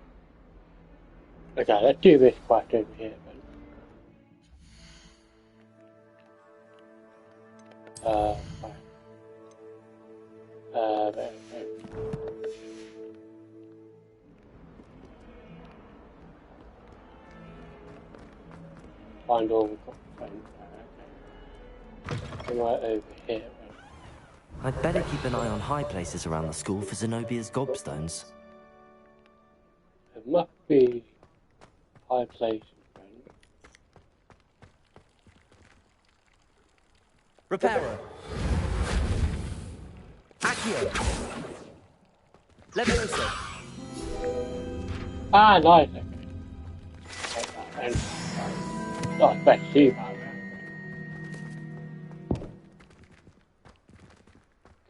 Okay, let's do this quest over here then. There. Find all the gobstones. Okay. Right over here. I'd better keep an eye on high places around the school for Zenobia's gobstones. There must be high places. Reparo. Accio. Leviosa. Ah, nice. And not best see that.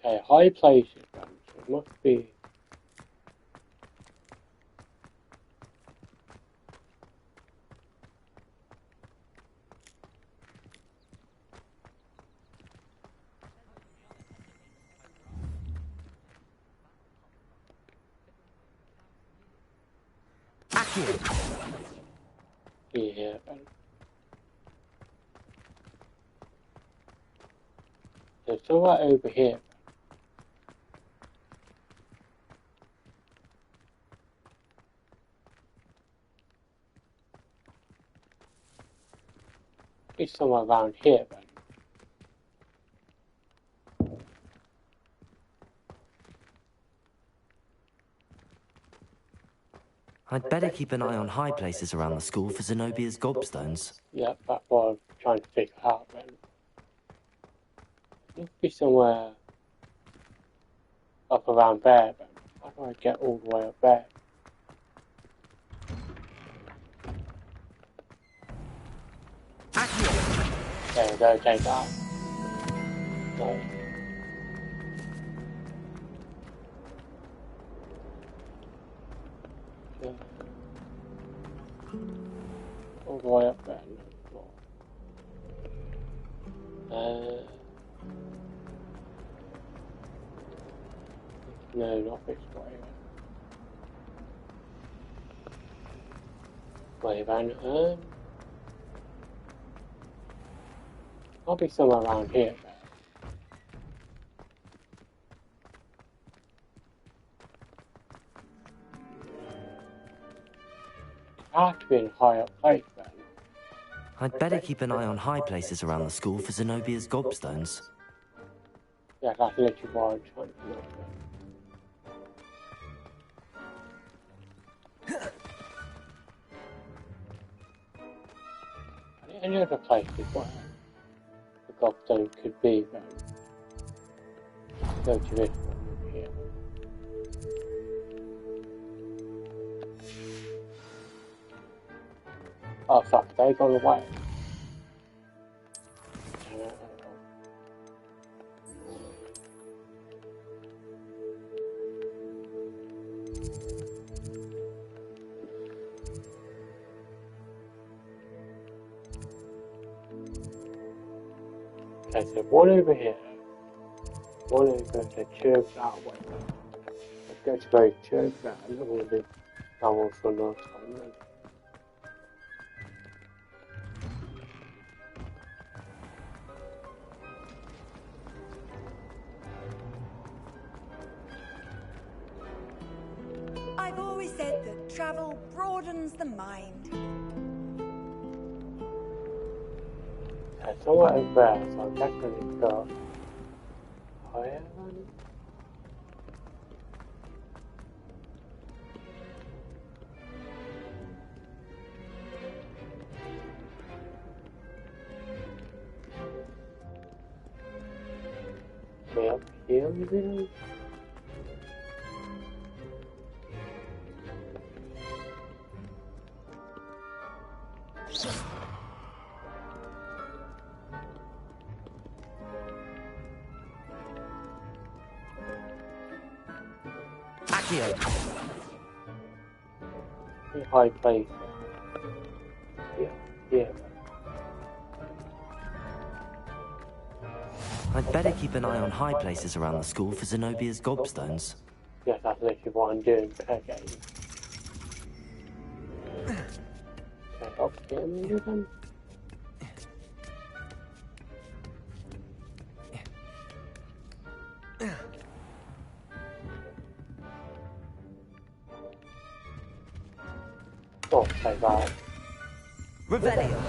Okay, high places. So it must be. Yeah. There's somewhere over here. It's somewhere around here then. I'd better keep an eye on high places around the school for Zenobia's gobstones. Yeah, that's what I'm trying to figure out then. It must be somewhere up around there then. How do I get all the way up there? There we go, take that. No. All the way up there. No, not this way. Wait, then, I'll be somewhere around here. I have to be in a higher place then. I'd better keep an eye on high places around the school for Zenobia's gobstones. Yeah, that's literally what I'm trying to do. Any other places where the gobstone could be then? Go to this one here. Oh fuck, they gone away. Okay, so one over here. One over the church that way. Let's go to the church that I don't want to do that one for another time then. I've always said that travel broadens the mind. Okay, somewhere over there, so I'll definitely go higher than. Way up here, maybe? High place. Yeah. I'd better keep an eye on high places around the school for Zenobia's gobstones. Yes, that's literally what I'm doing. Okay. Okay, up here maybe then? Oh, say that. Revelio.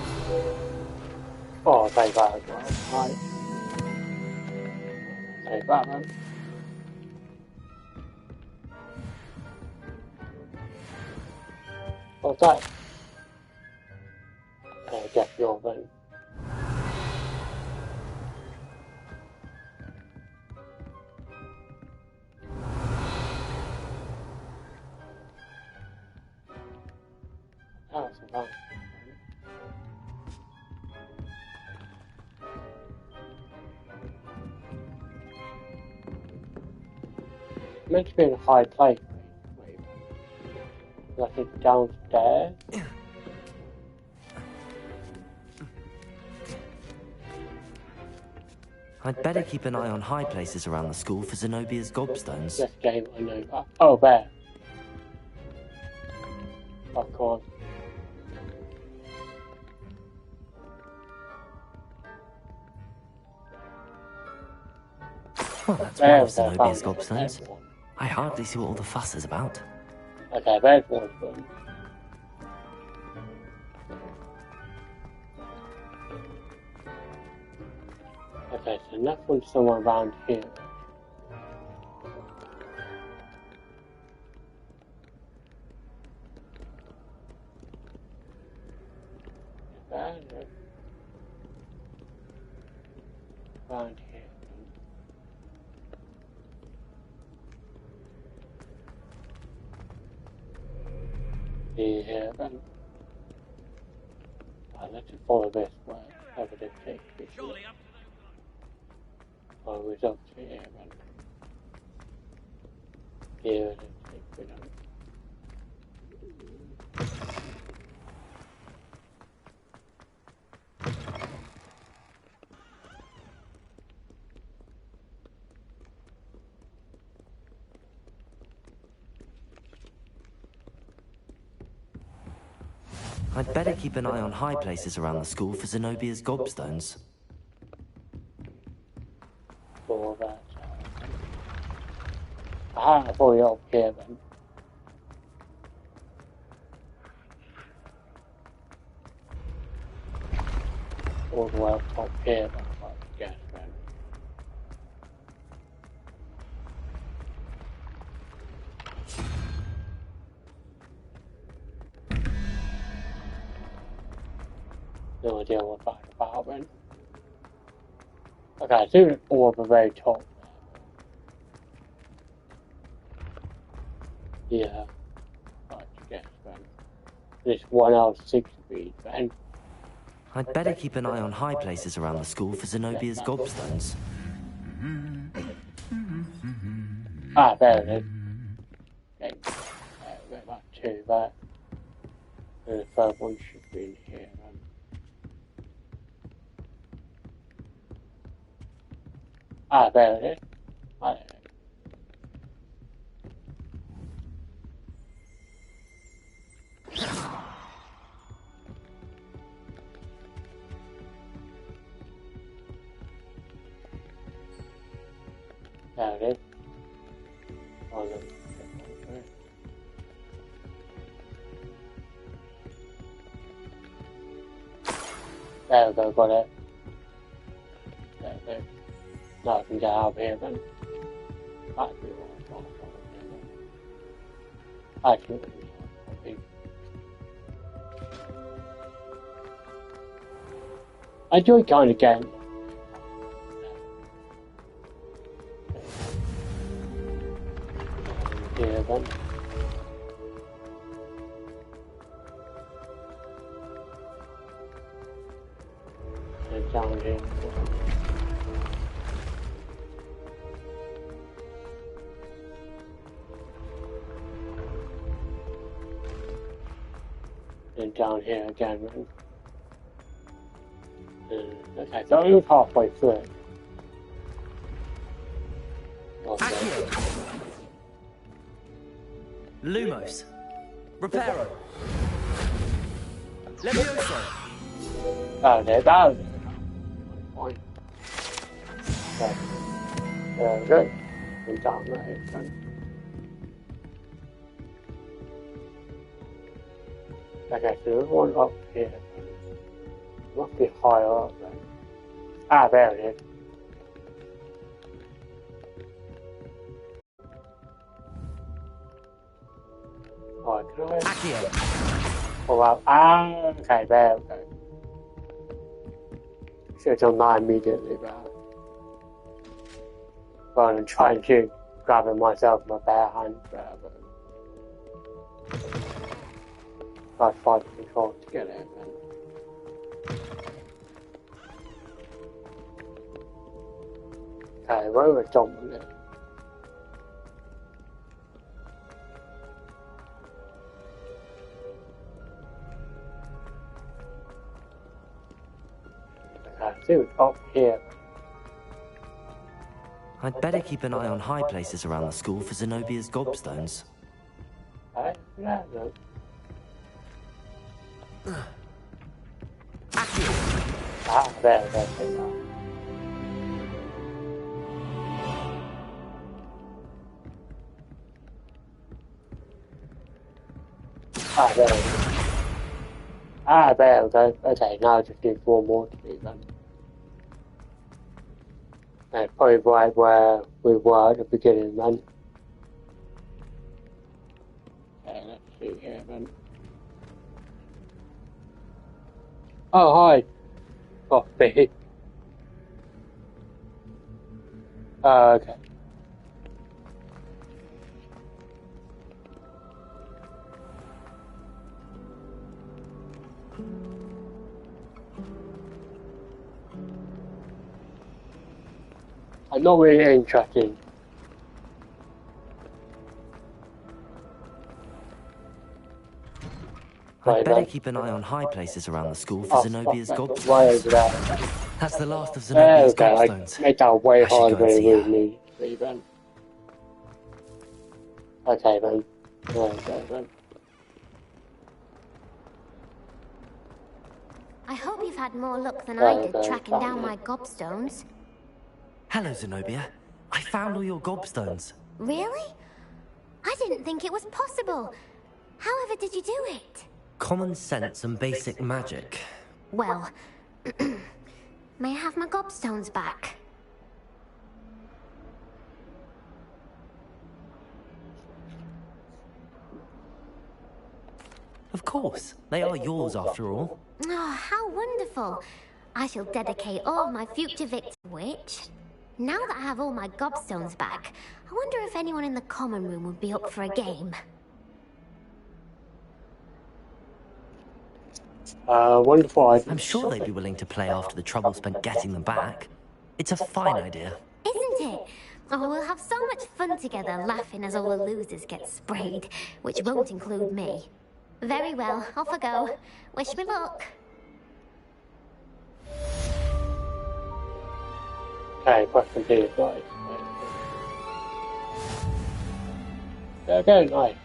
Oh, say that as well. Right. Say that then. What's that? Okay, guess you're then. Oh, so that. Meant to be in a high place. Wait. Like it's downstairs. I'd better keep an eye on high places around the school for Zenobia's gobstones. This game, I know that. Oh, there. Of course. Well, that's one of Zenobia's gobstones. I hardly see what all the fuss is about. Okay, there's one thing. Okay, so next one's somewhere around here. Around here. Yeah, then. Let's just follow this way. Over the take. Follow it up to here, then. Here, then take it up. I'd better keep an eye on high places around the school for Zenobia's gobstones. For that. I thought you up here then. All the way up top here then, I guess then. No idea what that's about then. Okay, I see it all at the very top. Yeah. Right, guess then. This 1 hour 6 speed, then. I'd better keep an eye on high places around the school for Zenobia's gobstones. Ah, there it is. Okay. We've got 2 there. And the third one should be in here, then. Ah, there it is. Ah, there it is. There it is. Oh, no. There we go, got it. There we go. Now I can get out of here then. Actually, I enjoy kind of game. Here then. And down here. And down here again, man. Okay, so it was halfway through it. Accio! Lumos! Reparo! Levioso! Oh, there we go. There we go. And down there, then. Okay, so there's one up here. Must be higher up then. Ah, there it is. Alright, can I... Accio! Oh, wow. Ah, okay, there we go. Should have done that immediately, but... rather than trying to grab it myself with my bare hands, but... Try to find the control to get it, then. Okay, where was John with it? Okay, I see it's up here. I'd better keep an eye on high places around the school for Zenobia's gobstones. Okay, yeah, no. Ah, there. Ah, there we go. Ah, there we go. Okay, now I just need 4 more to be done. That's probably right where we were at the beginning then. Okay, let's see here then. Oh, hi. Coffee. Oh, okay. I'm not really interested. I'd better keep an eye on high places around the school for Zenobia's gobstones. That's the last of Zenobia's gobstones. Make that way I should harder go and than see it her. would need to be then. Okay then. Okay then. I hope you've had more luck than I did tracking down my gobstones. Hello, Zenobia. I found all your gobstones. Really? I didn't think it was possible. However did you do it? Common sense and basic magic. Well, may I have my gobstones back? Of course. They are yours after all. Oh, how wonderful. I shall dedicate all my future victims. Which, now that I have all my gobstones back, I wonder if anyone in the common room would be up for a game. Wonderful idea. I'm sure they'd be willing to play after the trouble spent getting them back. It's a fine idea. Isn't it? Oh, we'll have so much fun together, laughing as all the losers get sprayed, which won't include me. Very well, off I go. Wish me luck. Okay, question D is nice. Okay, nice.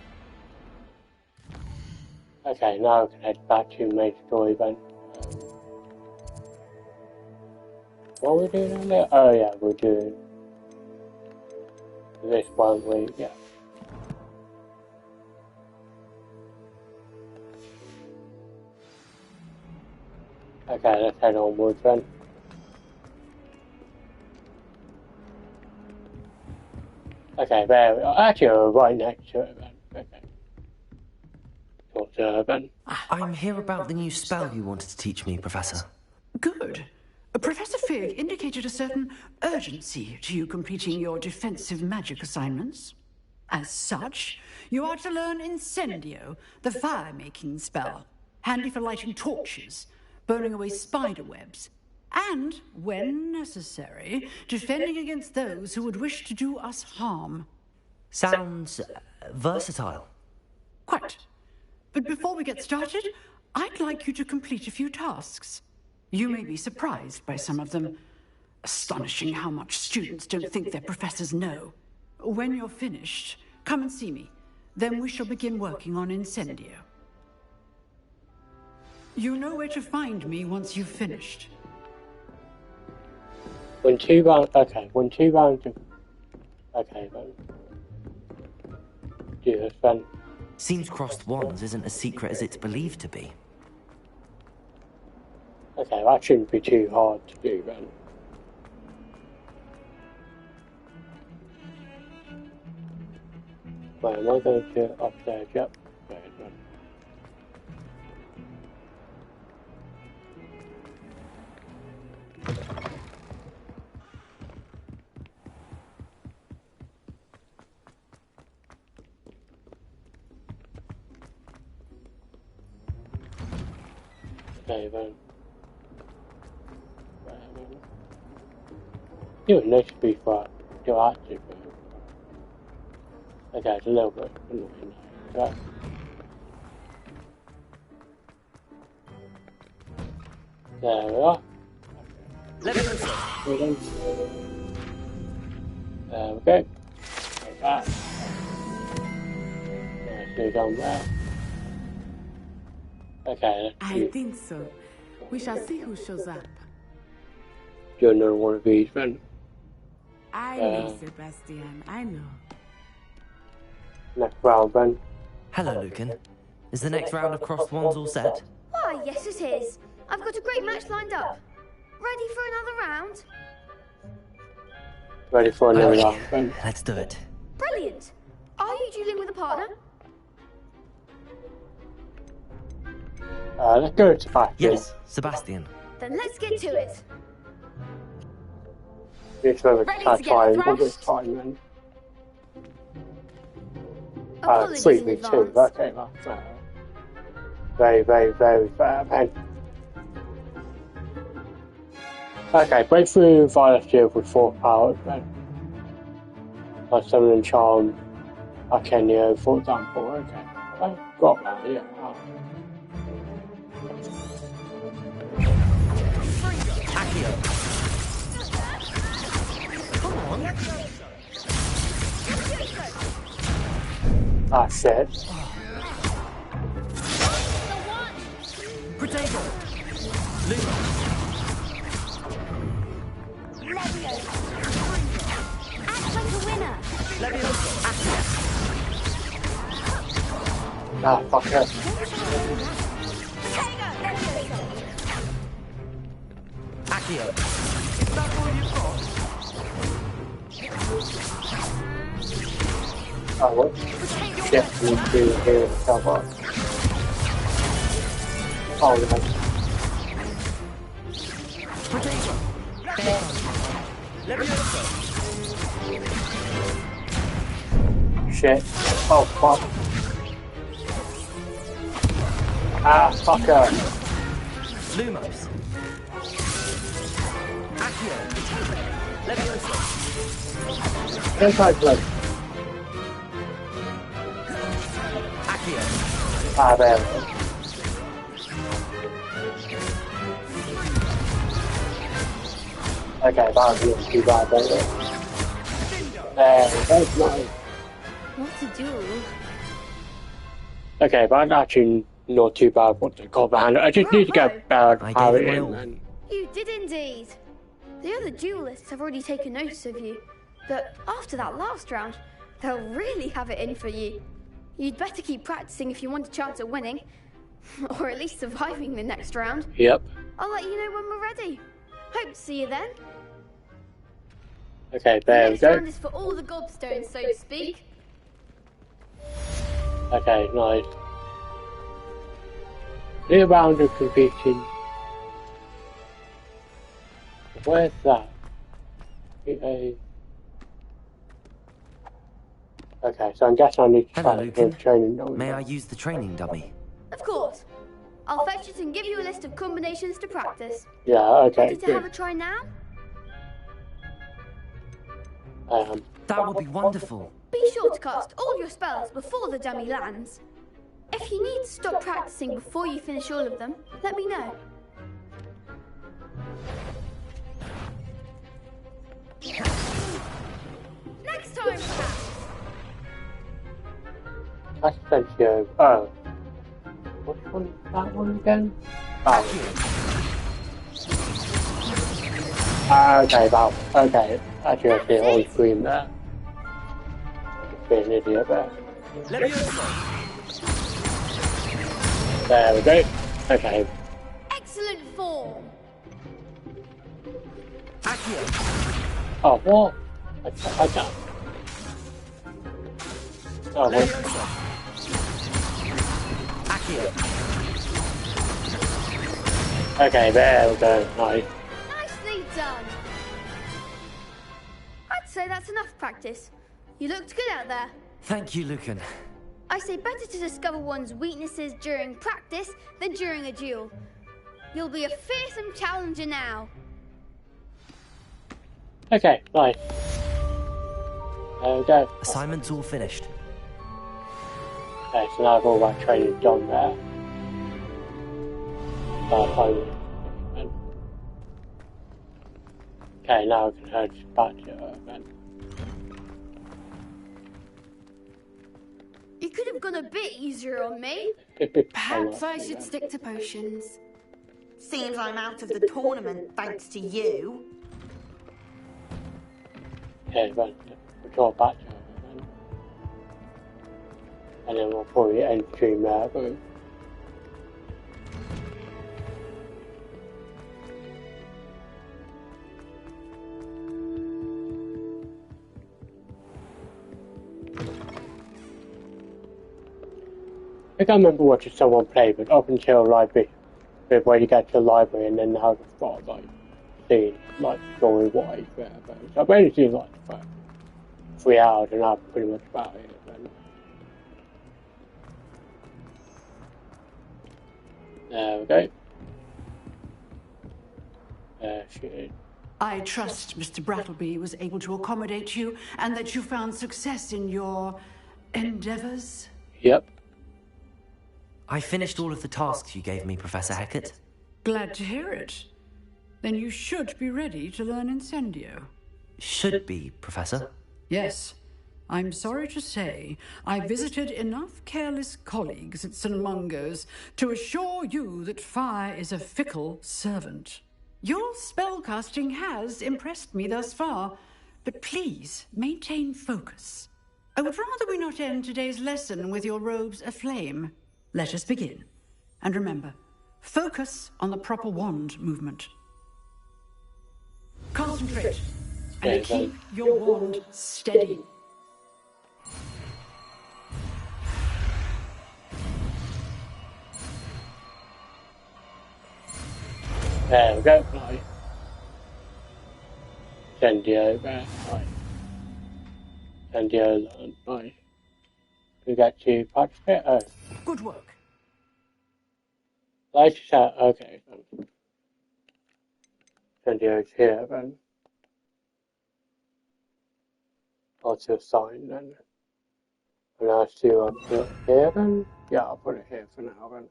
Okay, now we can head back to main story then. What were we doing earlier? Oh yeah, we're doing this one week, yeah. Okay, let's head onwards then. Okay, there we are. Actually, we're right next to it then. Okay. Then. I'm here about the new spell you wanted to teach me, Professor. Good. Professor Fig indicated a certain urgency to you completing your defensive magic assignments. As such, you are to learn Incendio, the fire-making spell, handy for lighting torches, burning away spider webs, and, when necessary, defending against those who would wish to do us harm. Sounds versatile. Quite. But before we get started, I'd like you to complete a few tasks. You may be surprised by some of them. Astonishing how much students don't think their professors know. When you're finished, come and see me. Then we shall begin working on Incendio. You know where to find me once you've finished. When 2 rounds, okay, when 2 rounds of, okay then. Do this then. Seems crossed wands isn't as secret as it's believed to be. Okay, that shouldn't be too hard to do then. Wait, am I going to upstairs? Yep. There it is. Okay then. You would need to be quite active. Okay, it's a little bit annoying. Okay. There we are. There we go. Like that. Nicely done there. Okay, let's I think so. We shall see who shows up. do another one of these then. I know, Sebastian, I know. Next round then. Hello, Lucan. Is the next round of crossed wands all set? Why, yes it is. I've got a great match lined up. Ready for another round? Ready for another round then. Let's do it. Brilliant. Are you dueling with a partner? Let's go to Sebastian. Yes, Sebastian. Then let's get to it. This one Ready I to try get and this thrashed? time then. Apologies Sweet in me too. advance. Okay, that's very, very, very fair then. Okay, breakthrough Violet Shield with 4 powers then. Like Summon Charm, Arcanio, for example. Okay, I got that, yeah. Ah, shit. Potato. Act like a winner. Ah, fuck it. Accio. Is that all you've got? Oh, what? Shit, we need to hear the cover. Oh, no. Potato. Shit. Oh, fuck. Ah, fucker. Lumos. Accio. Levioso. Anti-blood. Accio. Ah, there we go. Okay, that wasn't too bad, don't it? That's nice. What a duel. Okay, but actually not too bad what they call the hand. I just need to get better at how it is, man. You did indeed. The other duelists have already taken notice of you, but after that last round, they'll really have it in for you. You'd better keep practicing if you want a chance at winning, or at least surviving the next round. Yep. I'll let you know when we're ready. Hope to see you then. Okay, The there we next go. round is for all the gobstones, so to speak. Okay, nice. New round of competing. Where's that? Okay, so I'm guessing I need to Hello, try Lucan. the training dummy. May I use the training dummy? Of course. I'll fetch it and give you a list of combinations to practice. Yeah, okay, Ready to have a good. try now? That would be wonderful. Be sure to cast all your spells before the dummy lands. If you need to stop practicing before you finish all of them, let me know. Next time, perhaps. That's Sensio. Oh. Which one is that one again? Oh. Okay, wow. Okay. Actually, I see it on screen there. Just being an idiot there. There we go. Okay. Excellent form. Oh, what? I can't. Oh, what? Okay, there we go. Nice. Nicely done. I'd say that's enough practice. You looked good out there. Thank you, Lucan. I say better to discover one's weaknesses during practice than during a duel. You'll be a fearsome challenger now. Okay, nice. There we go. Assignment's all finished. Okay, so now I've all my training done there. Okay, now I can head back to her then. You could have gone a bit easier on me. Perhaps I should stick to potions. Seems I'm out of the tournament thanks to you. Okay, but we'll go back to her then. And then we'll probably end stream there, but... I can't remember watching someone play, but up until library, where you get to the library and then how the spot, like, seeing, like, story-wise, but I've only seen, like, for 3 hours and that's pretty much about it. Then. There we go. Shit. I trust Mr. Brattleby was able to accommodate you and that you found success in your endeavors. Yep. I finished all of the tasks you gave me, Professor Hecat. Glad to hear it. Then you should be ready to learn Incendio. Should be, Professor. Yes. I'm sorry to say, I visited enough careless colleagues at St. Mungo's to assure you that fire is a fickle servant. Your spellcasting has impressed me thus far, but please maintain focus. I would rather we not end today's lesson with your robes aflame. Let us begin. And remember, focus on the proper wand movement. Concentrate, and keep your wand steady. There we go, nice. Incendio there, nice. Incendio, nice. We get to participate. Oh. Good work. Let's set, okay, then. Incendios here, then. I'll do a sign, then. And I'll see what I put it here, then. Yeah, I'll put it here for now, then.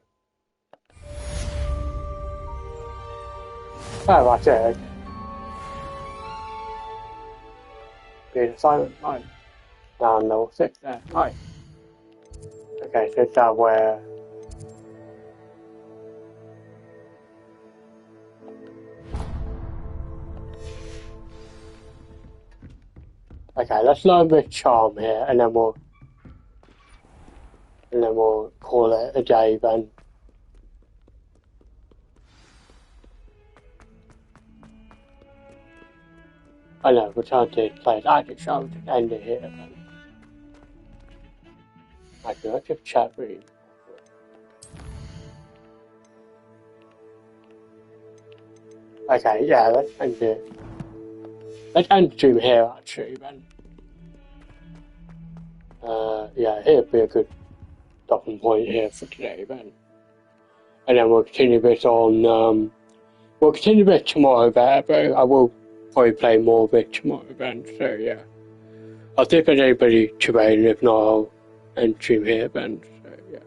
Oh, that's it, okay. Being assignment, right. Now I'm level 6 there, right. Okay, so that's where... Okay, let's learn with charm here, and then we'll call it a day then. I know, return to this place. I just shall just end it here then. I do not just chat with you. Okay, yeah, let's end it. Let's end the stream here actually then. Yeah, here'd be a good stopping point here for today then. And then we'll continue this on, we'll continue this tomorrow there, but I will probably play more of it tomorrow then, so yeah. I'll see if there's anybody today, and if not, I'll end stream here then, so yeah.